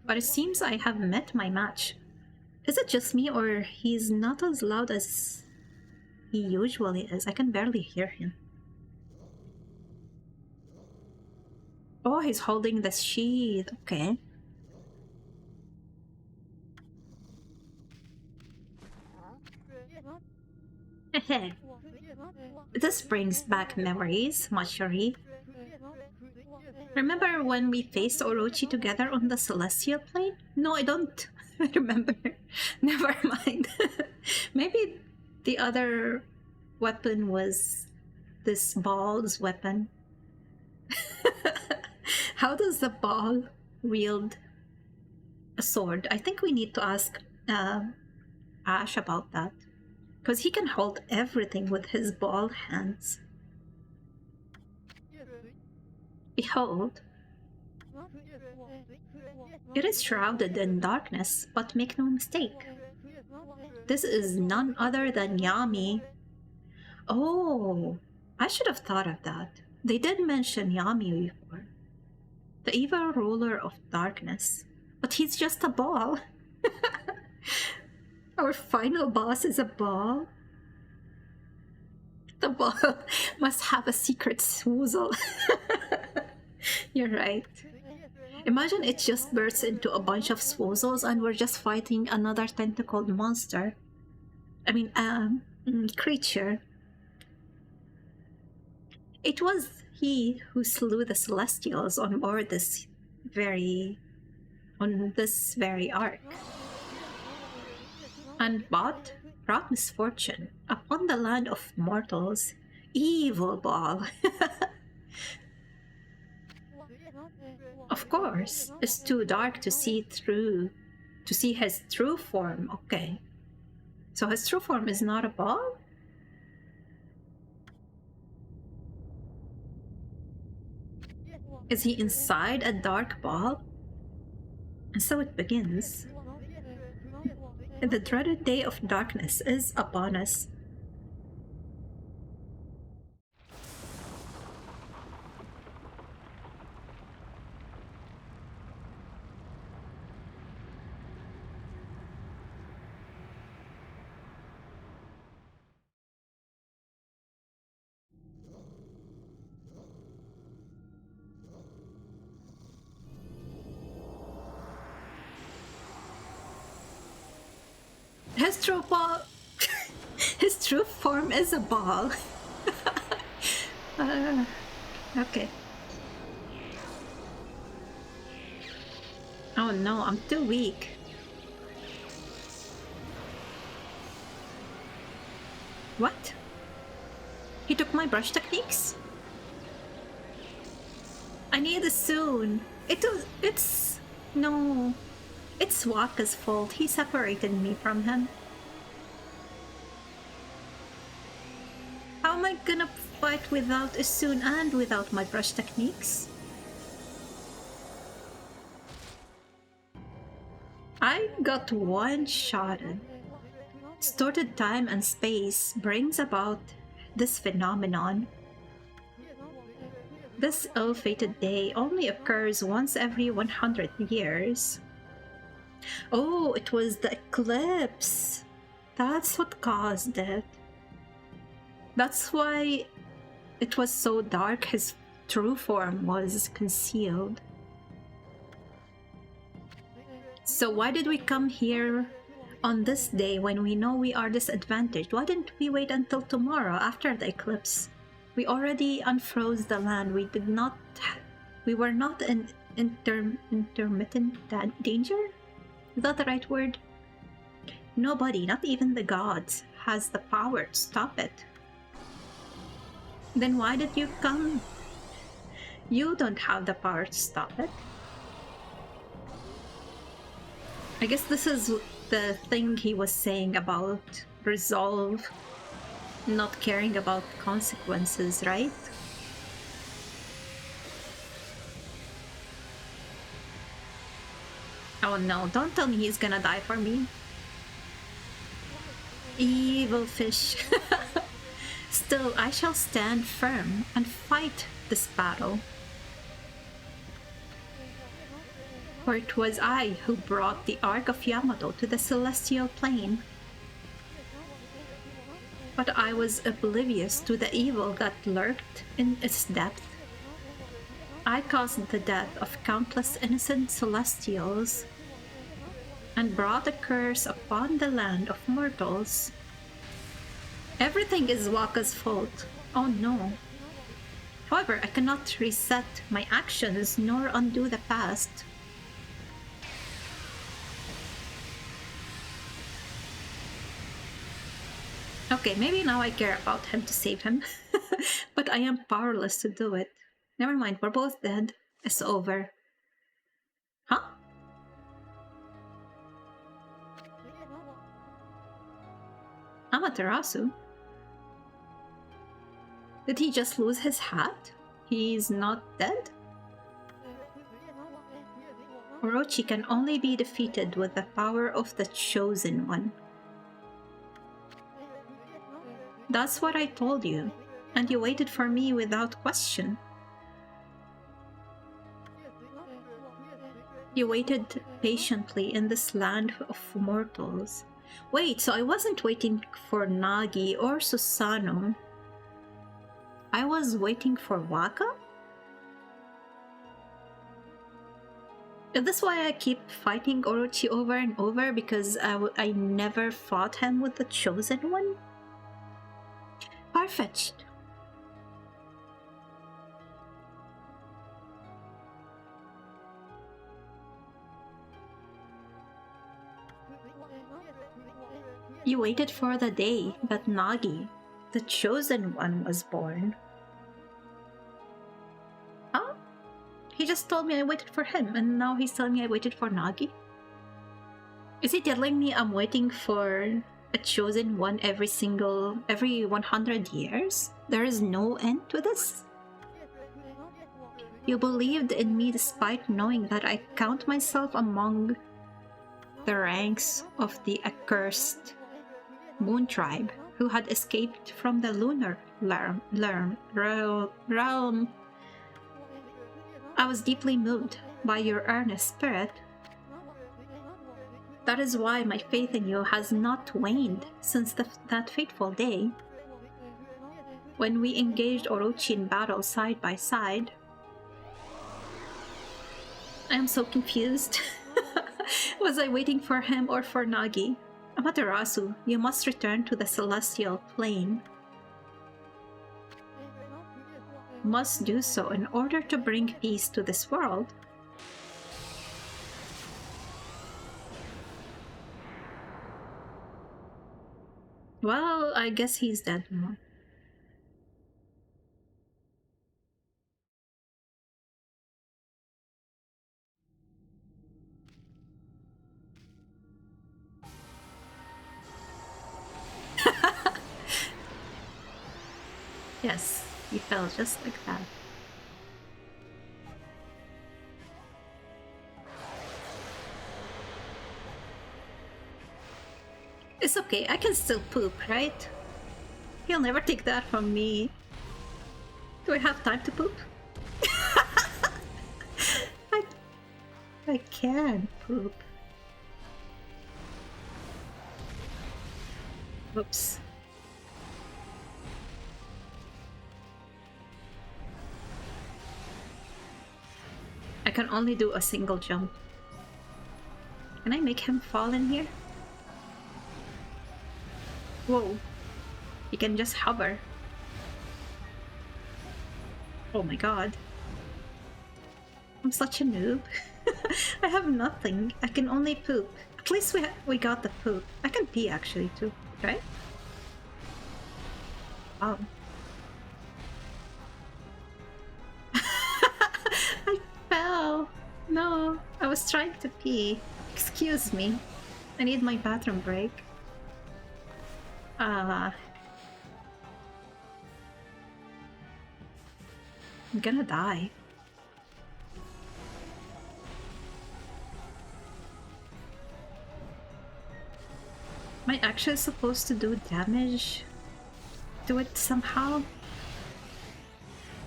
But it seems I have met my match. Is it just me, or he's not as loud as he usually is. I can barely hear him. Oh, he's holding the sheath. Okay. This brings back memories, Machuri. Remember when we faced Orochi together on the Celestial Plane? No, I don't remember. Never mind. Maybe the other weapon was this ball's weapon. How does the ball wield a sword? I think we need to ask Ash about that. Because he can hold everything with his ball hands. Behold. It is shrouded in darkness, but make no mistake. This is none other than Yami. Oh, I should have thought of that. They did mention Yami before. The evil ruler of darkness. But he's just a ball. Our final boss is a ball. The ball must have a secret swoozle. You're right. Imagine it just bursts into a bunch of swoozles and we're just fighting another tentacled monster. I mean, creature. It was he who slew the Celestials on board this very arc. And brought misfortune upon the land of mortals. Evil ball. Of course, it's too dark to see his true form. Okay. So his true form is not a ball? Is he inside a dark ball? And so it begins. The dreaded day of darkness is upon us. His true ball. His true form is a ball. Okay. Oh no, I'm too weak. What? He took my brush techniques? I need it soon. No. It's Waka's fault. He separated me from him. How am I gonna fight without Isun and without my brush techniques? I got one-shotted. Distorted time and space brings about this phenomenon. This ill-fated day only occurs once every 100 years. Oh, it was the eclipse. That's what caused it. That's why it was so dark. His true form was concealed. So why did we come here on this day when we know we are disadvantaged? Why didn't we wait until tomorrow after the eclipse? We already unfroze the land. We were not in intermittent danger? Is that the right word? Nobody, not even the gods, has the power to stop it. Then why did you come? You don't have the power to stop it. I guess this is the thing he was saying about resolve, not caring about consequences, right? Oh no, don't tell me he's gonna die for me. Evil fish. Still, I shall stand firm and fight this battle. For it was I who brought the Ark of Yamato to the Celestial Plane. But I was oblivious to the evil that lurked in its depth. I caused the death of countless innocent celestials and brought a curse upon the land of mortals. Everything is Waka's fault. Oh no. However, I cannot reset my actions nor undo the past. Okay, maybe now I care about him to save him, but I am powerless to do it. Never mind, we're both dead. It's over. Huh? Amaterasu? Did he just lose his hat? He's not dead? Orochi can only be defeated with the power of the Chosen One. That's what I told you, and you waited for me without question. You waited patiently in this land of mortals. Wait, so I wasn't waiting for Nagi or Susanoo. I was waiting for Waka? Is this why I keep fighting Orochi over and over? Because I never fought him with the Chosen One? Far-fetched. You waited for the day that Nagi, the Chosen One, was born. Huh? He just told me I waited for him, and now he's telling me I waited for Nagi? Is he telling me I'm waiting for a Chosen One every 100 years? There is no end to this? You believed in me despite knowing that I count myself among the ranks of the accursed Moon Tribe who had escaped from the lunar realm. I was deeply moved by your earnest spirit. That is why my faith in you has not waned since that fateful day, when we engaged Orochi in battle side by side. I am so confused. Was I waiting for him or for Nagi? Amaterasu, you must return to the celestial plane. Must do so in order to bring peace to this world. Well, I guess he's dead now. Yes, he fell just like that. It's okay, I can still poop, right? He'll never take that from me. Do I have time to poop? I can poop. Oops. I can only do a single jump. Can I make him fall in here? Whoa. He can just hover. Oh my god. I'm such a noob. I have nothing. I can only poop. At least we got the poop. I can pee actually too, right? Oh. I fell. No, I was trying to pee. Excuse me. I need my bathroom break. I'm gonna die. Am I actually supposed to do damage to it somehow?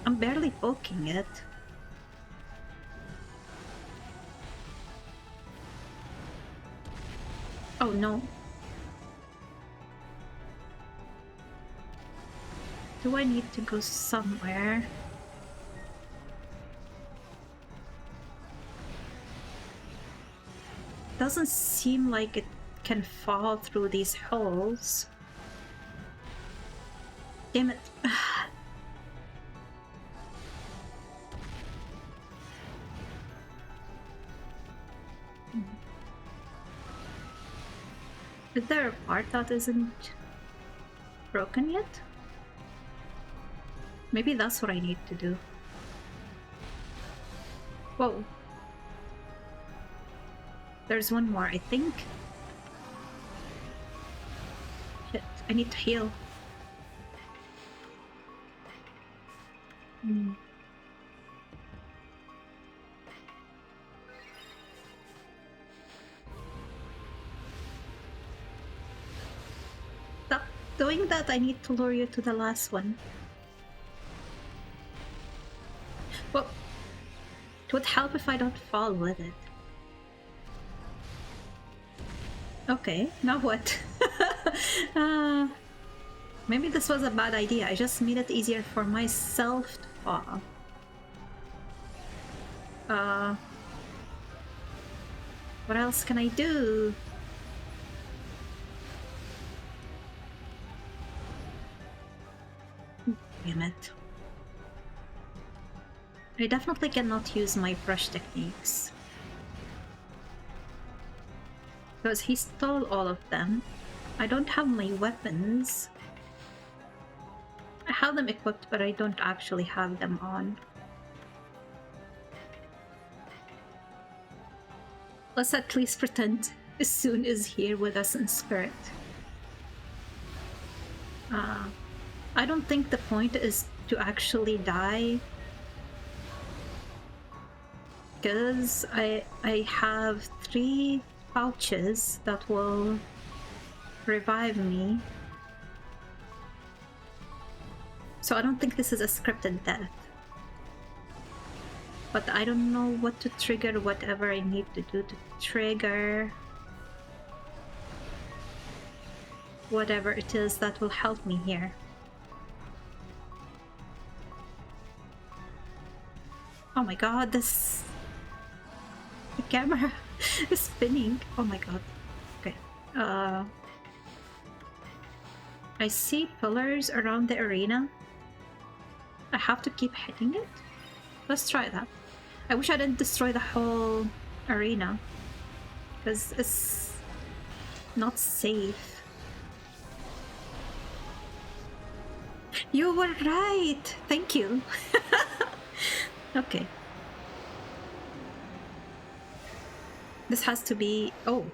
I'm barely poking it. Oh no. Do I need to go somewhere? Doesn't seem like it can fall through these holes. Damn it. Is there a part that isn't broken yet? Maybe that's what I need to do. Whoa. There's one more, I think. Shit, I need to heal. Stop doing that, I need to lure you to the last one. Well, it would help if I don't fall with it. Okay, now what? Maybe this was a bad idea. I just made it easier for myself to fall. What else can I do? Damn it. I definitely cannot use my brush techniques. Because he stole all of them. I don't have my weapons. I have them equipped, but I don't actually have them on. Let's at least pretend Soon is here with us in spirit. I don't think the point is to actually die. Because I have 3 pouches that will revive me. So I don't think this is a scripted death. But I don't know what to trigger, whatever I need to do to trigger whatever it is that will help me here. Oh my god, the camera is spinning. Oh my god. Okay. I see pillars around the arena. I have to keep hitting it? Let's try that. I wish I didn't destroy the whole arena, because it's not safe. You were right! Thank you! Okay. This has to be... oh.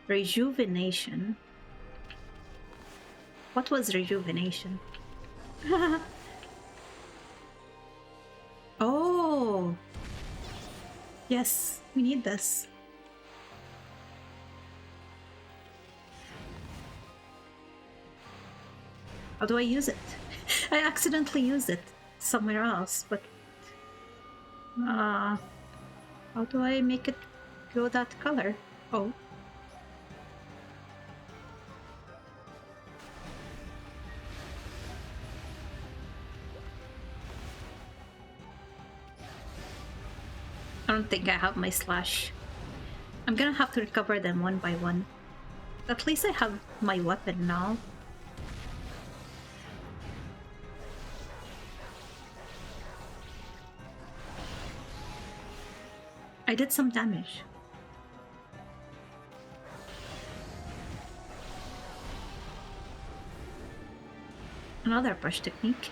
Rejuvenation. What was rejuvenation? Oh! Yes, we need this. How do I use it? I accidentally used it somewhere else, but... how do I make it go that color? Oh. I don't think I have my slash. I'm gonna have to recover them one by one. At least I have my weapon now. I did some damage. Another brush technique.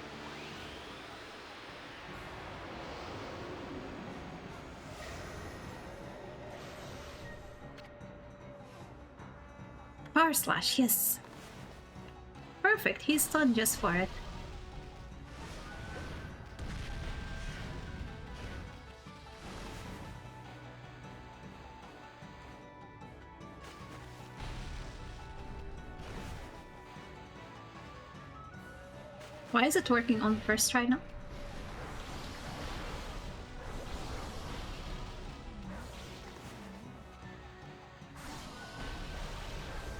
Power slash, yes. Perfect, he's stunned just for it. Why is it working on the first try now?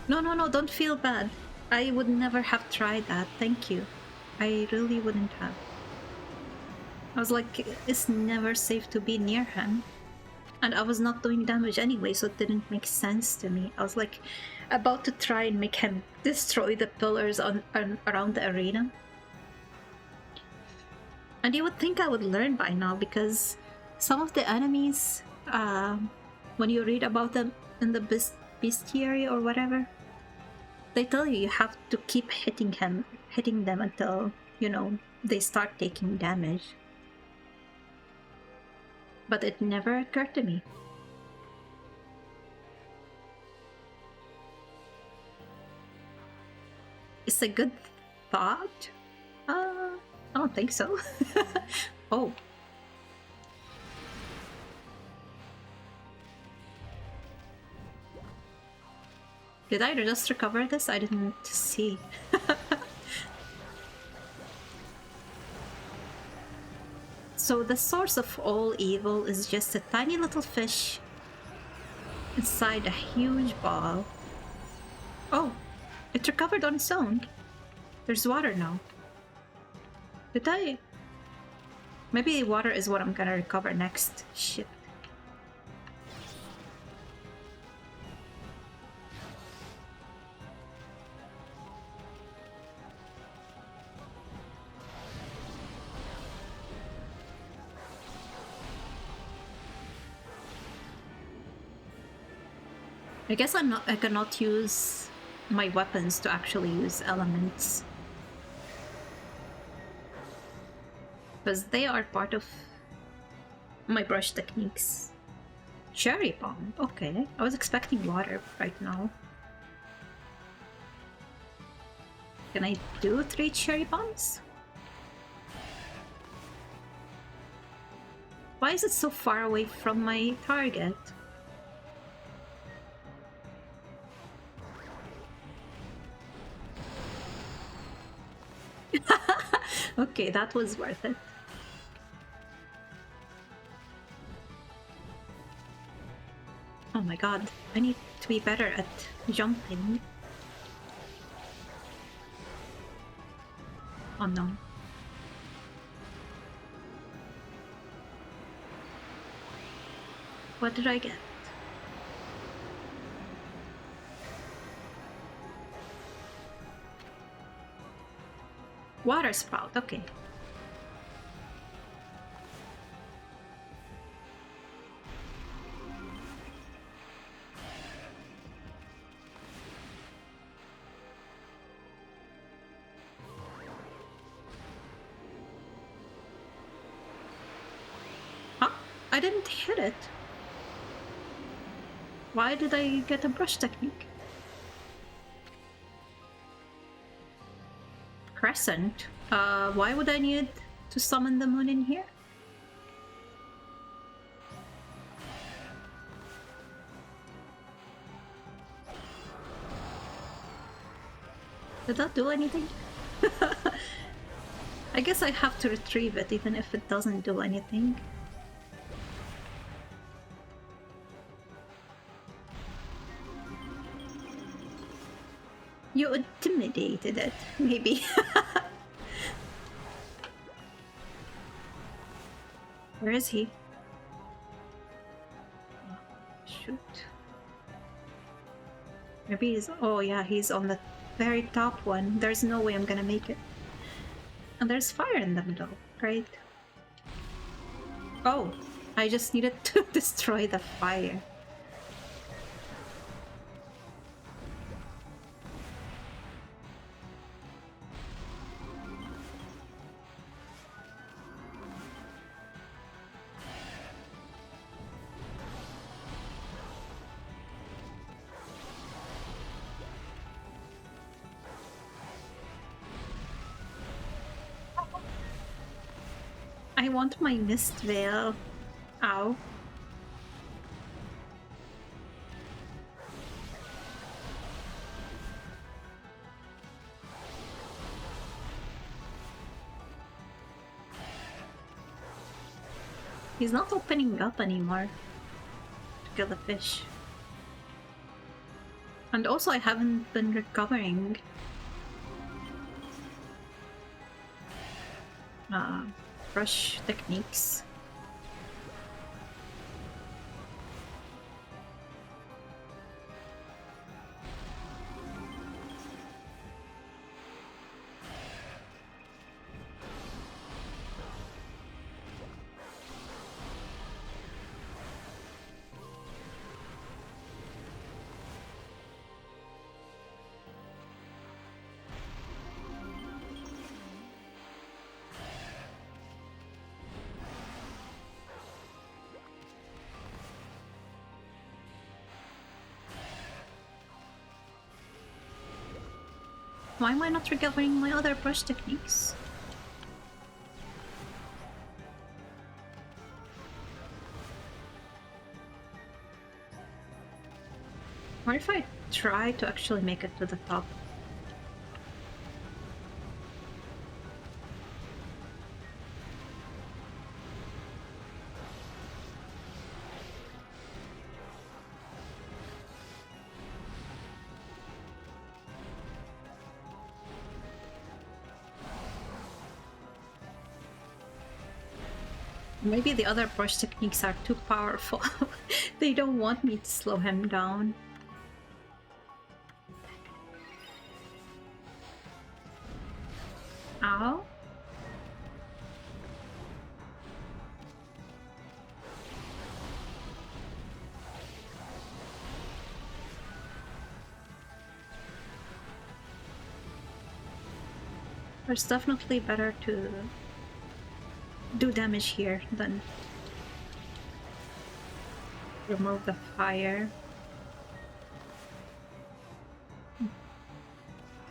No, don't feel bad. I would never have tried that. Thank you. I really wouldn't have. I was like, it's never safe to be near him. And I was not doing damage anyway, so it didn't make sense to me. I was like about to try and make him destroy the pillars around the arena. And you would think I would learn by now, because some of the enemies, when you read about them in the bestiary or whatever, they tell you have to keep hitting them until, you know, they start taking damage. But it never occurred to me. It's a good thought. I don't think so. Oh. Did I just recover this? I didn't see. So the source of all evil is just a tiny little fish inside a huge ball. Oh, it recovered on its own. There's water now. Did I? Maybe water is what I'm gonna recover next. Shit. I guess I cannot use my weapons to actually use elements, because they are part of my brush techniques. Cherry bomb. Okay, I was expecting water right now. Can I do 3 cherry bombs? Why is it so far away from my target? Okay, that was worth it. Oh my god, I need to be better at jumping. Oh no. What did I get? Water spout, okay. Huh? I didn't hit it. Why did I get a brush technique? Crescent? Why would I need to summon the moon in here? Did that do anything? I guess I have to retrieve it even if it doesn't do anything. You intimidated it, maybe. Where is he? Oh, shoot. Maybe he's... Oh yeah, he's on the very top one. There's no way I'm gonna make it. And there's fire in the middle. Great. Oh, I just needed to destroy the fire. I want my mist veil. Ow. He's not opening up anymore to kill the fish. And also I haven't been recovering uh, brush techniques. Why am I not recovering my other brush techniques? What if I try to actually make it to the top? Maybe the other brush techniques are too powerful. They don't want me to slow him down. Ow. It's definitely better to do damage here than remove the fire.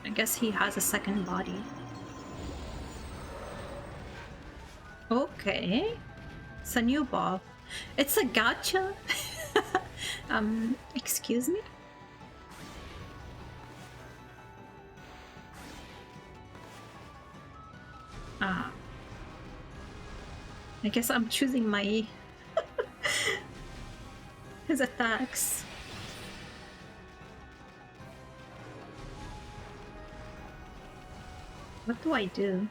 I guess he has a second body. Okay. It's a new ball. It's a gacha? Excuse me? Ah. I guess I'm choosing my his attacks. What do I do?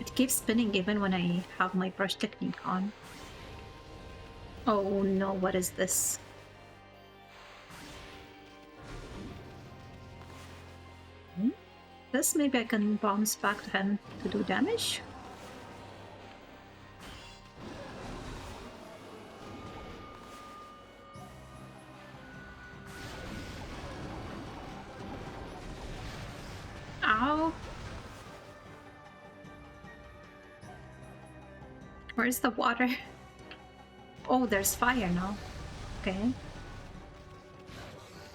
It keeps spinning even when I have my brush technique on. Oh no, what is this? This, maybe I can bounce back to him to do damage? Ow! Where's the water? Oh, there's fire now. Okay.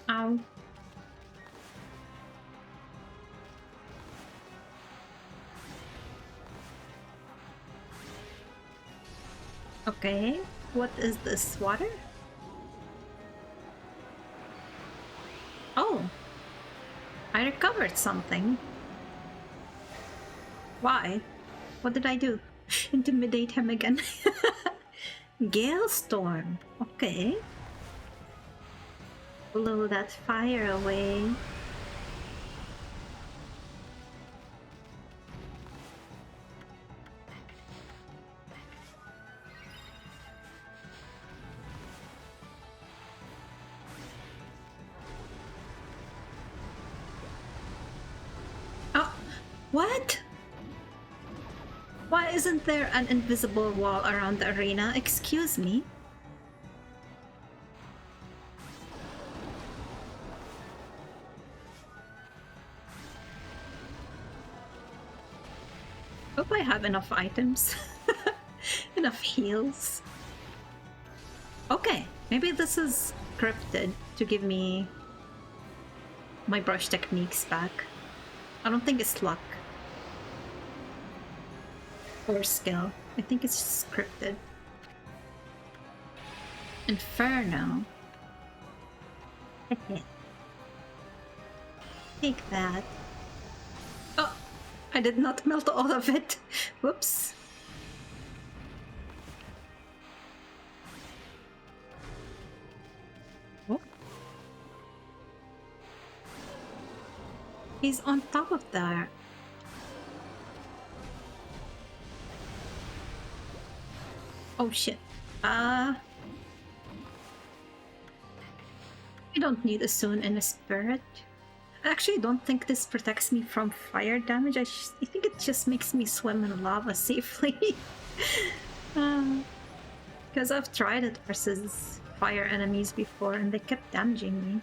Ow. Okay. What is this? Water? Oh. I recovered something. Why? What did I do? Intimidate him again. Galestorm. Okay. Blow that fire away. Oh, what? Why isn't there an invisible wall around the arena? Excuse me? Hope I have enough items. Enough heals. Okay, maybe this is scripted to give me my brush techniques back. I don't think it's luck. Or skill. I think it's scripted. Inferno. Take that. Oh! I did not melt all of it. Whoops. He's on top of that. Oh shit. I don't need a Soon and a Spirit. I actually don't think this protects me from fire damage. I think it just makes me swim in lava safely. Because I've tried it versus fire enemies before and they kept damaging me.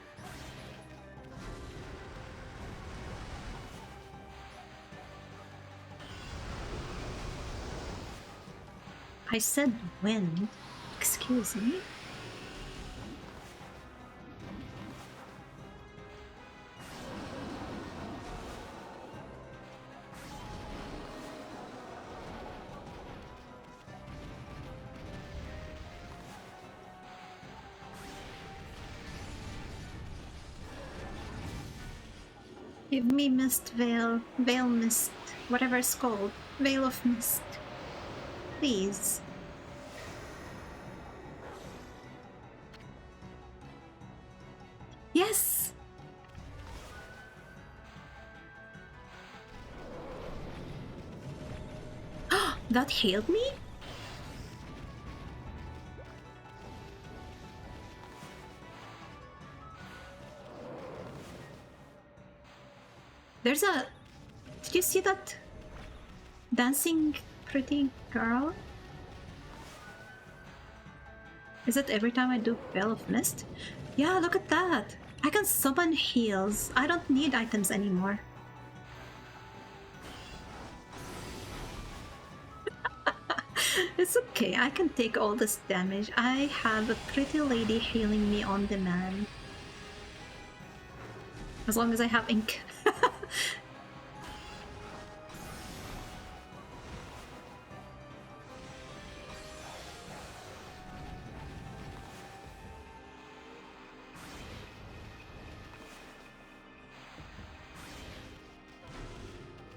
I said wind. Excuse me? Give me Mist Veil. Veil Mist. Whatever it's called. Veil of Mist. Please. Yes! That healed me? There's a... Did you see that dancing pretty girl? Is it every time I do Veil of Mist? Yeah, look at that! I can summon heals. I don't need items anymore. It's okay, I can take all this damage. I have a pretty lady healing me on demand. As long as I have ink.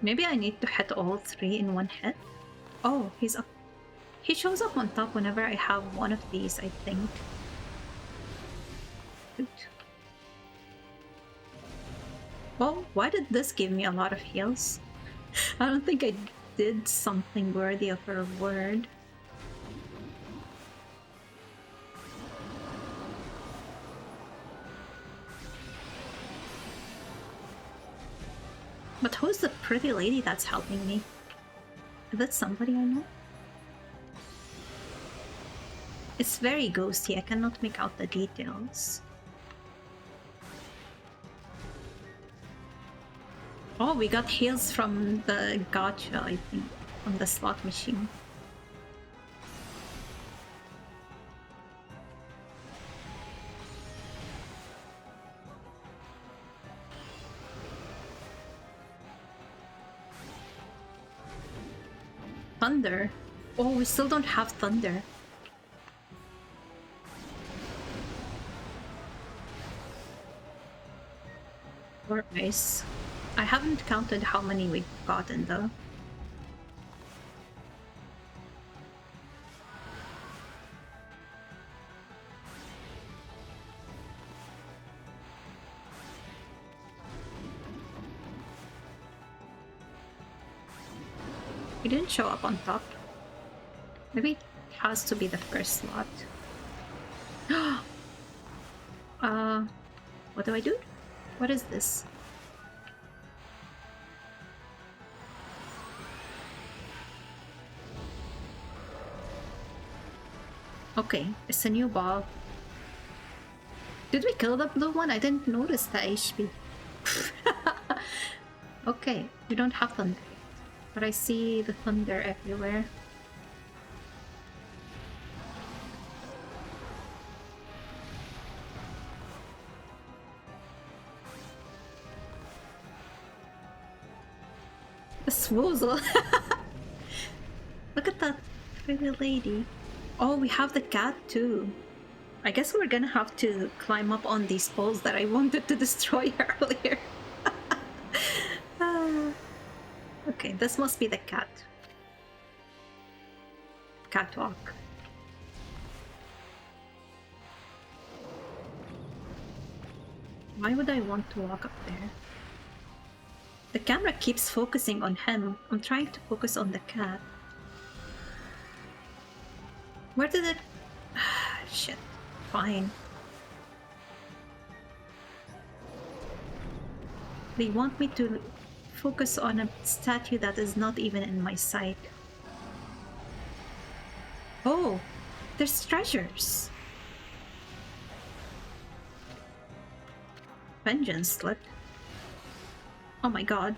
Maybe I need to hit all three in one hit. Oh, he's up. He shows up on top whenever I have one of these, I think. Good. Well, why did this give me a lot of heals? I don't think I did something worthy of a reward. But who's the pretty lady that's helping me? Is that somebody I know? It's very ghosty, I cannot make out the details. Oh, we got heals from the gacha, I think, from the slot machine. Thunder? Oh, we still don't have thunder. Or ice. I haven't counted how many we've gotten though. He didn't show up on top. Maybe it has to be the first slot. What do I do? What is this? Okay, it's a new ball. Did we kill the blue one? I didn't notice the HP. Okay, we don't have thunder. But I see the thunder everywhere. A swoozle! Look at that pretty lady. Oh, we have the cat too. I guess we're gonna have to climb up on these poles that I wanted to destroy earlier. Okay, this must be the cat. Catwalk. Why would I want to walk up there? The camera keeps focusing on him. I'm trying to focus on the cat. Where did it... Shit. Fine. They want me to focus on a statue that is not even in my sight. Oh, there's treasures. Vengeance slip. Oh my god.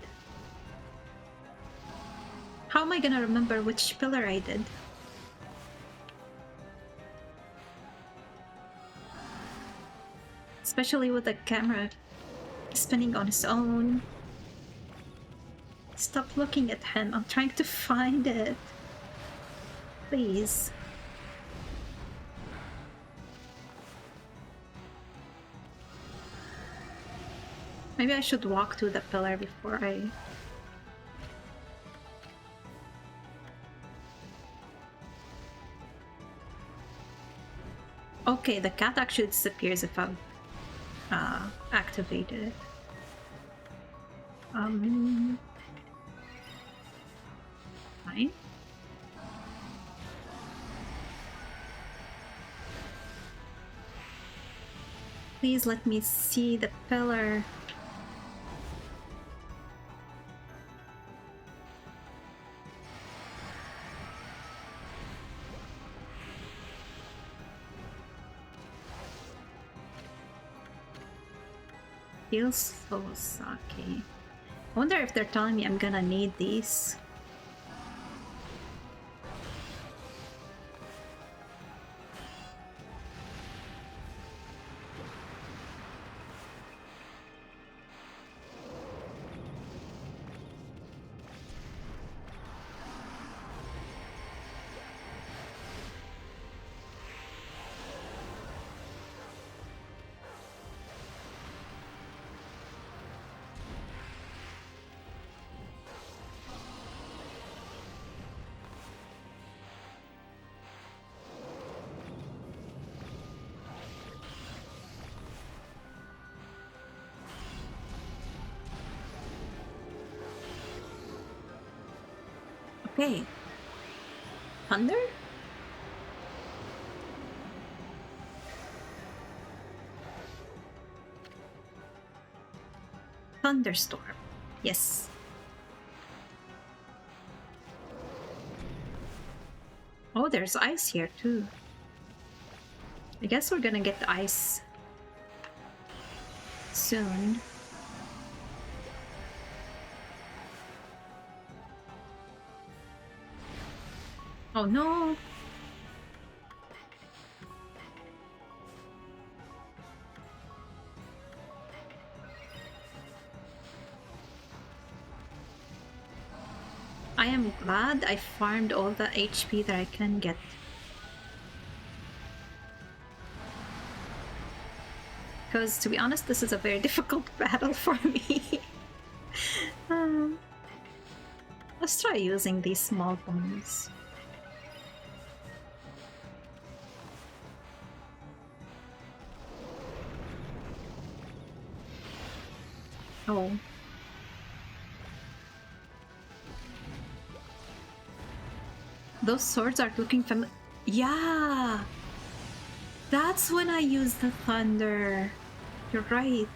How am I gonna remember which pillar I did? Especially with the camera spinning on its own. Stop looking at him. I'm trying to find it. Please. Maybe I should walk to the pillar before I... Okay, the cat actually disappears if I've activated it. Fine. Please let me see the pillar. Feels so sucky. I wonder if they're telling me I'm gonna need these. Okay. Thunder? Thunderstorm. Yes. Oh, there's ice here too. I guess we're gonna get ice soon. Oh no! I am glad I farmed all the HP that I can get. Because to be honest, this is a very difficult battle for me. Let's try using these small bombs. Oh. Those swords are looking familiar. Yeah! That's when I use the thunder. You're right.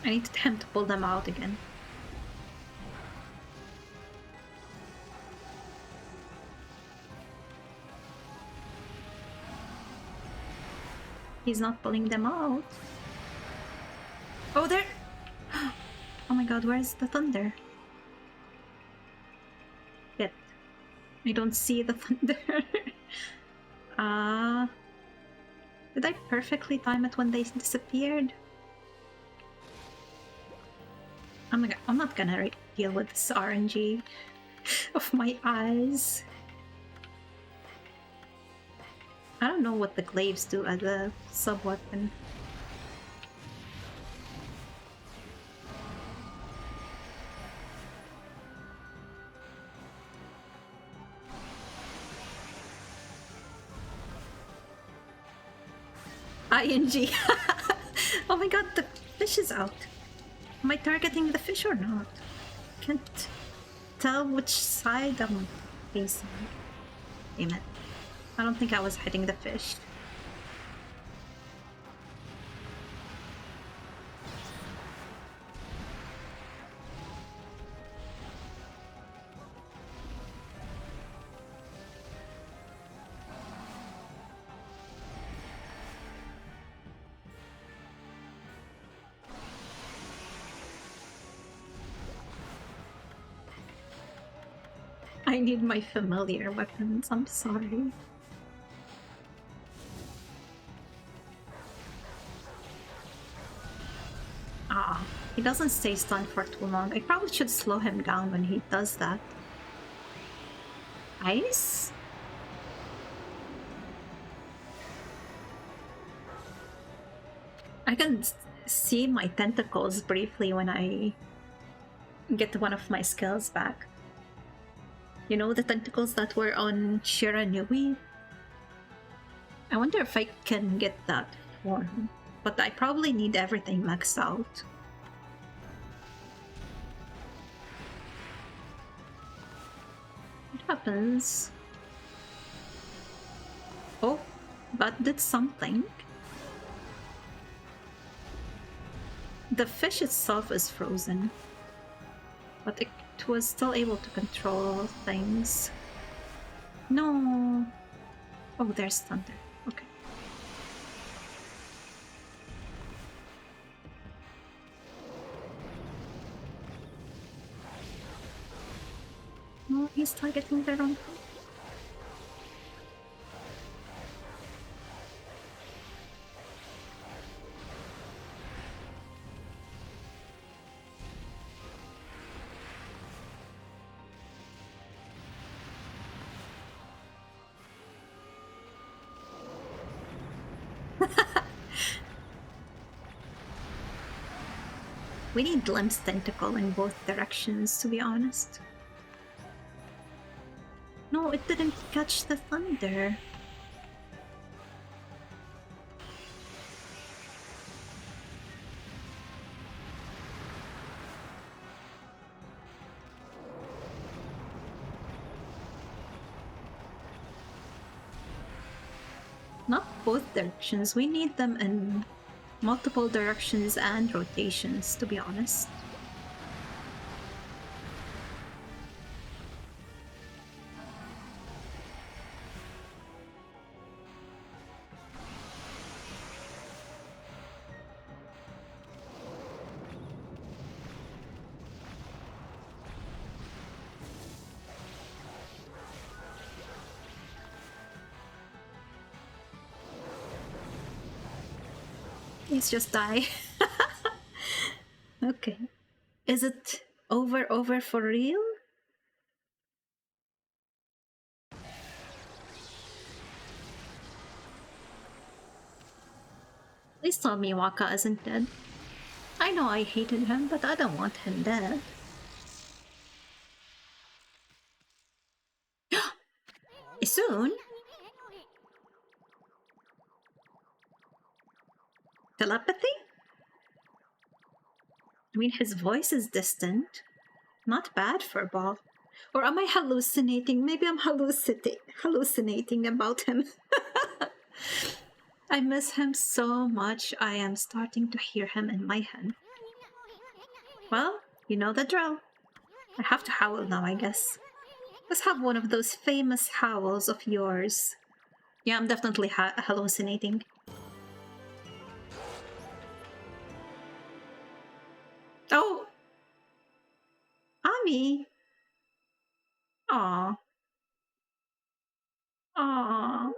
I need time to pull them out again. He's not pulling them out. Oh, there! Oh my god, where's the thunder? Shit. I don't see the thunder. Did I perfectly time it when they disappeared? I'm not gonna deal with this RNG of my eyes. I don't know what the glaives do as a sub-weapon. ING. Oh my god, the fish is out. Am I targeting the fish or not? Can't tell which side I'm facing. Damn it. I don't think I was hitting the fish. I need my familiar weapons, I'm sorry. Ah, he doesn't stay stunned for too long. I probably should slow him down when he does that. Ice? I can see my tentacles briefly when I get one of my skills back. You know, the tentacles that were on Shiranui? I wonder if I can get that form. But I probably need everything maxed out. What happens? Oh, that did something. The fish itself is frozen, but it was still able to control things. No. Oh, there's thunder. Okay. No, he's targeting the wrong thing. We need Glimpse Tentacle in both directions, to be honest. No, it didn't catch the thunder. Not both directions. We need them in multiple directions and rotations, to be honest. Please just die. Okay. Is it over for real? Please tell me Waka isn't dead. I know I hated him, but I don't want him dead. Soon? Telepathy? I mean, his voice is distant. Not bad for Bob. Or am I hallucinating? Maybe I'm hallucinating about him. I miss him so much, I am starting to hear him in my head. Well, you know the drill. I have to howl now, I guess. Let's have one of those famous howls of yours. Yeah, I'm definitely hallucinating. Oh! Ami! Aw. Aw.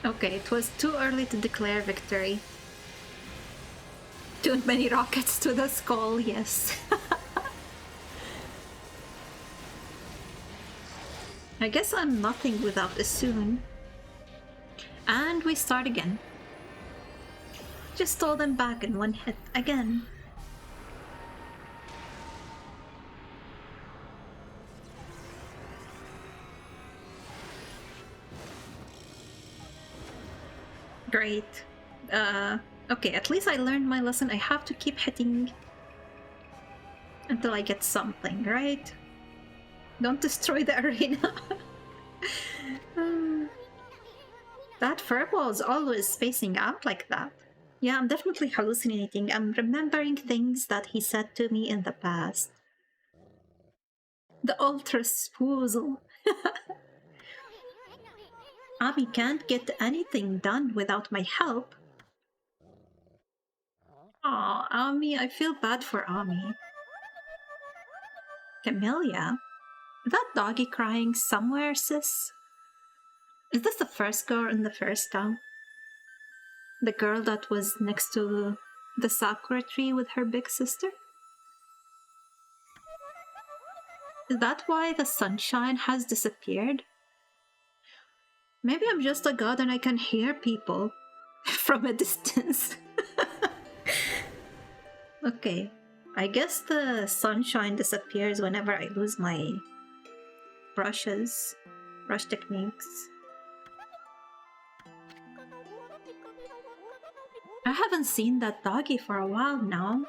Okay, it was too early to declare victory. Too many rockets to the skull, yes. I guess I'm nothing without Asun. And we start again. Just stole them back in one hit again. Great. Okay, at least I learned my lesson. I have to keep hitting until I get something, right? Don't destroy the arena. That furball is always spacing out like that. Yeah, I'm definitely hallucinating. I'm remembering things that he said to me in the past. The ultra spoozle. Ami can't get anything done without my help. Aw, Ami, I feel bad for Ami. Camellia? Is that doggy crying somewhere, sis? Is this the first girl in the first town? The girl that was next to the sakura tree with her big sister? Is that why the sunshine has disappeared? Maybe I'm just a god and I can hear people from a distance. Okay, I guess the sunshine disappears whenever I lose my brush techniques. I haven't seen that doggy for a while now.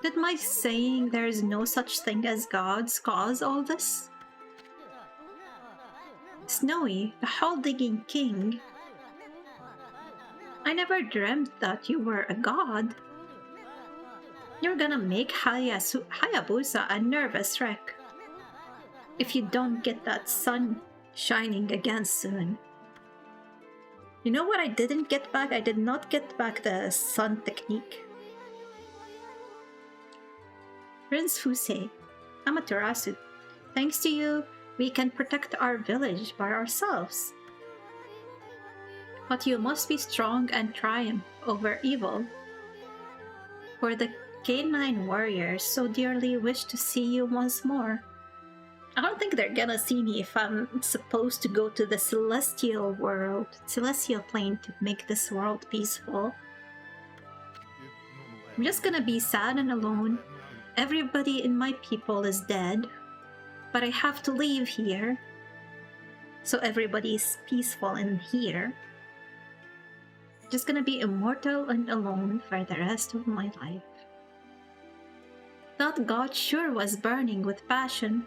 Did my saying there is no such thing as gods cause all this? Snowy, the hole-digging king. I never dreamt that you were a god. You're gonna make Hayabusa a nervous wreck if you don't get that sun shining again soon. You know what I didn't get back? I did not get back the sun technique. Prince Fusei, Amaterasu, thanks to you, we can protect our village by ourselves. But you must be strong and triumph over evil. For the K9 warriors so dearly wish to see you once more. I don't think they're gonna see me if I'm supposed to go to the celestial plane to make this world peaceful. I'm just gonna be sad and alone. Everybody in my people is dead, but I have to leave here. So everybody is peaceful in here. Just gonna be immortal and alone for the rest of my life. That god sure was burning with passion.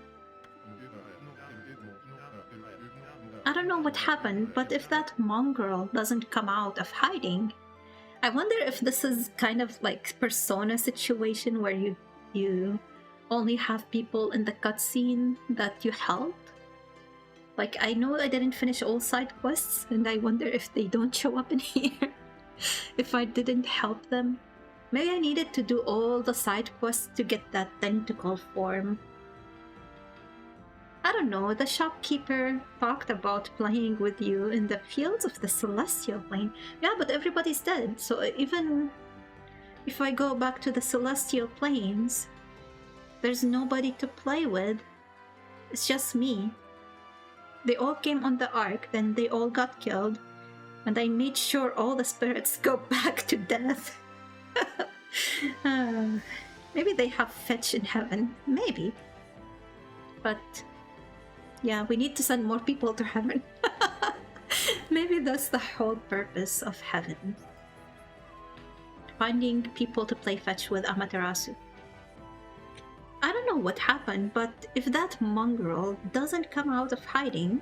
I don't know what happened, but if that mongrel doesn't come out of hiding, I wonder if this is kind of like Persona situation where you only have people in the cutscene that you help. Like, I know I didn't finish all side quests, and I wonder if they don't show up in here. If I didn't help them. Maybe I needed to do all the side quests to get that tentacle form. I don't know, the shopkeeper talked about playing with you in the fields of the celestial plane. Yeah, but everybody's dead, so even if I go back to the celestial planes, there's nobody to play with. It's just me. They all came on the ark, then they all got killed, and I made sure all the spirits go back to death. Maybe they have fetch in heaven. Maybe. But yeah, we need to send more people to heaven. Maybe that's the whole purpose of heaven. Finding people to play fetch with Amaterasu. I don't know what happened, but if that mongrel doesn't come out of hiding,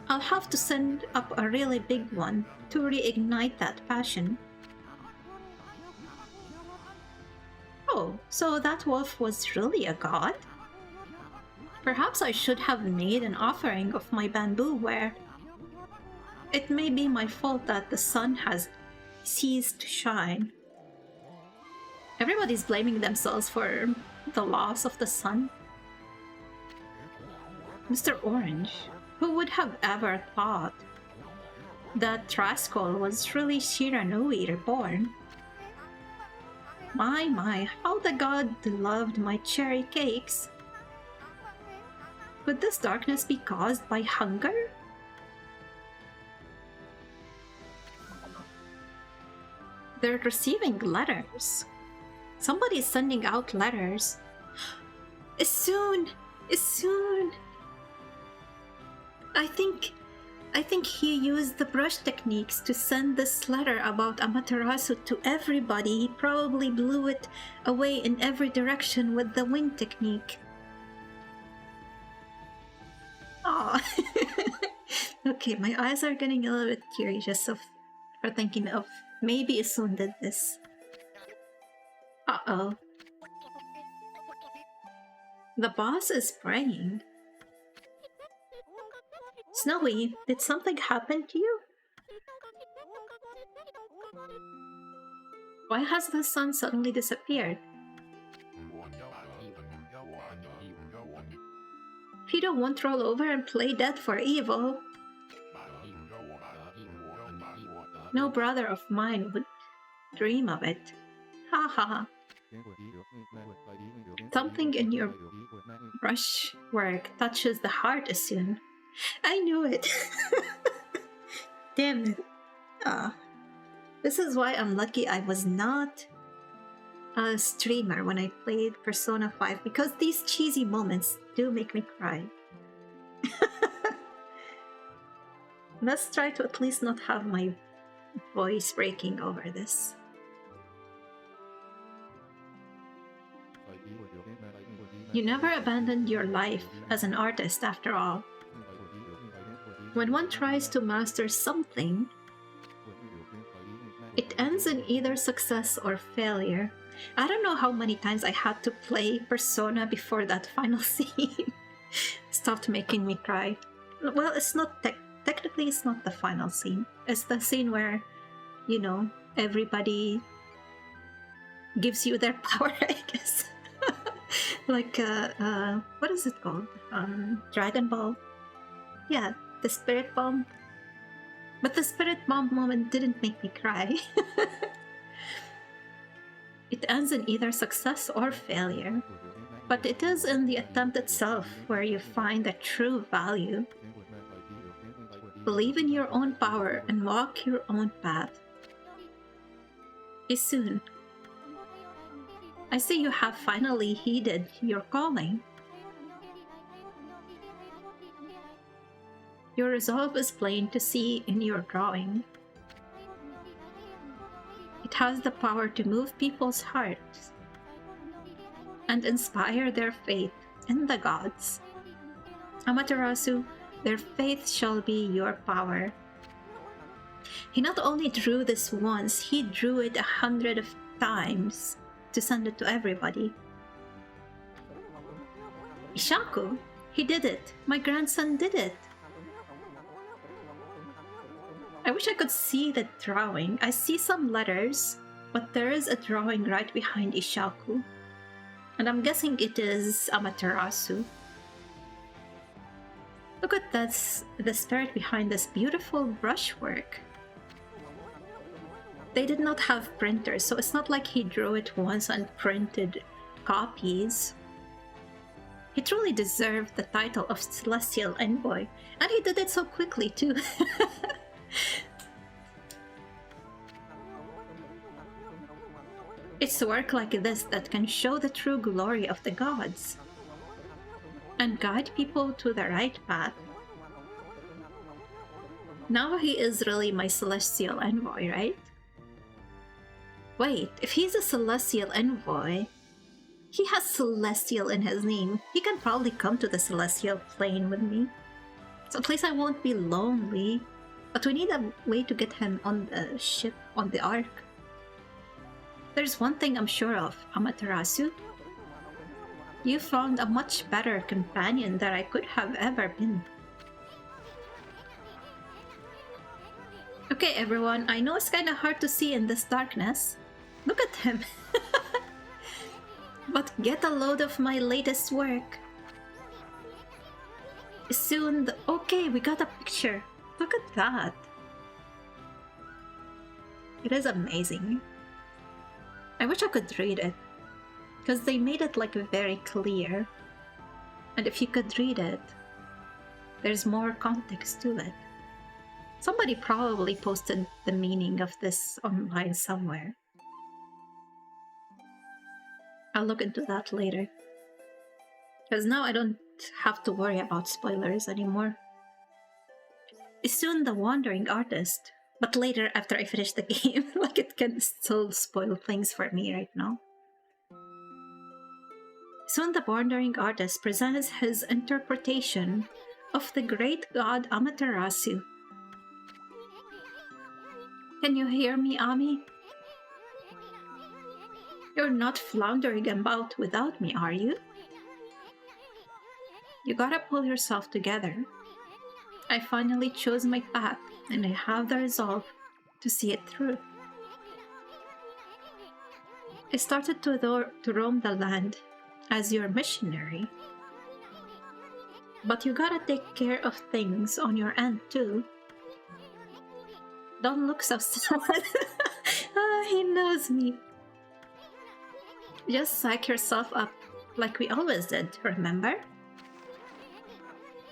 I'll have to send up a really big one to reignite that passion. Oh, so that wolf was really a god? Perhaps I should have made an offering of my bamboo ware. It may be my fault that the sun has ceased to shine. Everybody's blaming themselves for the loss of the sun. Mr. Orange, who would have ever thought that Traskull was really Shiranui reborn? My, how the god loved my cherry cakes. Could this darkness be caused by hunger? They're receiving letters. Somebody's sending out letters. It's soon! It's soon! I think I think he used the brush techniques to send this letter about Amaterasu to everybody. He probably blew it away in every direction with the wing technique. Aw. Okay, my eyes are getting a little bit teary just for thinking of maybe Isun did this. Uh-oh. The boss is praying. Snowy, did something happen to you? Why has the sun suddenly disappeared? Fido won't roll over and play dead for evil. No brother of mine would dream of it. Ha ha. Something in your brushwork touches the heart, Isun. I knew it. Damn it. This is why I'm lucky I was not a streamer when I played Persona 5, because these cheesy moments do make me cry. Let's try to at least not have my voice breaking over this. You never abandoned your life as an artist after all. When one tries to master something, it ends in either success or failure. I don't know how many times I had to play Persona before that final scene stopped making me cry. Well, it's not technically it's not the final scene. It's the scene where, you know, everybody gives you their power, I guess. Like, what is it called? Dragon Ball? Yeah, the Spirit Bomb. But the Spirit Bomb moment didn't make me cry. It ends in either success or failure. But it is in the attempt itself where you find the true value. Believe in your own power and walk your own path. Isun, I see you have finally heeded your calling. Your resolve is plain to see in your drawing. It has the power to move people's hearts and inspire their faith in the gods. Amaterasu, their faith shall be your power. He not only drew this once, he drew it 100 times to send it to everybody. Ishaku, he did it. My grandson did it. I wish I could see the drawing. I see some letters, but there is a drawing right behind Ishaku. And I'm guessing it is Amaterasu. Look at this, the spirit behind this beautiful brushwork. They did not have printers, so it's not like he drew it once and printed copies. He truly deserved the title of Celestial Envoy, and he did it so quickly too. It's work like this that can show the true glory of the gods and guide people to the right path. Now he is really my Celestial Envoy, right? Wait, if he's a Celestial Envoy, he has Celestial in his name. He can probably come to the Celestial Plane with me. So at least I won't be lonely. But we need a way to get him on the ship, on the Ark. There's one thing I'm sure of, Amaterasu. You found a much better companion than I could have ever been. Okay, everyone, I know it's kinda hard to see in this darkness. Look at him. But get a load of my latest work. Soon, okay, we got a picture. Look at that. It is amazing. I wish I could read it, because they made it like very clear. And if you could read it, there's more context to it. Somebody probably posted the meaning of this online somewhere. I'll look into that later. Because now I don't have to worry about spoilers anymore. Soon the wandering artist. But later, after I finish the game, like it can still spoil things for me right now. Soon the wandering artist presents his interpretation of the great god Amaterasu. Can you hear me, Ami? You're not floundering about without me, are you? You gotta pull yourself together. I finally chose my path, and I have the resolve to see it through. I started to roam the land as your missionary. But you gotta take care of things on your end, too. Don't look so sad. He knows me. Just psych yourself up like we always did, remember?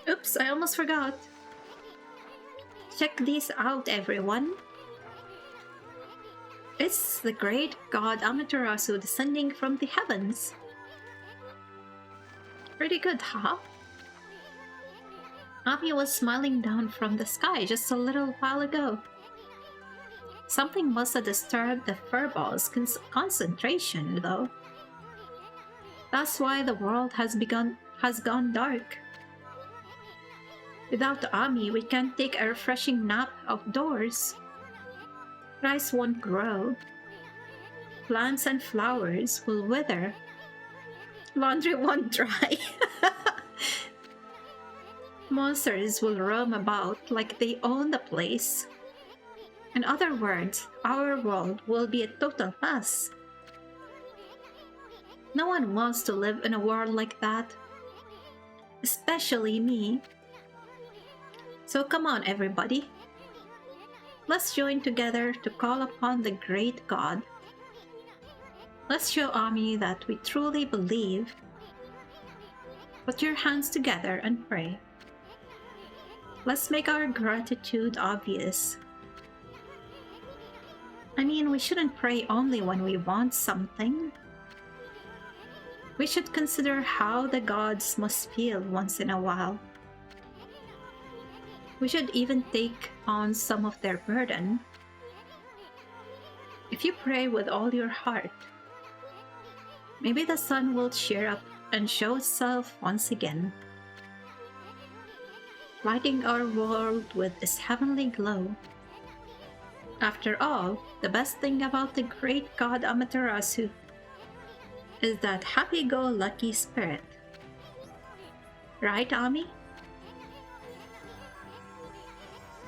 Oops, I almost forgot. Check these out, everyone. It's the great god Amaterasu descending from the heavens. Pretty good, huh? Ami was smiling down from the sky just a little while ago. Something must have disturbed the furball's concentration, though. That's why the world has gone dark. Without Ami, we can't take a refreshing nap outdoors. Rice won't grow. Plants and flowers will wither. Laundry won't dry. Monsters will roam about like they own the place. In other words, our world will be a total mess. No one wants to live in a world like that. Especially me. So come on, everybody. Let's join together to call upon the great God. Let's show Ami that we truly believe. Put your hands together and pray. Let's make our gratitude obvious. I mean, we shouldn't pray only when we want something. We should consider how the gods must feel once in a while. We should even take on some of their burden. If you pray with all your heart, maybe the sun will cheer up and show itself once again, lighting our world with its heavenly glow. After all, the best thing about the great god Amaterasu is that happy-go-lucky spirit. Right, Ami?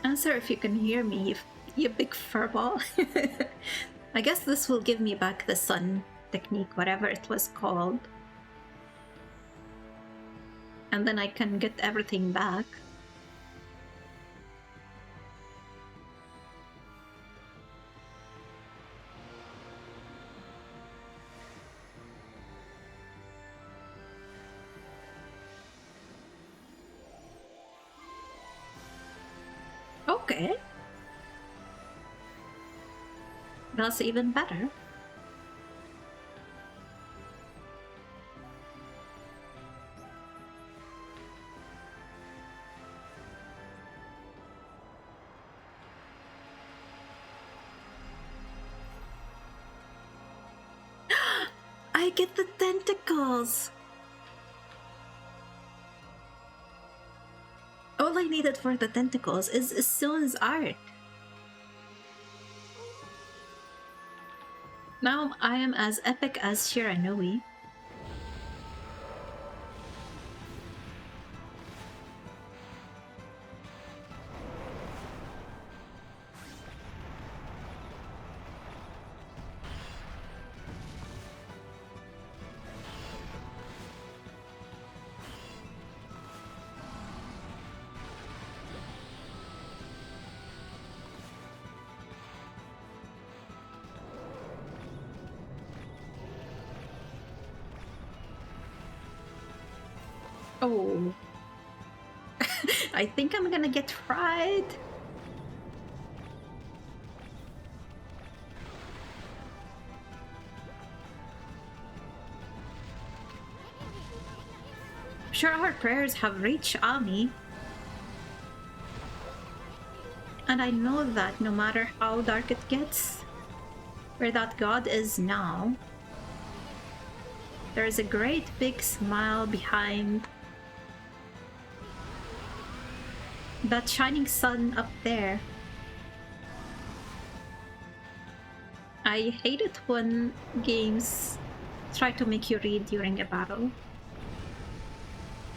Answer if you can hear me, you big furball. I guess this will give me back the sun technique, whatever it was called. And then I can get everything back. Okay. That's even better. I get the tentacles! All I needed for the tentacles is Isun's art. Now I am as epic as Shiranui. Oh. I think I'm gonna get fried. I'm sure our prayers have reached Ami. And I know that no matter how dark it gets, where that god is now, there is a great big smile behind that shining sun up there. I hate it when games try to make you read during a battle.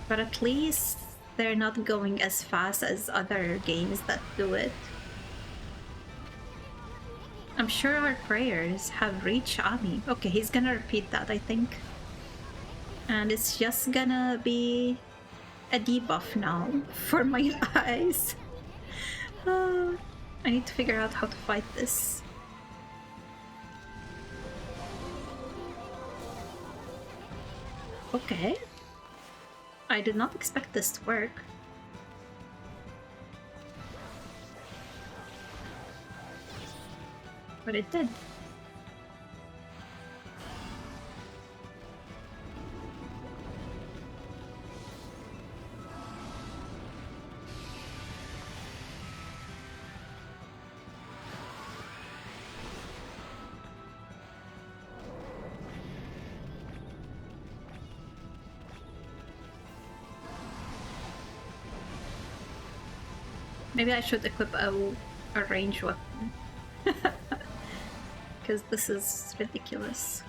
But at least they're not going as fast as other games that do it. I'm sure our prayers have reached Ami. Okay, he's gonna repeat that, I think. And it's just gonna be a debuff now for my eyes. I need to figure out how to fight this. Okay. I did not expect this to work. But it did. Maybe I should equip a ranged weapon. Because this is ridiculous.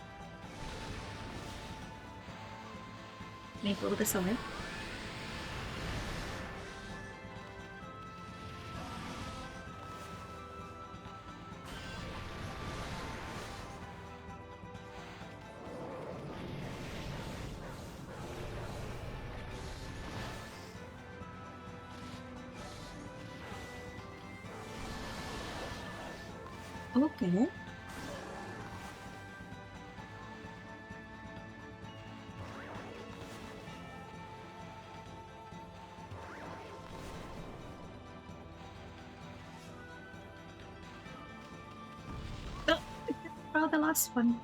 Let me blow this away. Okay. Oh, throw the last one.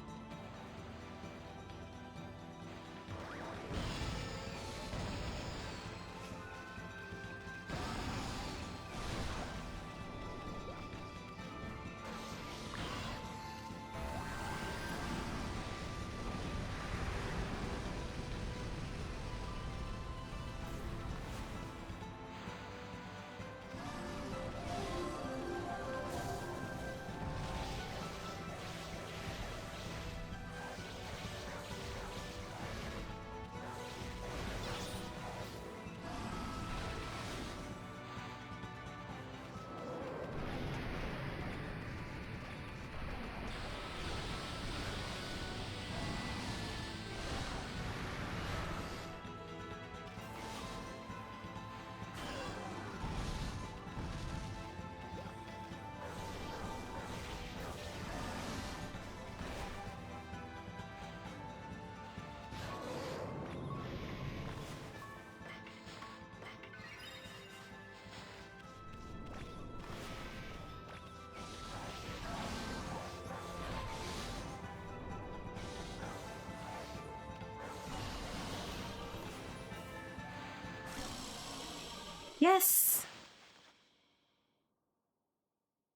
Yes!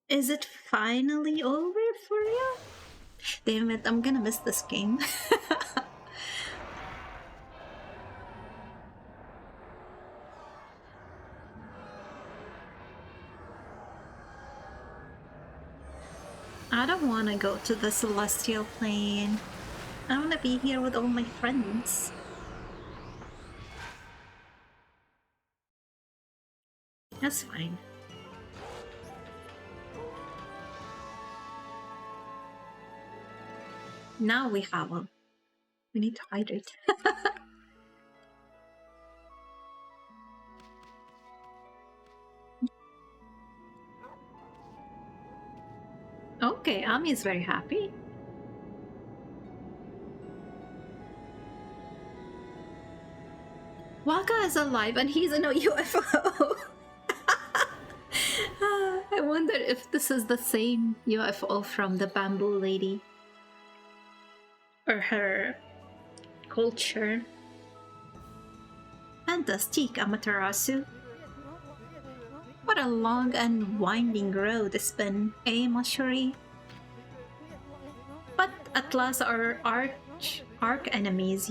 Is it finally over for you? Damn it, I'm gonna miss this game. I don't want to go to the Celestial Plane. I want to be here with all my friends. That's fine. Now we have them. We need to hydrate. Okay, Ami is very happy. Waka is alive and he's in a UFO. I wonder if this is the same UFO from the bamboo lady. Or her culture. Fantastic, Amaterasu. What a long and winding road it's been, eh, Mashuri? But at last our arch enemies,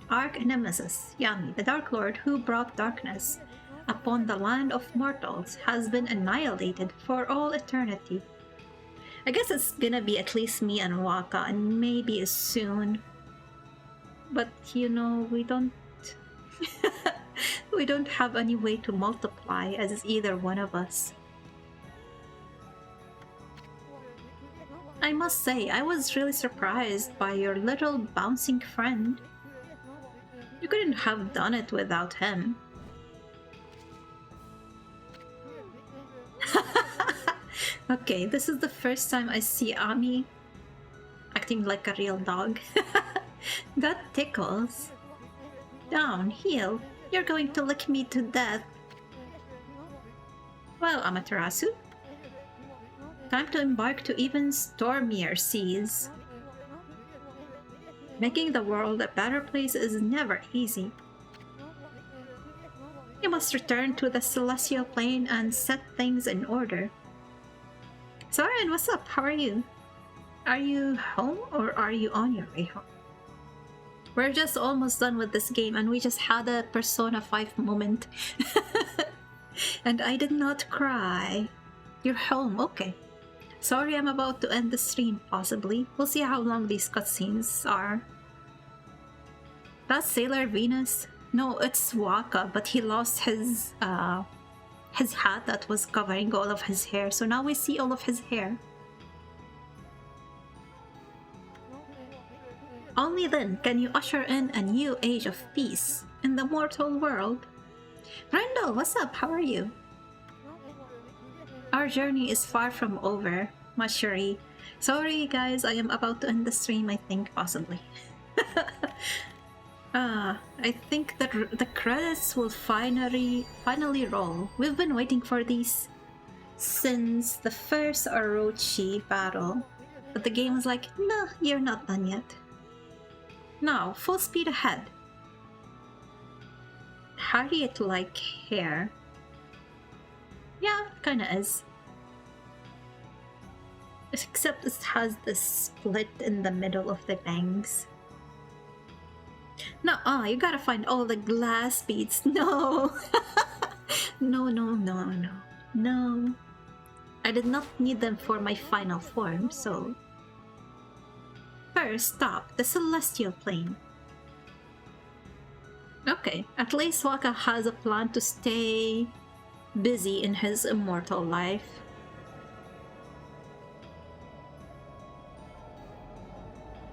arch nemesis, Yami, the Dark Lord who brought darkness upon the land of mortals, has been annihilated for all eternity. I guess it's gonna be at least me and Waka, and maybe soon. But you know, we don't we don't have any way to multiply as either one of us. I must say, I was really surprised by your little bouncing friend. You couldn't have done it without him. Okay, this is the first time I see Ami acting like a real dog. That tickles. Down, heel. You're going to lick me to death. Well, Amaterasu, time to embark to even stormier seas. Making the world a better place is never easy. You must return to the celestial plane and set things in order. Soren, what's up? How are you? Are you home or are you on your way home? We're just almost done with this game and we just had a Persona 5 moment. And I did not cry. You're home, okay. Sorry, I'm about to end the stream, possibly. We'll see how long these cutscenes are. That's Sailor Venus? No, it's Waka, but he lost his hat that was covering all of his hair, so now we see all of his hair. Only then can you usher in a new age of peace in the mortal world. Randall, what's up? How are you? Our journey is far from over, Mashuri. Sorry guys, I am about to end the stream, I think, possibly. I think that the credits will finally roll. We've been waiting for these since the first Orochi battle, but the game was like, no, you're not done yet. Now, full speed ahead. Harriet-like hair. Yeah, kinda is. Except it has this split in the middle of the bangs. No, you gotta find all the glass beads. No! No. I did not need them for my final form, so... First stop, the celestial plane. Okay, at least Waka has a plan to stay busy in his immortal life.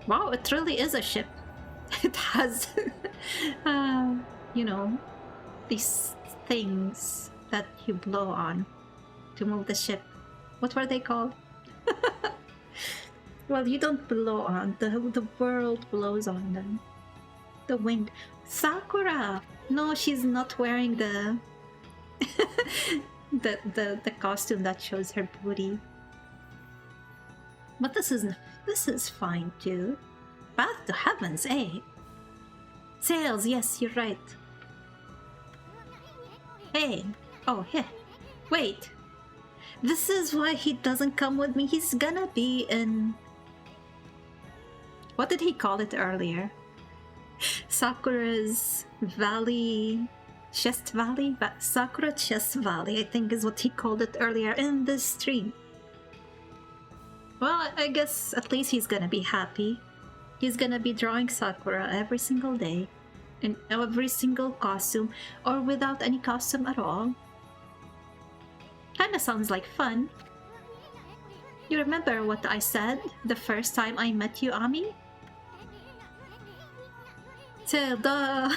Wow, it really is a ship. It has, you know, these things that you blow on to move the ship. What were they called? Well, you don't blow on, the world blows on them. The wind. Sakura! No, she's not wearing the the costume that shows her booty. But this is fine too. Path to heavens, eh? Sails, yes, you're right. Hey. Oh, yeah. Wait. This is why he doesn't come with me. He's gonna be in... What did he call it earlier? Sakura's Valley... Chest Valley? Sakura Chest Valley, I think is what he called it earlier in this stream. Well, I guess at least he's gonna be happy. He's gonna be drawing Sakura every single day, in every single costume, or without any costume at all. Kinda sounds like fun. You remember what I said the first time I met you, Ami? So, duh!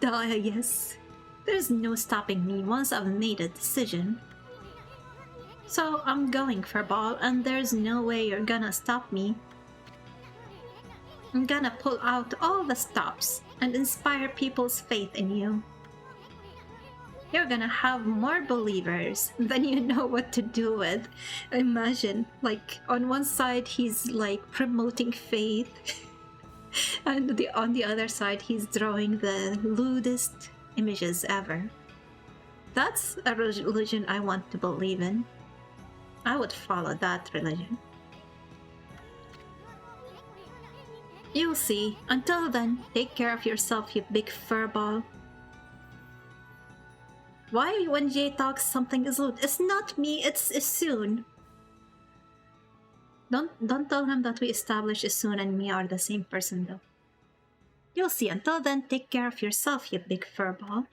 Duh, yes. There's no stopping me once I've made a decision. So I'm going for ball, and there's no way you're gonna stop me. I'm gonna pull out all the stops and inspire people's faith in you. You're gonna have more believers than you know what to do with. Imagine, like, on one side he's like promoting faith, and on the other side he's drawing the lewdest images ever. That's a religion I want to believe in. I would follow that religion. You'll see. Until then, take care of yourself, you big furball. Why when Jay talks something is loot? It's not me, it's Isun. Don't tell him that we established Isun and me are the same person though. You'll see. Until then, take care of yourself, you big furball.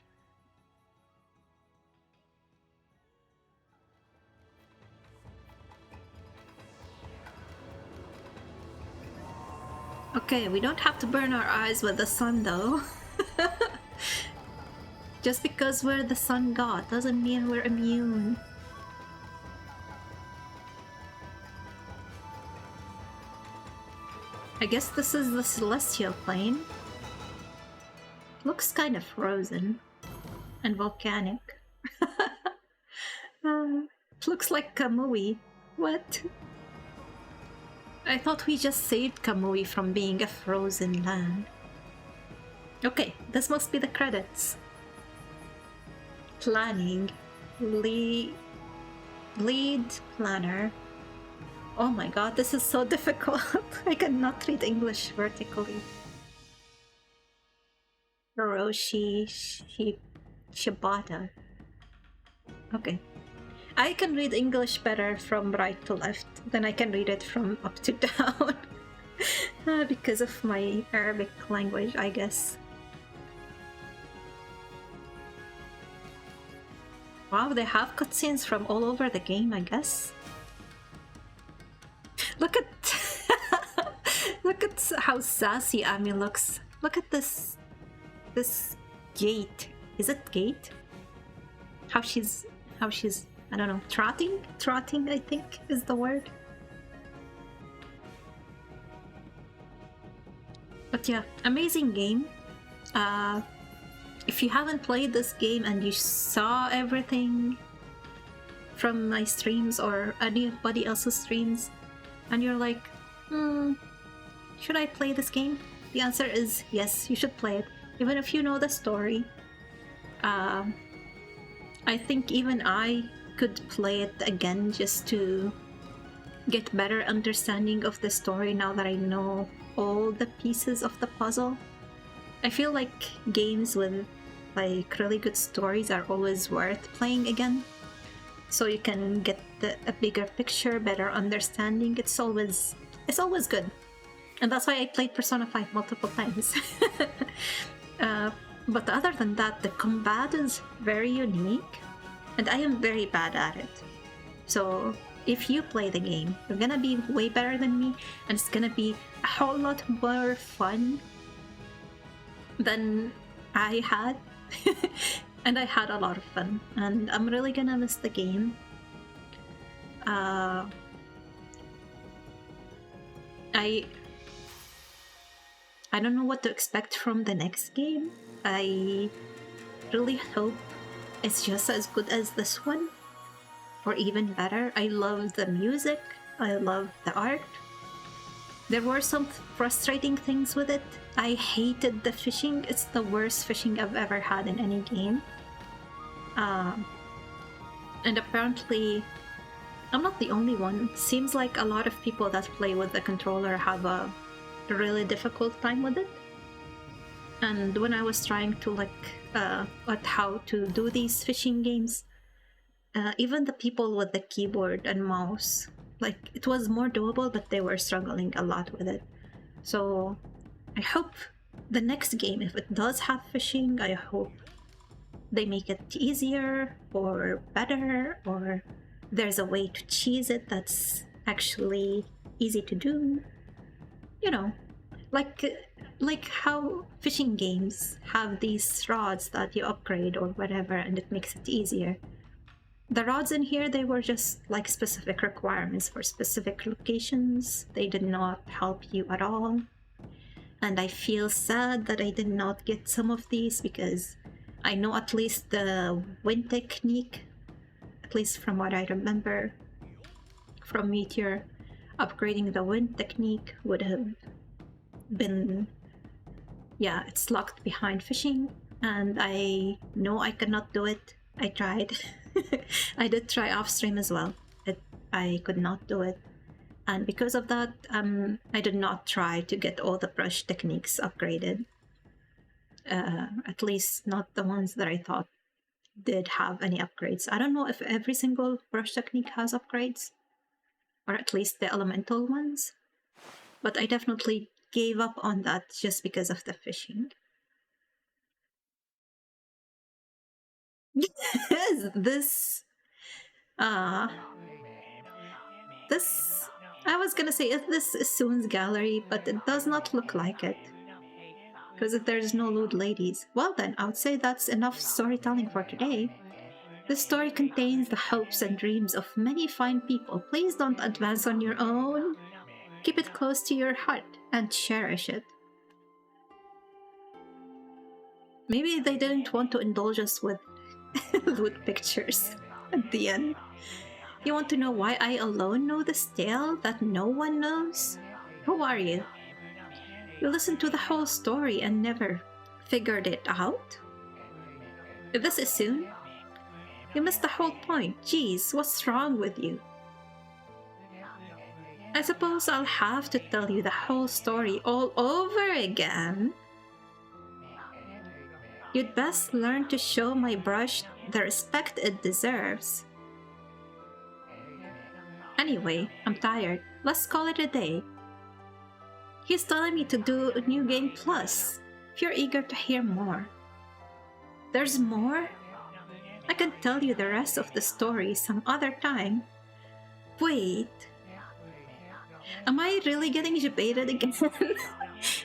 Okay, we don't have to burn our eyes with the sun though. Just because we're the sun god doesn't mean we're immune. I guess this is the celestial plane. Looks kind of frozen and volcanic. Looks like Kamui. What? I thought we just saved Kamui from being a frozen land. Okay, this must be the credits. Planning. Lead planner. Oh my god, this is so difficult. I cannot read English vertically. Hiroshi Shibata. Okay. I can read English better from right to left than I can read it from up to down. Because of my Arabic language, I guess. Wow, they have cutscenes from all over the game, I guess. Look at look at how sassy Ami looks. Look at this gait. Is it gait? How she's I don't know, trotting? Trotting, I think, is the word. But yeah, amazing game. If you haven't played this game and you saw everything from my streams or anybody else's streams, and you're like, should I play this game? The answer is yes, you should play it. Even if you know the story. I think even I could play it again just to get better understanding of the story now that I know all the pieces of the puzzle. I feel like games with like really good stories are always worth playing again, so you can get a bigger picture, better understanding. It's always good, and that's why I played Persona 5 multiple times. But other than that, the combat is very unique, and I am very bad at it. So if you play the game, you're gonna be way better than me, and it's gonna be a whole lot more fun than I had. And I had a lot of fun, and I'm really gonna miss the game. I don't know what to expect from the next game. I really hope it's just as good as this one, or even better. I love the music, I love the art. There were some frustrating things with it. I hated the fishing. It's the worst fishing I've ever had in any game. And apparently, I'm not the only one. Seems like a lot of people that play with the controller have a really difficult time with it. And when I was trying to look at how to do these fishing games, even the people with the keyboard and mouse, like, it was more doable, but they were struggling a lot with it. So I hope the next game, if it does have fishing, I hope they make it easier or better, or there's a way to cheese it that's actually easy to do. You know, like how fishing games have these rods that you upgrade or whatever, and it makes it easier. The rods in here, they were just like specific requirements for specific locations. They did not help you at all. And I feel sad that I did not get some of these, because I know at least the wind technique, at least from what I remember from Meteor, upgrading the wind technique would have been, yeah, it's locked behind fishing. and I know I cannot do it. I tried. I did try off stream as well. I could not do it. And because of that, I did not try to get all the brush techniques upgraded. At least not the ones that I thought did have any upgrades. I don't know if every single brush technique has upgrades, or at least the elemental ones. But I definitely gave up on that just because of the fishing. this this I was gonna say if this is Soon's gallery, but it does not look like it. Because if there's no lewd ladies, well then, I would say that's enough storytelling for today. This story contains the hopes and dreams of many fine people. Please don't advance on your own. Keep it close to your heart and cherish it. Maybe they didn't want to indulge us with lewd pictures at the end. You want to know why I alone know this tale that no one knows? Who are you? You listened to the whole story and never figured it out? If this is Soon, you missed the whole point. Jeez, what's wrong with you? I suppose I'll have to tell you the whole story all over again. You'd best learn to show my brush the respect it deserves. Anyway, I'm tired. Let's call it a day. He's telling me to do a New Game Plus, if you're eager to hear more. There's more? I can tell you the rest of the story some other time. Wait. Am I really getting debated again?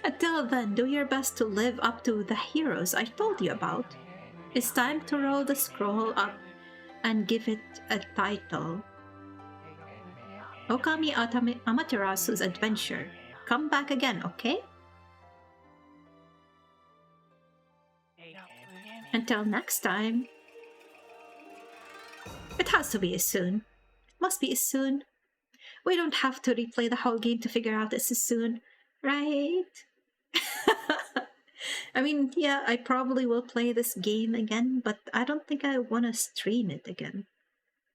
Until then, do your best to live up to the heroes I told you about. It's time to roll the scroll up and give it a title. Okami Amaterasu's Adventure. Come back again, okay? Until next time. It has to be as soon. It must be as soon. We don't have to replay the whole game to figure out this is soon, right? I mean, yeah, I probably will play this game again, but I don't think I want to stream it again.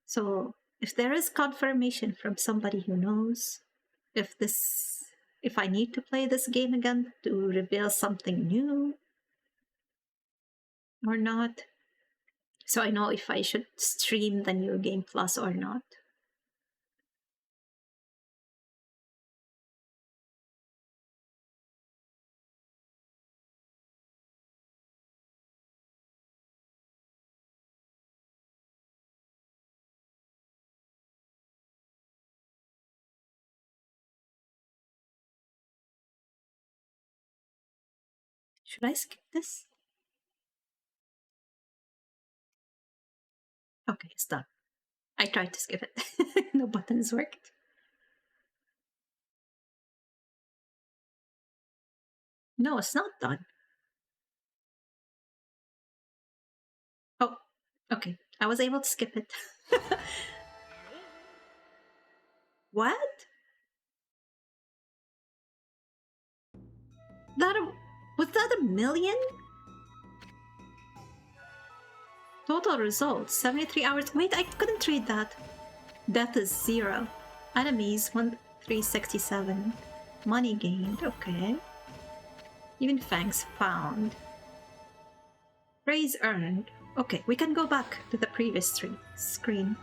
So, if there is confirmation from somebody who knows if I need to play this game again to reveal something new or not, so I know if I should stream the New Game Plus or not. Should I skip this? Okay, it's done. I tried to skip it. No buttons worked. No, it's not done. Oh, okay. I was able to skip it. What? Was that 1,000,000? Total results 73 hours. Wait, I couldn't read that. Death is 0. Enemies 1367. Money gained. Okay. Even fangs found. Praise earned. Okay, we can go back to the previous screen.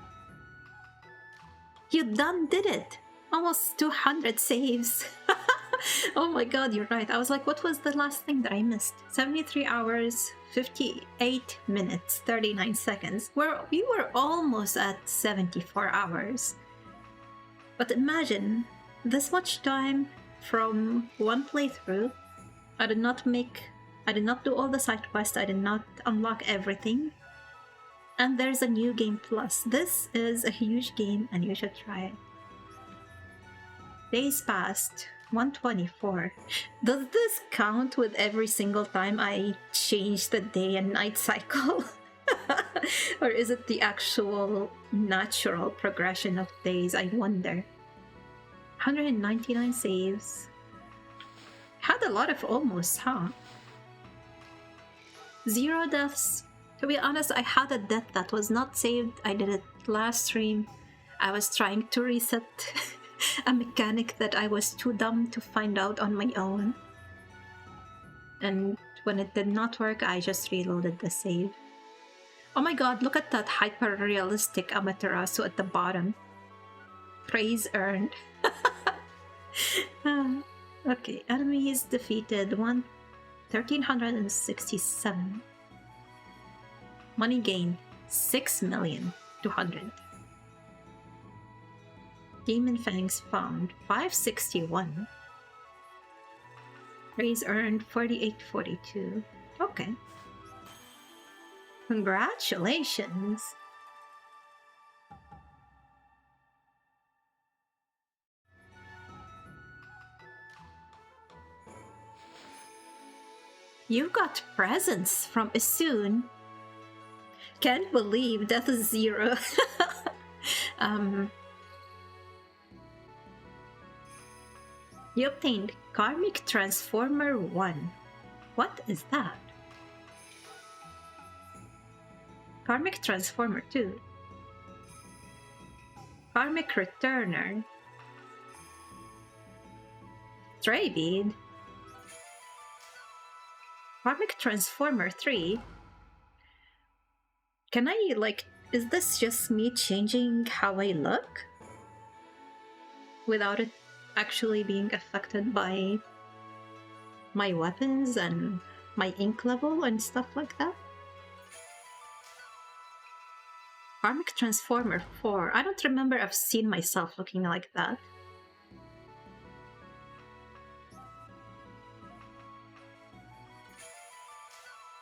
You done did it! Almost 200 saves. Oh my god, you're right. I was like, what was the last thing that I missed? 73 hours, 58 minutes, 39 seconds. We were almost at 74 hours. But imagine, this much time from one playthrough. I did not do all the side quests, I did not unlock everything. And there's a New Game Plus. This is a huge game and you should try it. Days passed, 124. Does this count with every single time I change the day and night cycle? Or is it the actual natural progression of days? I wonder. 199 saves. Had a lot of almost, huh? 0 deaths. To be honest, I had a death that was not saved. I did it last stream. I was trying to reset a mechanic that I was too dumb to find out on my own. And when it did not work, I just reloaded the save. Oh my god, look at that hyper-realistic Amaterasu at the bottom. Praise earned. Okay, enemies defeated 1,367. Money gained 6,200,000. Demon Fangs found 561. Praise earned 4842. Okay. Congratulations! You got presents from Isun. Can't believe death is 0. You obtained Karmic Transformer 1. What is that? Karmic Transformer 2. Karmic Returner. Stray Bead. Karmic Transformer 3. Can I, like, is this just me changing how I look? Without it actually being affected by my weapons and my ink level and stuff like that? Karmic Transformer 4. I don't remember I've seen myself looking like that.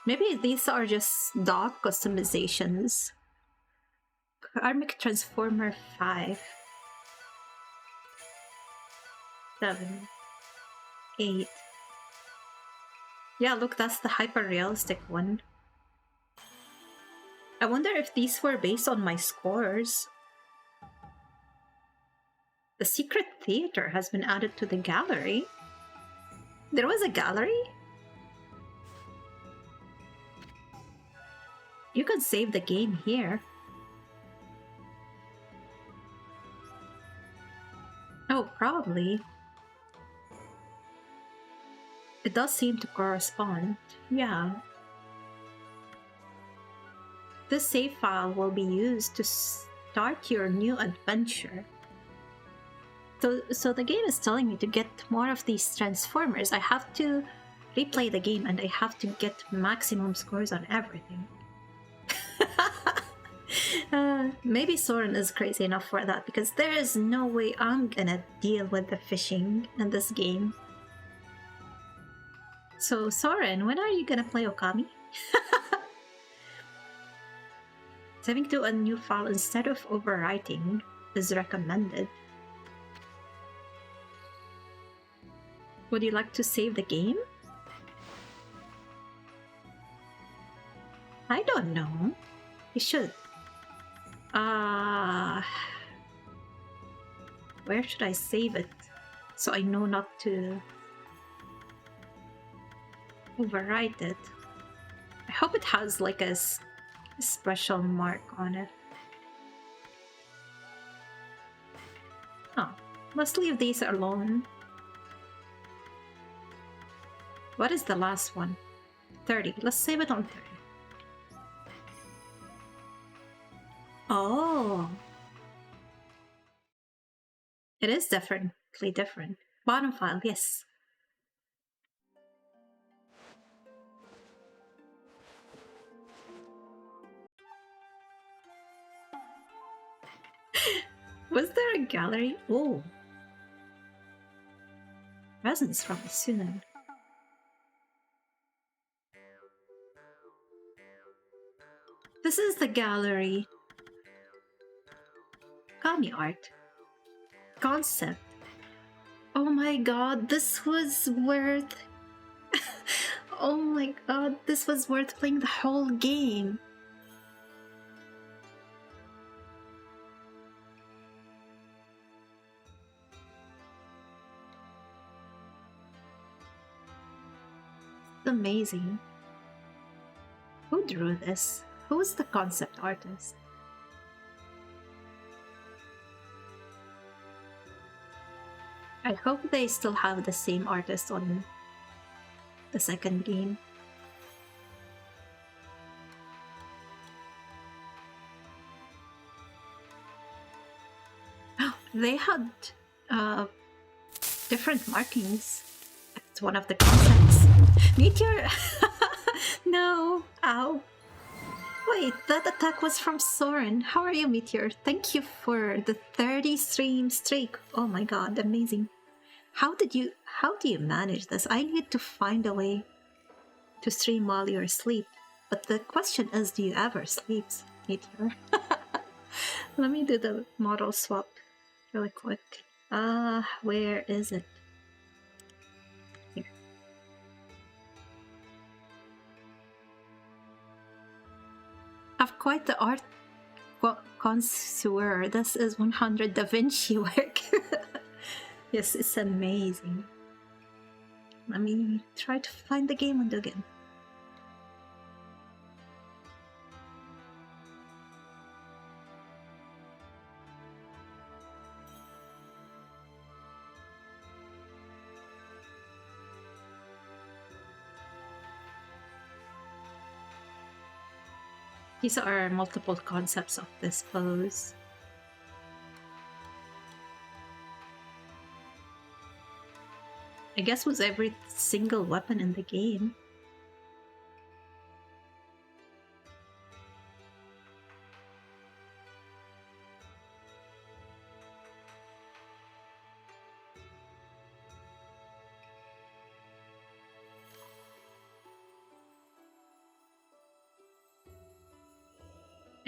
Maybe these are just dog customizations. Karmic Transformer 5. 7. 8. Yeah, look, that's the hyper-realistic one. I wonder if these were based on my scores. The Secret Theater has been added to the gallery. There was a gallery? You could save the game here. Oh, probably. It does seem to correspond. Yeah. This save file will be used to start your new adventure. So the game is telling me to get more of these Transformers. I have to replay the game and I have to get maximum scores on everything. Maybe Soren is crazy enough for that, because there is no way I'm gonna deal with the fishing in this game. So Soren, when are you gonna play Okami? Saving to a new file instead of overwriting is recommended. Would you like to save the game? I don't know. You should. Where should I save it so I know not to overwrite it? I hope it has like a special mark on it. Oh, let's leave these alone. What is the last one? 30. Let's save it on 30. Oh. It is definitely different. Bottom file, yes. Was there a gallery? Oh. Presents from Isun. This is the gallery. Kami art. Concept. Oh my god, this was worth... Oh my god, this was worth playing the whole game. Amazing. Who drew this? Who's the concept artist? I hope they still have the same artist on the second game. They had different markings. It's one of the concepts. Meteor! No! Ow! Wait, that attack was from Soren. How are you, Meteor? Thank you for the 30 stream streak. Oh my god, amazing. How do you manage this? I need to find a way to stream while you're asleep. But the question is, do you ever sleep, Meteor? Let me do the model swap really quick. Where is it? Here. I've quite the art connoisseur. This is 100 Da Vinci work. Yes, it's amazing. Let me try to find the game window again. These are multiple concepts of this pose. I guess with every single weapon in the game.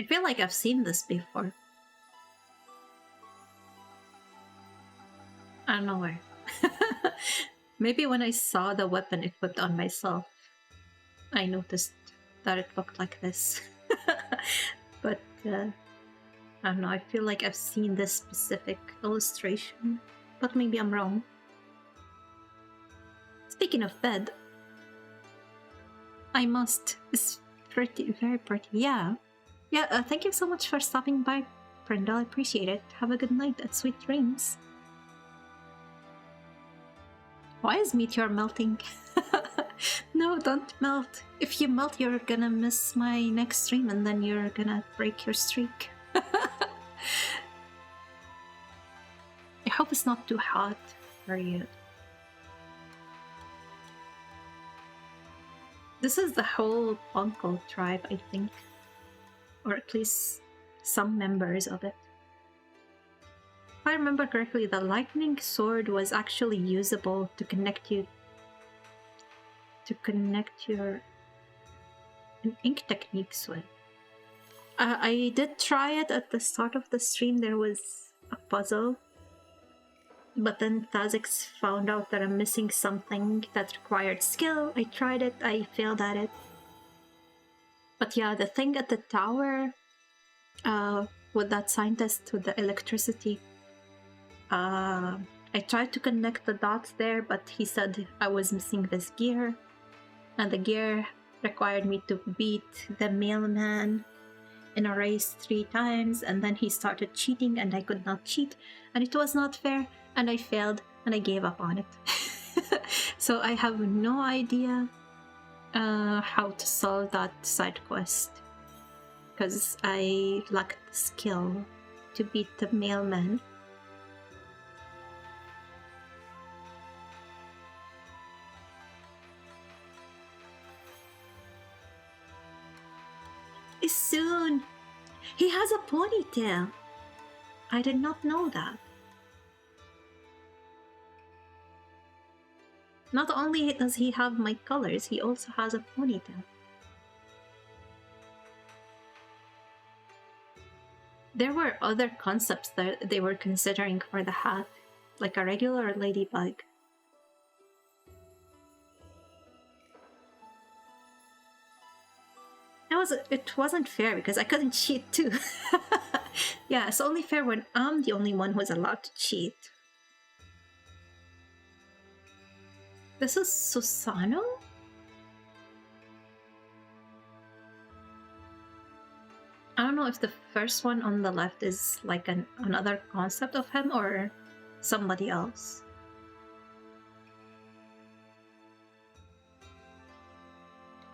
I feel like I've seen this before. I don't know where. Maybe when I saw the weapon equipped on myself, I noticed that it looked like this. But I don't know, I feel like I've seen this specific illustration, but maybe I'm wrong. Speaking of bed, I must. It's pretty, very pretty. Yeah. Yeah, thank you so much for stopping by, Brenda. I appreciate it. Have a good night and sweet dreams. Why is Meteor melting? No, don't melt. If you melt, you're gonna miss my next stream and then you're gonna break your streak. I hope it's not too hot for you. This is the whole Ponko tribe, I think. Or at least some members of it. If I remember correctly, the lightning sword was actually usable to connect your ink techniques with. I did try it at the start of the stream. There was a puzzle, but then Thazix found out that I'm missing something that required skill. I tried it, I failed at it. But yeah, the thing at the tower with that scientist with the electricity, I tried to connect the dots there, but he said I was missing this gear, and the gear required me to beat the mailman in a race 3 times, and then he started cheating and I could not cheat, and it was not fair, and I failed and I gave up on it. So I have no idea how to solve that side quest, because I lacked the skill to beat the mailman. Soon. He has a ponytail. I did not know that. Not only does he have my colors, he also has a ponytail. There were other concepts that they were considering for the hat, like a regular ladybug. It wasn't fair because I couldn't cheat too. Yeah, it's only fair when I'm the only one who's allowed to cheat. This is Susano? I don't know if the first one on the left is like another concept of him or somebody else.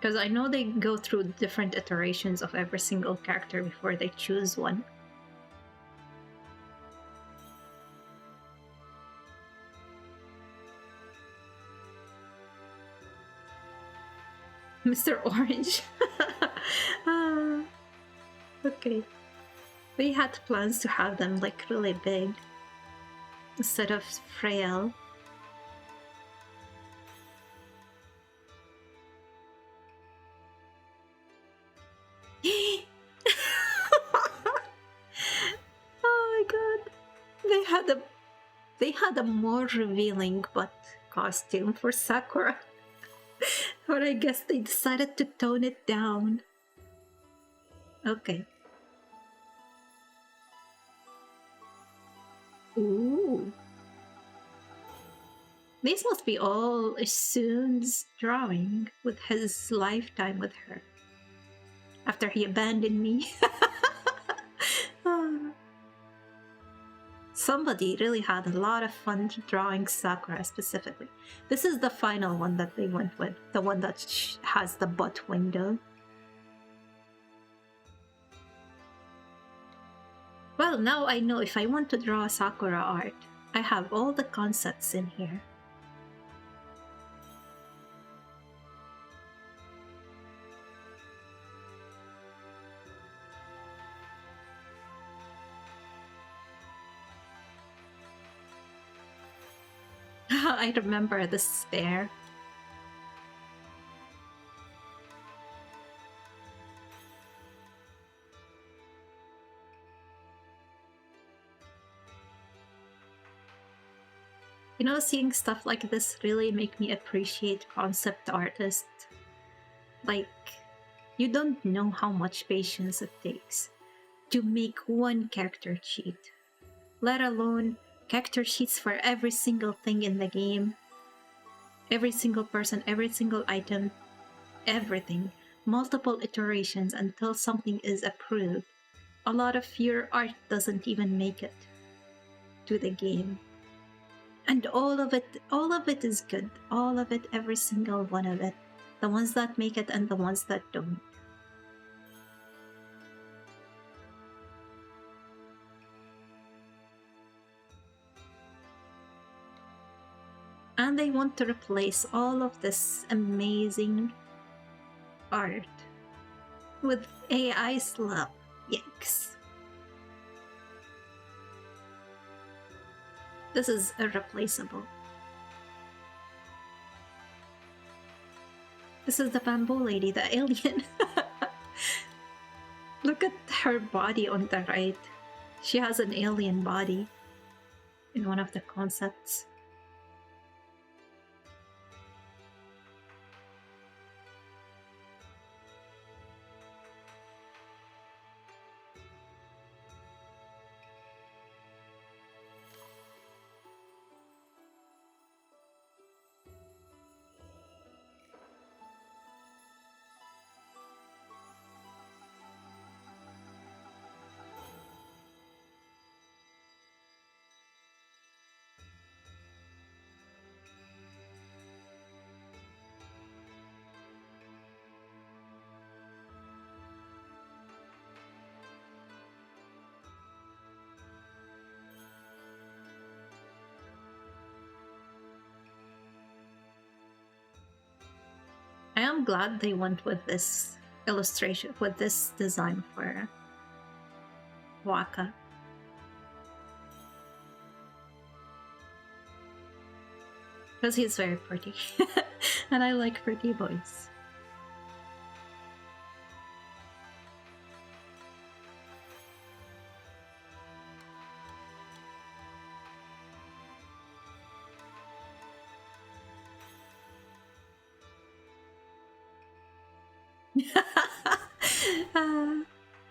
Because I know they go through different iterations of every single character before they choose one. Mr. Orange. Okay. We had plans to have them like really big instead of frail. Oh my god. They had a more revealing but costume for Sakura. But I guess they decided to tone it down. Okay. Ooh. These must be all Isun's drawing with his lifetime with her. After he abandoned me. Somebody really had a lot of fun drawing Sakura specifically. This is the final one that they went with, the one that has the butt window. Well, now I know if I want to draw Sakura art, I have all the concepts in here. I remember the spare. You know, seeing stuff like this really make me appreciate concept artists. Like, you don't know how much patience it takes to make one character sheet, let alone character sheets for every single thing in the game. Every single person, every single item, everything. Multiple iterations until something is approved. A lot of your art doesn't even make it to the game. And all of it is good. All of it, every single one of it. The ones that make it and the ones that don't. And they want to replace all of this amazing art with AI slap. Yikes. This is irreplaceable. This is the bamboo lady, the alien. Look at her body on the right. She has an alien body in one of the concepts. I am glad they went with this illustration, with this design for Waka. Because he's very pretty. And I like pretty boys.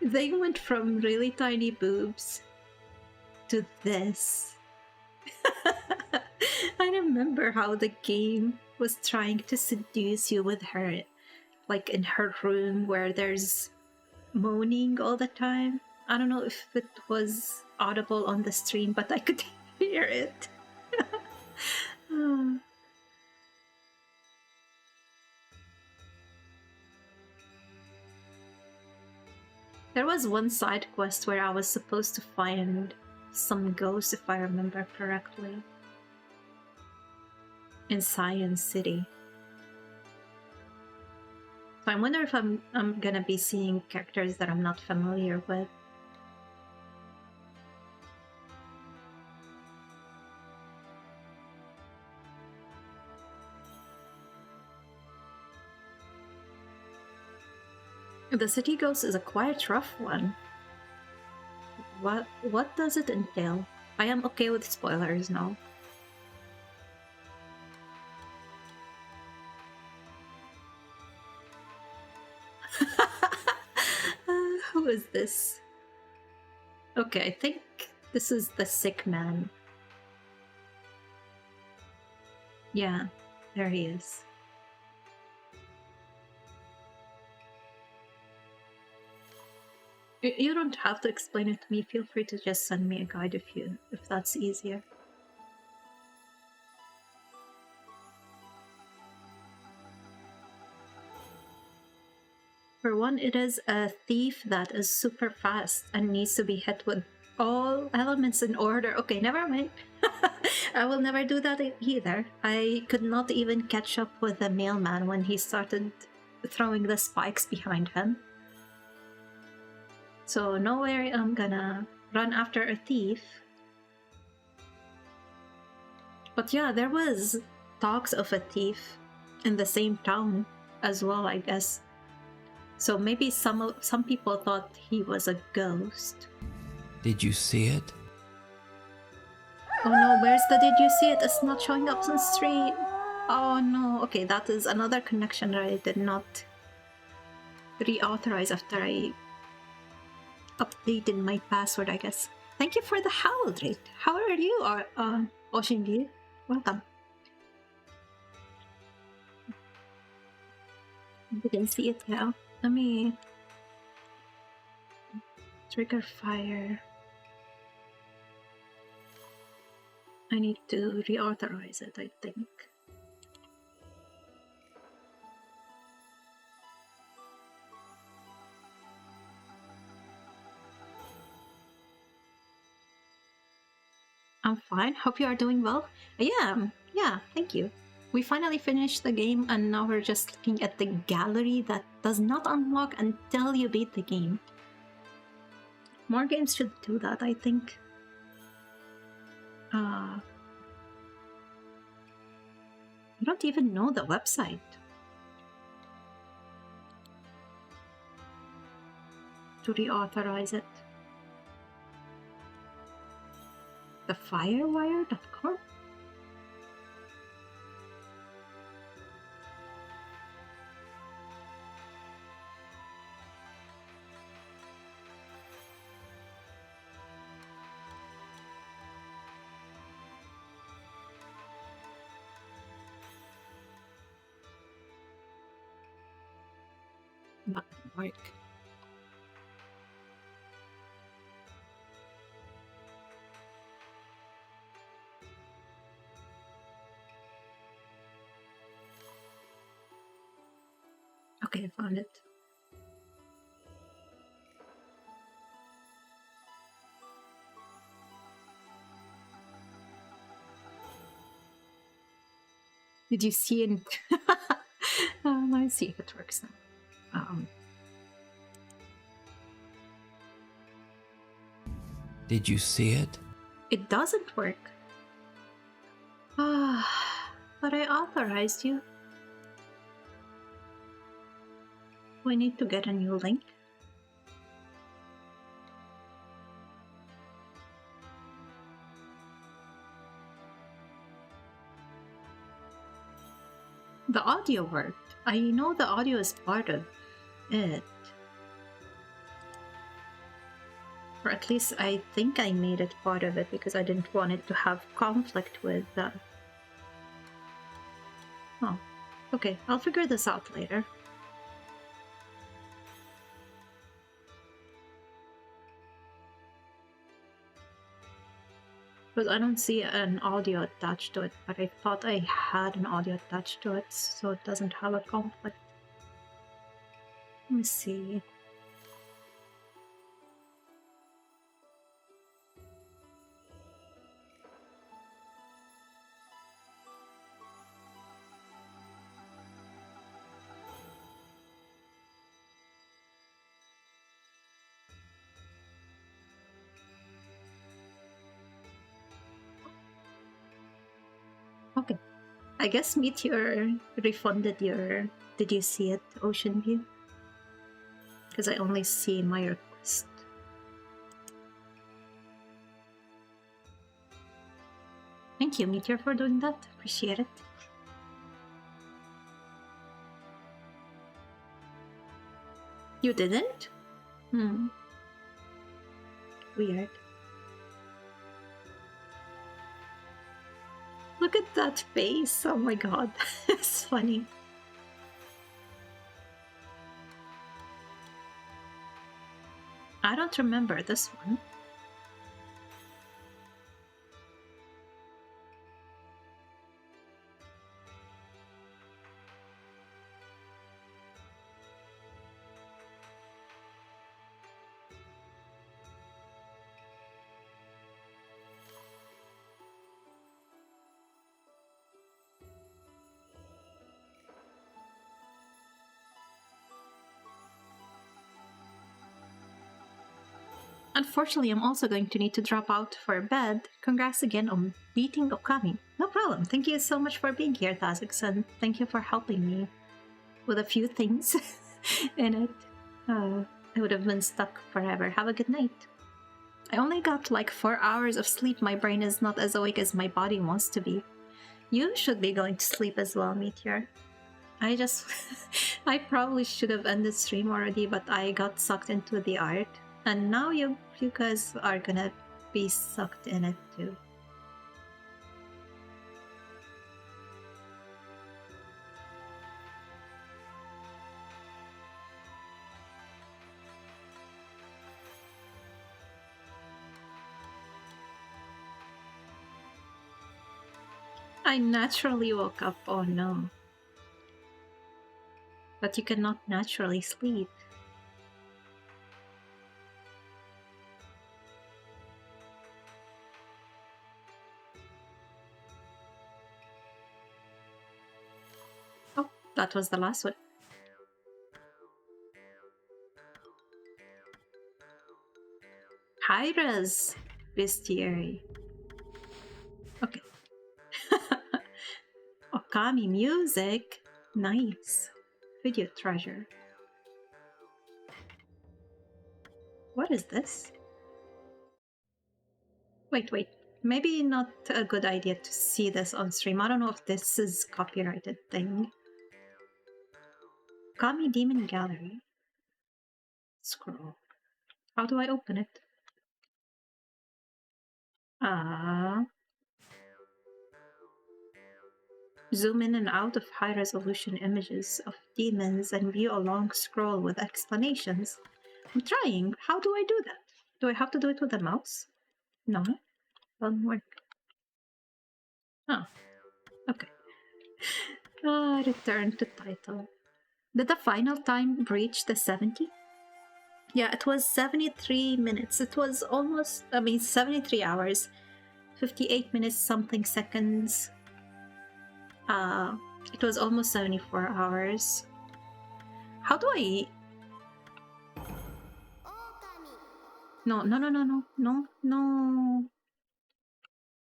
They went from really tiny boobs to this. I remember how the game was trying to seduce you with her, like in her room where there's moaning all the time. I don't know if it was audible on the stream, but I could hear it. Ah. There was one side quest where I was supposed to find some ghosts, if I remember correctly, in Science City. So I wonder if I'm gonna be seeing characters that I'm not familiar with. The City Ghost is a quite rough one. What does it entail? I am okay with spoilers now. Who is this? Okay, I think this is the sick man. Yeah, there he is. You don't have to explain it to me. Feel free to just send me a guide if that's easier. For one, it is a thief that is super fast and needs to be hit with all elements in order. Okay, never mind. I will never do that either. I could not even catch up with the mailman when he started throwing the spikes behind him. So no way I'm gonna run after a thief. But yeah, there was talks of a thief in the same town as well, I guess. So maybe some people thought he was a ghost. Did you see it? Oh no, where's the did you see it? It's not showing up on stream. Oh no, okay, that is another connection that I did not reauthorize after I updated my password, I guess. Thank you for the Haldrate. How are you, Oshinji? Welcome. Didn't see it now. Let me trigger fire. I need to reauthorize it, I think. I'm fine. Hope you are doing well. Yeah, thank you. We finally finished the game and now we're just looking at the gallery that does not unlock until you beat the game. More games should do that, I think. I don't even know the website. To reauthorize it. Thefirewire.com? Not gonna work. Okay, I found it. Did you see it? Let me see if it works now. Did you see it? It doesn't work. But I authorized you. We need to get a new link. The audio worked. I know the audio is part of it. Or at least I think I made it part of it because I didn't want it to have conflict with Oh, okay. I'll figure this out later. But I don't see an audio attached to it, but I thought I had an audio attached to it, so it doesn't have a conflict. Let me see. Okay. I guess Meteor refunded your... Did you see it, Ocean View? Because I only see my request. Thank you, Meteor, for doing that. Appreciate it. You didn't? Weird. Look at that face. Oh my god. It's funny. I don't remember this one. Unfortunately, I'm also going to need to drop out for bed. Congrats again on beating Okami. No problem. Thank you so much for being here, Tazix, thank you for helping me with a few things in it. I would have been stuck forever. Have a good night. I only got like 4 hours of sleep. My brain is not as awake as my body wants to be. You should be going to sleep as well, Meteor. I probably should have ended stream already, but I got sucked into the art. And now you guys are gonna be sucked in it too. I naturally woke up, oh no. But you cannot naturally sleep. Oh, that was the last one. Hyra's bestiary. Okay. Okami music. Nice. Video treasure. What is this? Wait. Maybe not a good idea to see this on stream. I don't know if this is copyrighted thing. Okami Demon Gallery. Scroll. How do I open it? Zoom in and out of high resolution images of demons and view a long scroll with explanations. I'm trying. How do I do that? Do I have to do it with a mouse? No. Doesn't work. Oh. Okay. Return to title. Did the final time reach the 70? Yeah, it was 73 minutes. It was almost, 73 hours. 58 minutes something seconds. It was almost 74 hours. How do I... No.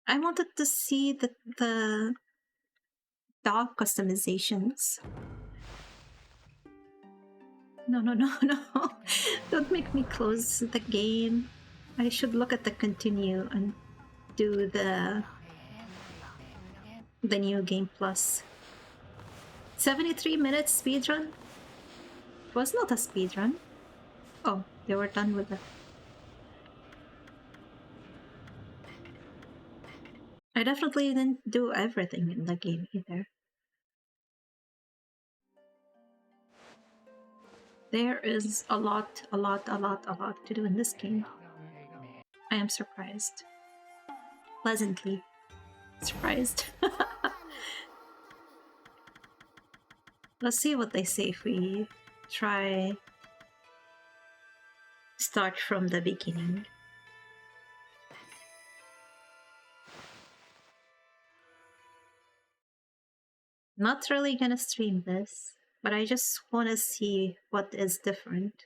I wanted to see the dog customizations. No. Don't make me close the game. I should look at the continue and do the new game plus. 73 minutes speedrun? It was not a speedrun. Oh, they were done with it. I definitely didn't do everything in the game either. There is a lot to do in this game. I am surprised. pleasantly surprised. Let's see what they say if we try start from the beginning. Not really gonna stream this, but I just want to see what is different.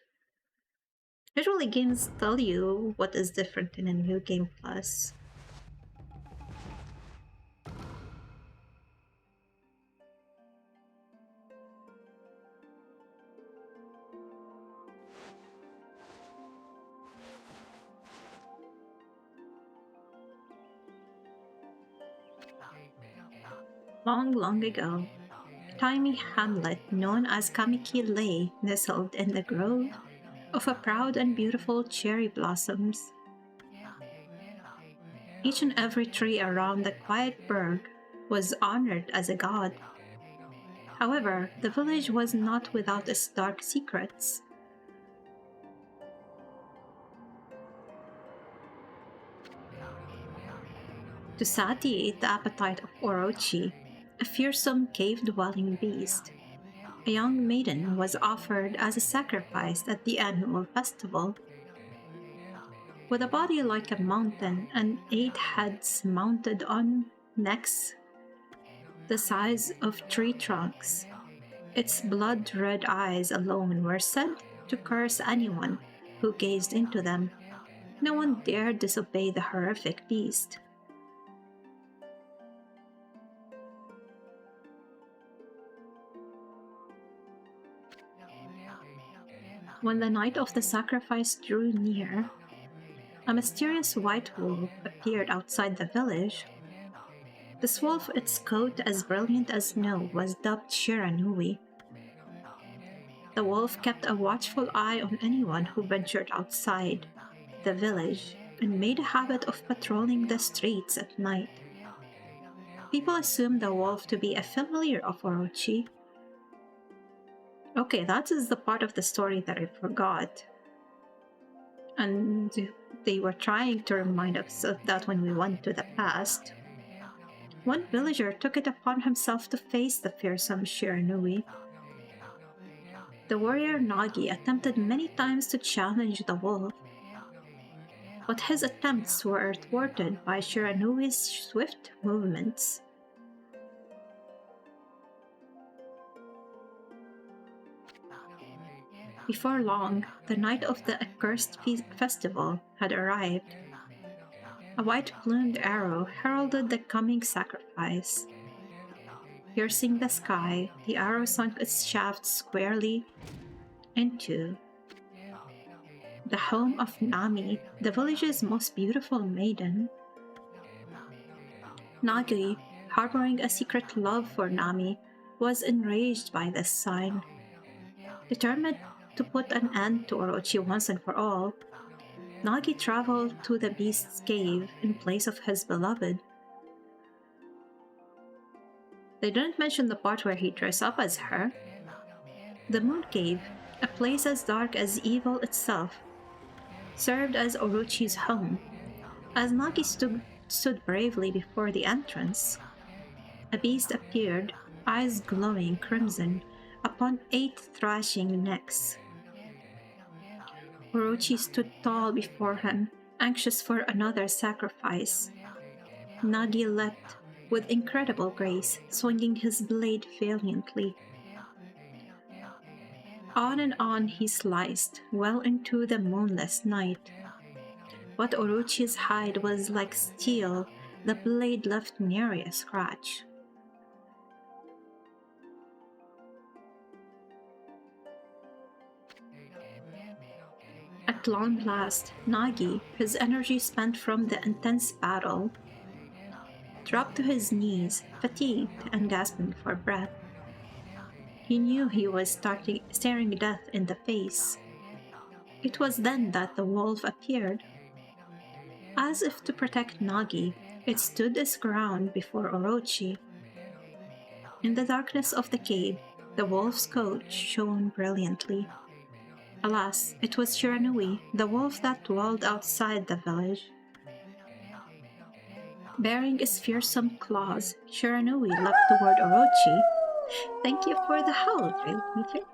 Usually games tell you what is different in a new game plus. Long, long ago, a tiny hamlet known as Kamiki lay nestled in the grove of a proud and beautiful cherry blossoms. Each and every tree around the quiet burg was honored as a god. However, the village was not without its dark secrets. To satiate the appetite of Orochi, a fearsome cave-dwelling beast, a young maiden was offered as a sacrifice at the annual festival. With a body like a mountain and 8 heads mounted on necks the size of tree trunks, its blood-red eyes alone were said to curse anyone who gazed into them. No one dared disobey the horrific beast. When the night of the sacrifice drew near, a mysterious white wolf appeared outside the village. This wolf, its coat as brilliant as snow, was dubbed Shiranui. The wolf kept a watchful eye on anyone who ventured outside the village and made a habit of patrolling the streets at night. People assumed the wolf to be a familiar of Orochi. Okay, that is the part of the story that I forgot. And they were trying to remind us of that when we went to the past. One villager took it upon himself to face the fearsome Shiranui. The warrior Nagi attempted many times to challenge the wolf, but his attempts were thwarted by Shiranui's swift movements. Before long, the night of the accursed festival had arrived. A white-plumed arrow heralded the coming sacrifice. Piercing the sky, the arrow sunk its shaft squarely into the home of Nami, the village's most beautiful maiden. Nagi, harboring a secret love for Nami, was enraged by this sign. Determined to put an end to Orochi once and for all, Nagi traveled to the beast's cave in place of his beloved. They didn't mention the part where he dressed up as her. The Moon Cave, a place as dark as evil itself, served as Orochi's home. As Nagi stood bravely before the entrance, a beast appeared, eyes glowing crimson, upon 8 thrashing necks. Orochi stood tall before him, anxious for another sacrifice. Nagi leapt with incredible grace, swinging his blade valiantly. On and on he sliced, well into the moonless night. But Orochi's hide was like steel, the blade left nary a scratch. At long last, Nagi, his energy spent from the intense battle, dropped to his knees, fatigued and gasping for breath. He knew he was staring death in the face. It was then that the wolf appeared. As if to protect Nagi, it stood its ground before Orochi. In the darkness of the cave, the wolf's coat shone brilliantly. Alas, it was Shiranui, the wolf that dwelled outside the village. Bearing his fearsome claws, Shiranui leapt toward Orochi. Thank you for the howl, Trail Meter.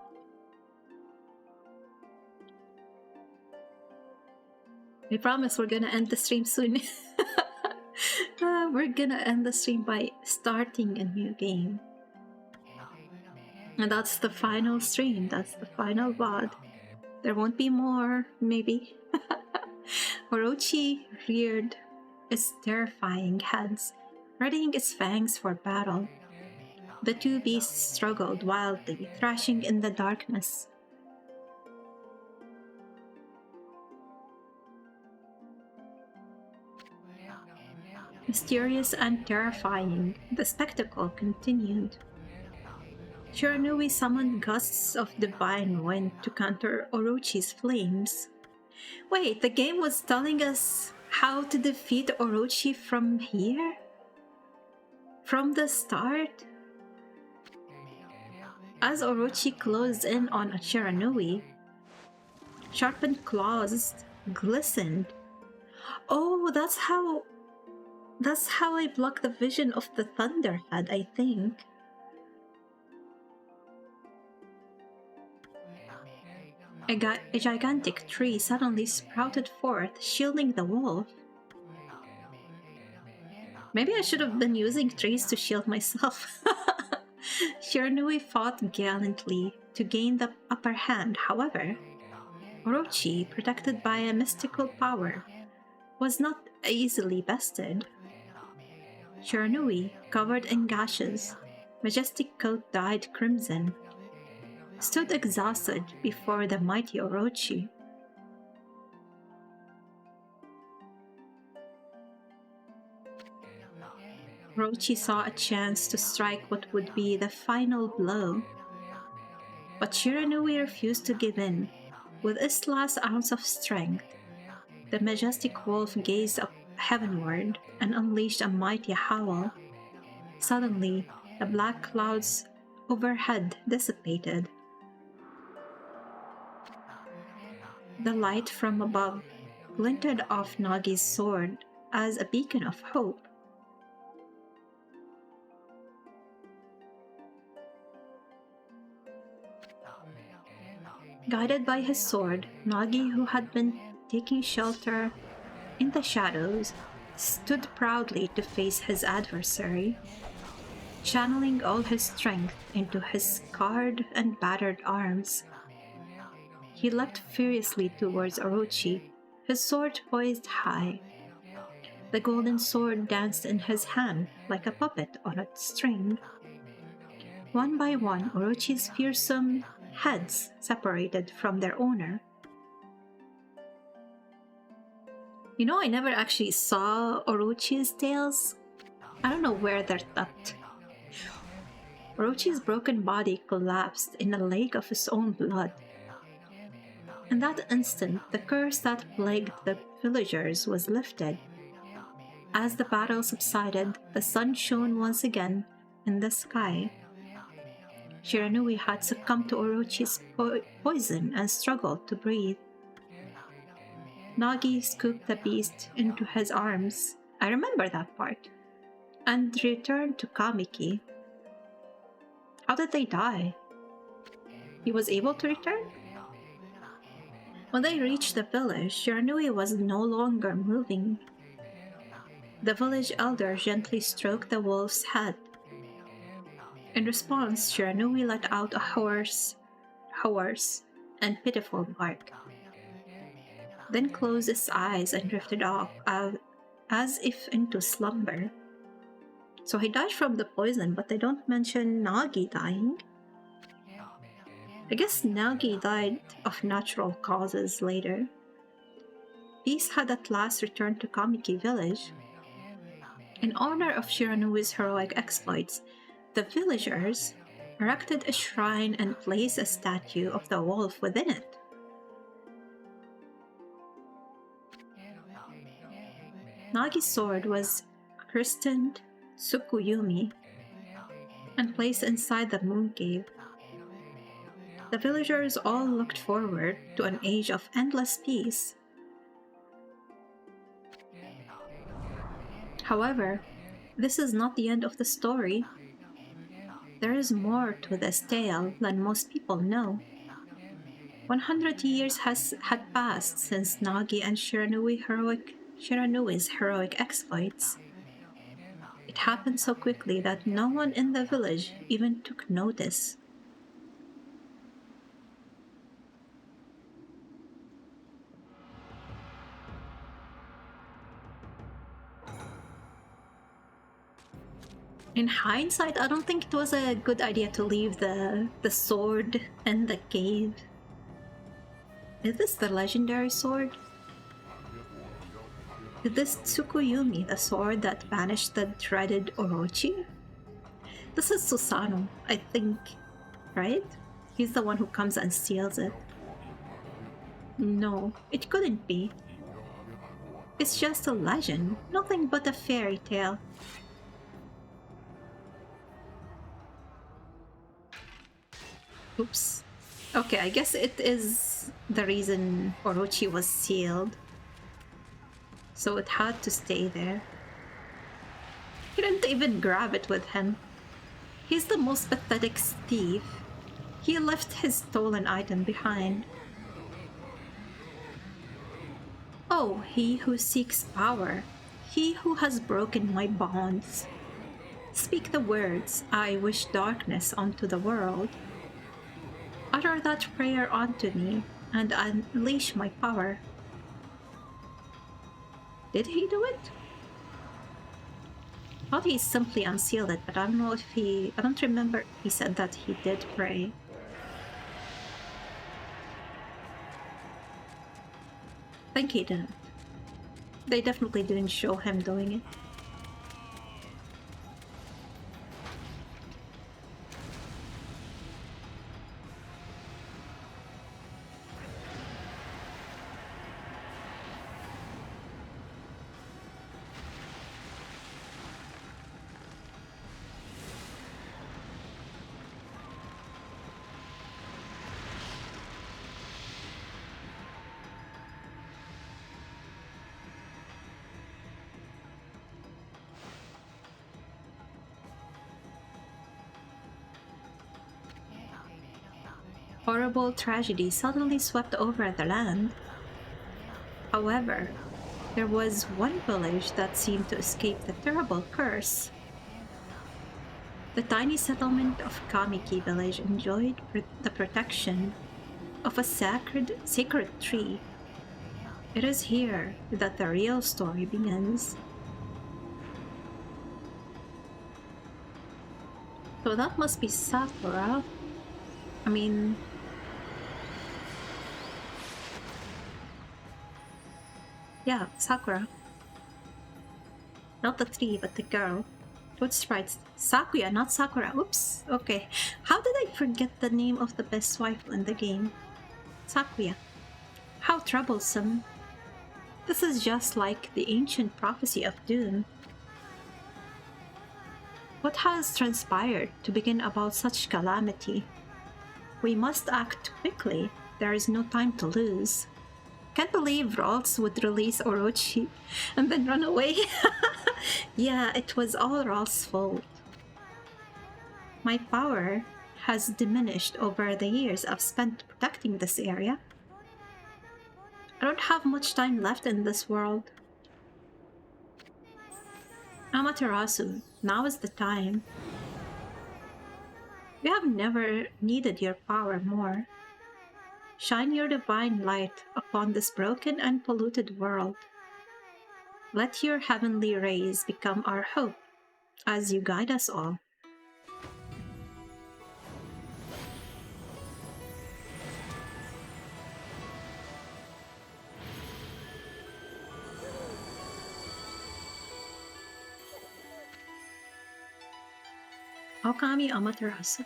I promise we're gonna end the stream soon. We're gonna end the stream by starting a new game. And that's the final stream, that's the final VOD. There won't be more, maybe. Orochi reared its terrifying heads, readying its fangs for battle. The two beasts struggled wildly, thrashing in the darkness. Mysterious and terrifying, the spectacle continued. Shiranui summoned gusts of divine wind to counter Orochi's flames. Wait, the game was telling us how to defeat Orochi from here? From the start? As Orochi closed in on Shiranui, sharpened claws glistened. Oh, that's how I blocked the vision of the Thunderhead, I think. A gigantic tree suddenly sprouted forth, shielding the wolf. Maybe I should have been using trees to shield myself. Shiranui fought gallantly to gain the upper hand. However, Orochi, protected by a mystical power, was not easily bested. Shiranui, covered in gashes, majestic coat dyed crimson, stood exhausted before the mighty Orochi. Orochi saw a chance to strike what would be the final blow, but Shiranui refused to give in. With its last ounce of strength, the majestic wolf gazed up heavenward and unleashed a mighty howl. Suddenly, the black clouds overhead dissipated. The light from above glinted off Nagi's sword as a beacon of hope. Guided by his sword, Nagi, who had been taking shelter in the shadows, stood proudly to face his adversary, channeling all his strength into his scarred and battered arms. He leapt furiously towards Orochi, his sword poised high. The golden sword danced in his hand like a puppet on a string. One by one, Orochi's fearsome heads separated from their owner. You know, I never actually saw Orochi's tails. I don't know where they're tucked. Orochi's broken body collapsed in a lake of his own blood. In that instant, the curse that plagued the villagers was lifted. As the battle subsided, the sun shone once again in the sky. Shiranui had succumbed to Orochi's poison and struggled to breathe. Nagi scooped the beast into his arms. I remember that part. And returned to Kamiki. How did they die? He was able to return? When they reached the village, Shiranui was no longer moving. The village elder gently stroked the wolf's head. In response, Shiranui let out a hoarse and pitiful bark, then closed his eyes and drifted off as if into slumber. So he died from the poison, but they don't mention Nagi dying. I guess Nagi died of natural causes later. Peace had at last returned to Kamiki village. In honor of Shiranui's heroic exploits, the villagers erected a shrine and placed a statue of the wolf within it. Nagi's sword was christened Tsukuyumi and placed inside the moon cave. The villagers all looked forward to an age of endless peace. However, this is not the end of the story. There is more to this tale than most people know. 100 years had passed since Nagi and Shiranui's heroic exploits. It happened so quickly that no one in the village even took notice. In hindsight, I don't think it was a good idea to leave the sword in the cave. Is this the legendary sword? Is this Tsukuyumi, the sword that banished the dreaded Orochi? This is Susano, I think, right? He's the one who comes and steals it. No, it couldn't be. It's just a legend, nothing but a fairy tale. Oops. Okay, I guess it is the reason Orochi was sealed. So it had to stay there. He didn't even grab it with him. He's the most pathetic thief. He left his stolen item behind. Oh, he who seeks power, he who has broken my bonds. Speak the words, I wish darkness onto the world. Utter that prayer onto me, and unleash my power. Did he do it? I thought he simply unsealed it, but I don't know if I don't remember if he said that he did pray. I think he didn't. They definitely didn't show him doing it. Horrible tragedy suddenly swept over the land. However, there was one village that seemed to escape the terrible curse. The tiny settlement of Kamiki village enjoyed the protection of a sacred tree. It is here that the real story begins. So that must be Sakura. I mean, yeah, Sakura. Not the tree, but the girl. What's right? Sakuya, not Sakura. Oops. Okay. How did I forget the name of the best wife in the game? Sakuya. How troublesome. This is just like the ancient prophecy of doom. What has transpired to begin about such calamity? We must act quickly. There is no time to lose. Can't believe Ralts would release Orochi and then run away. Yeah, it was all Ralts' fault. My power has diminished over the years I've spent protecting this area. I don't have much time left in this world. Amaterasu, now is the time. We have never needed your power more. Shine your divine light upon this broken and polluted world. Let your heavenly rays become our hope as you guide us all. Okami Amaterasu.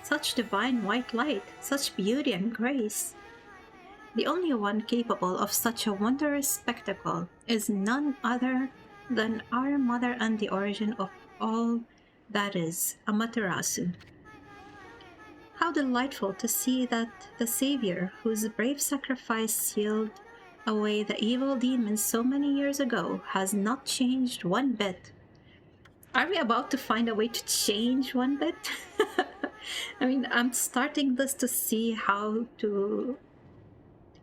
Such divine white light, such beauty and grace. The only one capable of such a wondrous spectacle is none other than our mother and the origin of all that is, Amaterasu. How delightful to see that the Savior, whose brave sacrifice sealed away the evil demons so many years ago has not changed one bit. Are we about to find a way to change one bit? I mean, I'm starting this to see how to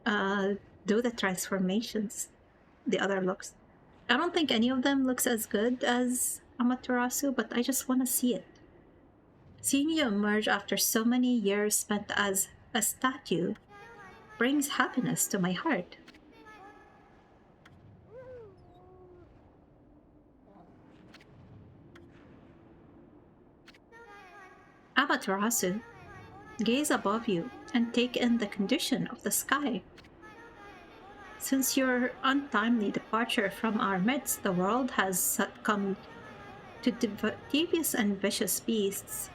do the transformations, the other looks. I don't think any of them looks as good as Amaterasu, but I just want to see it. Seeing you emerge after so many years spent as a statue brings happiness to my heart. Amaterasu, gaze above you and take in the condition of the sky. Since your untimely departure from our midst, the world has succumbed to devious and vicious beasts.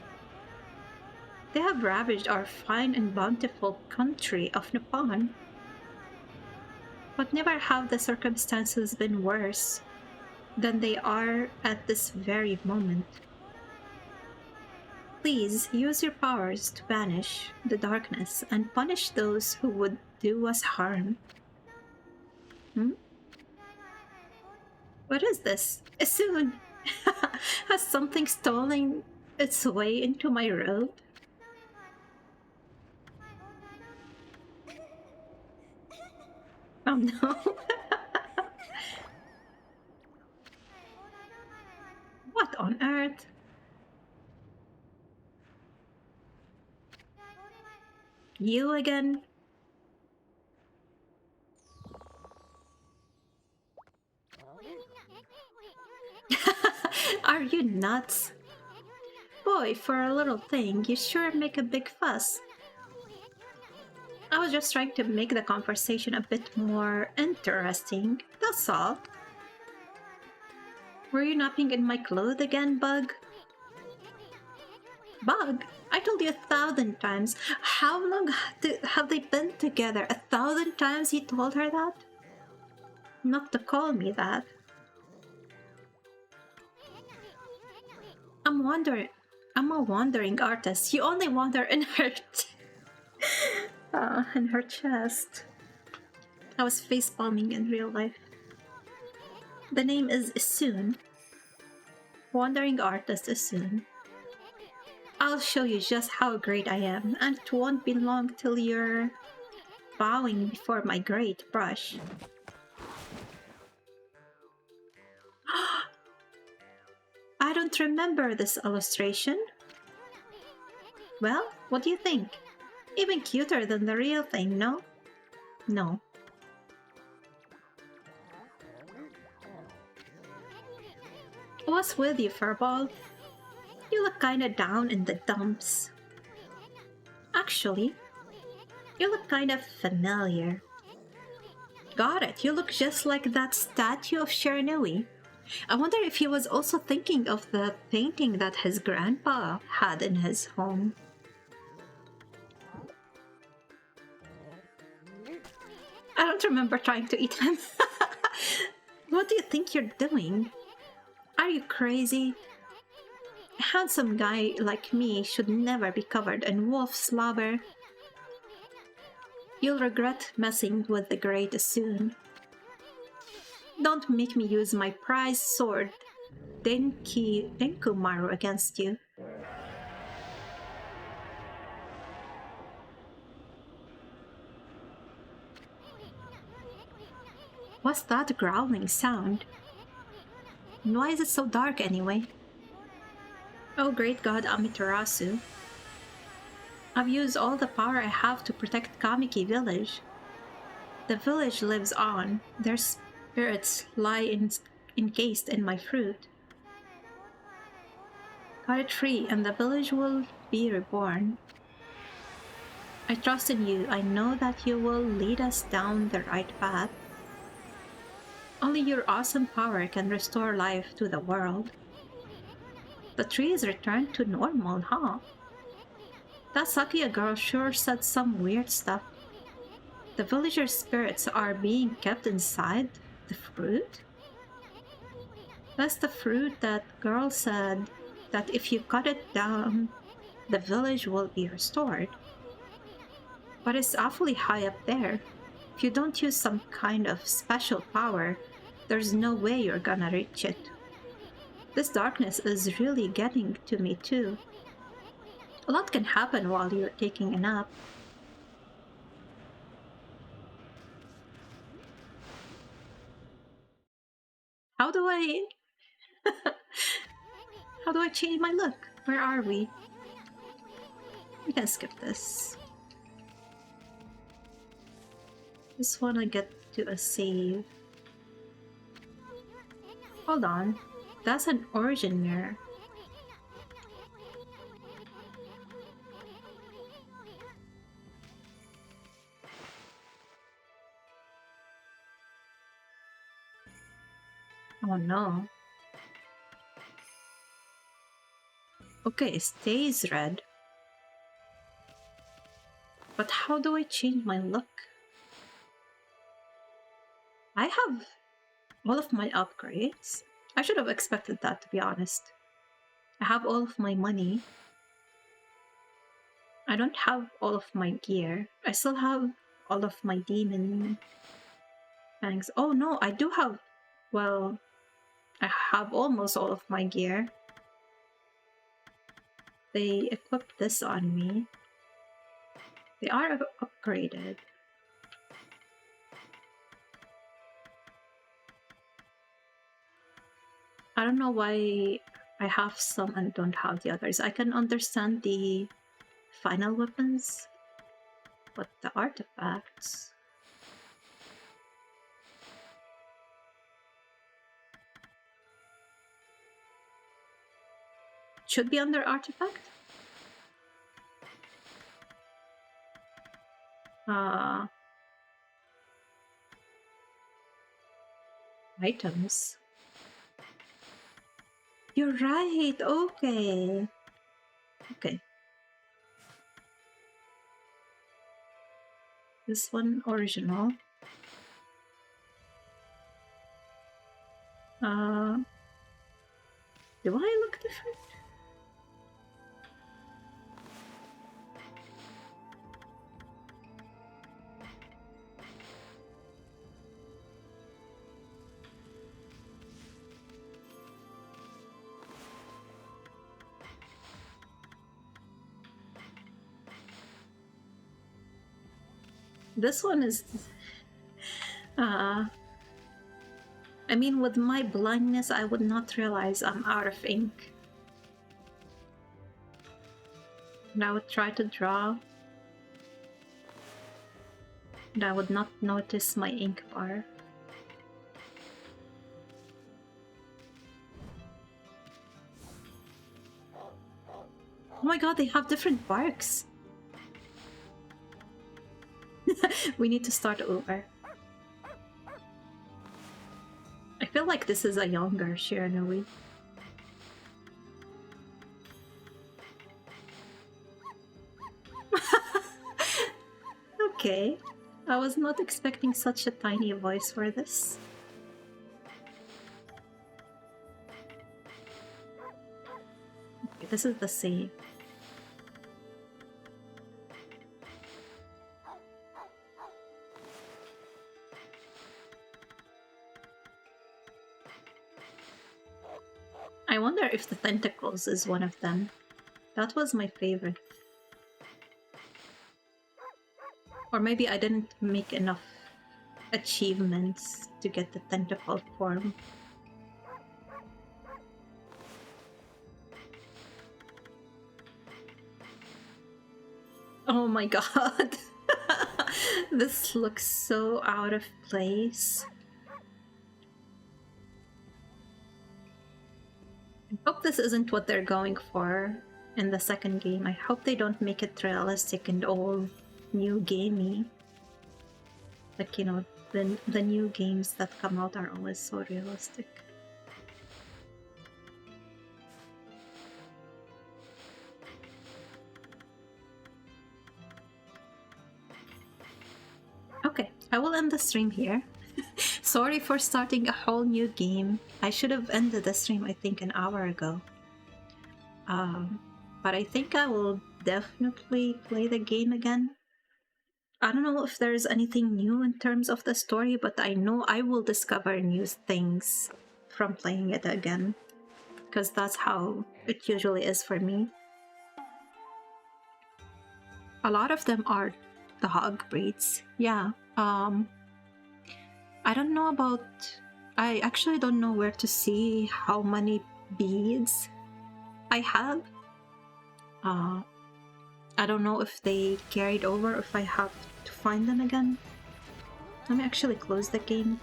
They have ravaged our fine and bountiful country of Nippon. But never have the circumstances been worse than they are at this very moment. Please use your powers to banish the darkness and punish those who would do us harm. What is this? Soon! Has something stolen its way into my robe? Oh no. What on earth? You again? Are you nuts? Boy, for a little thing, you sure make a big fuss. I was just trying to make the conversation a bit more interesting, that's all. Were you napping in my clothes again, Bug? Bug? I told you 1,000 times. How long have they been together? 1,000 times you told her that? Not to call me that. I'm a wandering artist. You only wander in her in her chest. I was facepalming in real life. The name is Isun. Wandering artist Isun. I'll show you just how great I am, and it won't be long till you're bowing before my great brush. I don't remember this illustration. Well, what do you think? Even cuter than the real thing, no? No. What's with you, Furball? You look kinda down in the dumps. Actually, you look kind of familiar. Got it, you look just like that statue of Shiranui. I wonder if he was also thinking of the painting that his grandpa had in his home. I don't remember trying to eat him. What do you think you're doing? Are you crazy? A handsome guy like me should never be covered in wolf slobber. You'll regret messing with the great soon. Don't make me use my prized sword, Denkumaru, against you. What's that growling sound? And why is it so dark anyway? Oh great god Amaterasu. I've used all the power I have to protect Kamiki village. The village lives on. Their spirits lie encased in my fruit. Cut it free and the village will be reborn. I trust in you. I know that you will lead us down the right path. Only your awesome power can restore life to the world. The trees returned to normal, huh? That Sakuya girl sure said some weird stuff. The villagers' spirits are being kept inside the fruit? That's the fruit that girl said that if you cut it down, the village will be restored. But it's awfully high up there. If you don't use some kind of special power, there's no way you're gonna reach it. This darkness is really getting to me too. A lot can happen while you're taking a nap. How do I... How do I change my look? Where are we? We can skip this. Just wanna get to a save. Hold on. That's an origin mirror. Oh no. Okay, it stays red. But how do I change my look? I have all of my upgrades. I should have expected that, to be honest. I have all of my money. I don't have all of my gear. I still have all of my demon fangs. Oh no, I do have... Well, I have almost all of my gear. They equipped this on me. They are upgraded. I don't know why I have some and don't have the others. I can understand the final weapons, but the artifacts... Should be under artifact? Items. You're right, okay. Okay. This one, original. Do I look different? This one is... I mean, with my blindness, I would not realize I'm out of ink. And I would try to draw, and I would not notice my ink bar. Oh my god, they have different barks! We need to start over. I feel like this is a younger Shiranui. Okay, I was not expecting such a tiny voice for this. Okay, this is the same. I wonder if the tentacles is one of them. That was my favorite. Or maybe I didn't make enough achievements to get the tentacle form. Oh my god! This looks so out of place. I hope this isn't what they're going for in the second game. I hope they don't make it realistic and all new gamey. Like, you know, the new games that come out are always so realistic. Okay, I will end the stream here. Sorry for starting a whole new game. I should have ended the stream, I think, an hour ago. But I think I will definitely play the game again. I don't know if there's anything new in terms of the story, but I know I will discover new things from playing it again, because that's how it usually is for me. A lot of them are the hog breeds. Yeah. I don't know about. I actually don't know where to see how many beads I have. I don't know if they carried over, if I have to find them again. Let me actually close the game.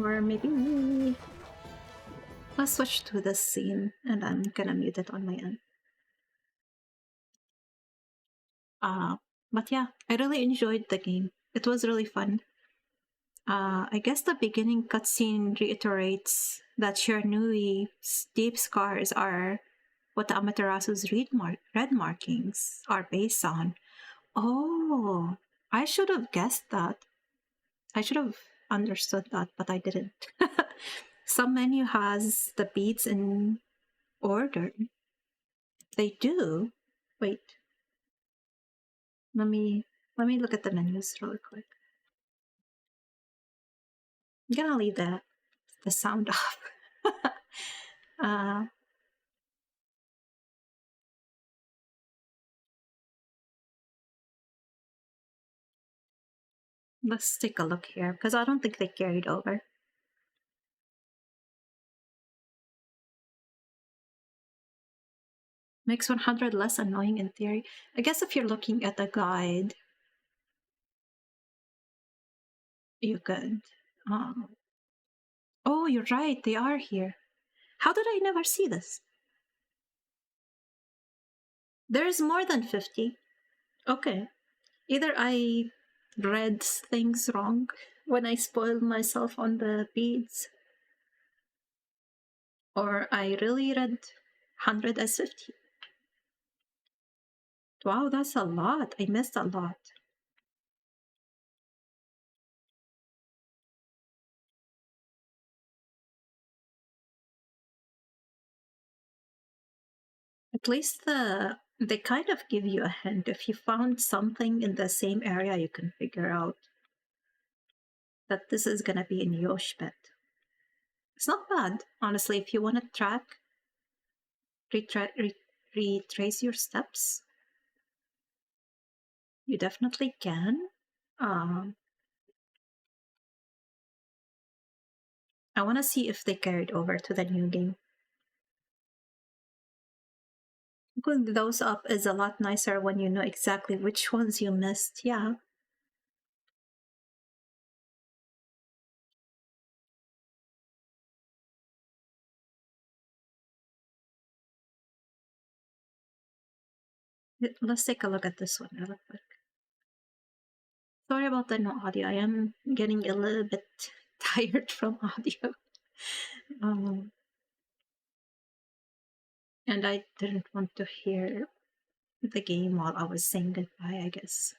Or maybe let's switch to this scene and I'm gonna mute it on my end. But yeah, I really enjoyed the game. It was really fun. I guess the beginning cutscene reiterates that Shiranui deep scars are what the Amaterasu's red markings are based on. Oh, I should have guessed that. I should have understood that, but I didn't. Some menu has the beats in order. They do. Wait. Let me look at the menus really quick. I'm gonna leave the sound off. uh, let's take a look here because I don't think they carried over. Makes 100 less annoying in theory. I guess if you're looking at the guide, you could. Oh, you're right. They are here. How did I never see this? There's more than 50. Okay. Either I read things wrong when I spoiled myself on the beads, or I really read 100 as 50. Wow, that's a lot. I missed a lot. At least they kind of give you a hint. If you found something in the same area, you can figure out that this is gonna be in Yoshpet. It's not bad, honestly. If you want to retrace your steps, you definitely can. I want to see if they carried over to the new game. Putting those up is a lot nicer when you know exactly which ones you missed. Yeah. Let's take a look at this one real quick. Sorry about the no audio. I am getting a little bit tired from audio. And I didn't want to hear the game while I was saying goodbye, I guess.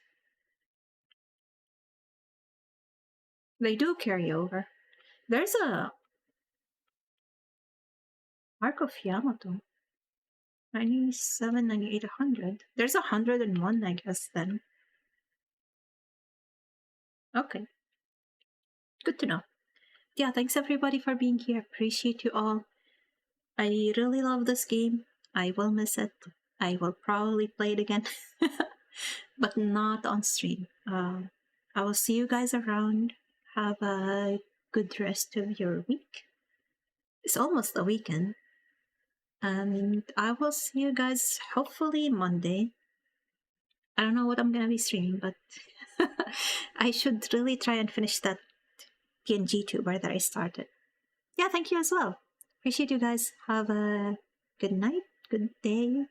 They do carry over. There's a Arc of Yamato. 97, 98, 100. There's 101, I guess, then. Okay. Good to know. Yeah, thanks everybody for being here. Appreciate you all. I really love this game. I will miss it. I will probably play it again, but not on stream. I will see you guys around. Have a good rest of your week. It's almost the weekend. And I will see you guys hopefully Monday. I don't know what I'm gonna be streaming, but I should really try and finish that PNG tuber that I started. Yeah, thank you as well. Appreciate you guys. Have a good night, good day,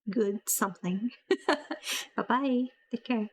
good something. Bye bye. Take care.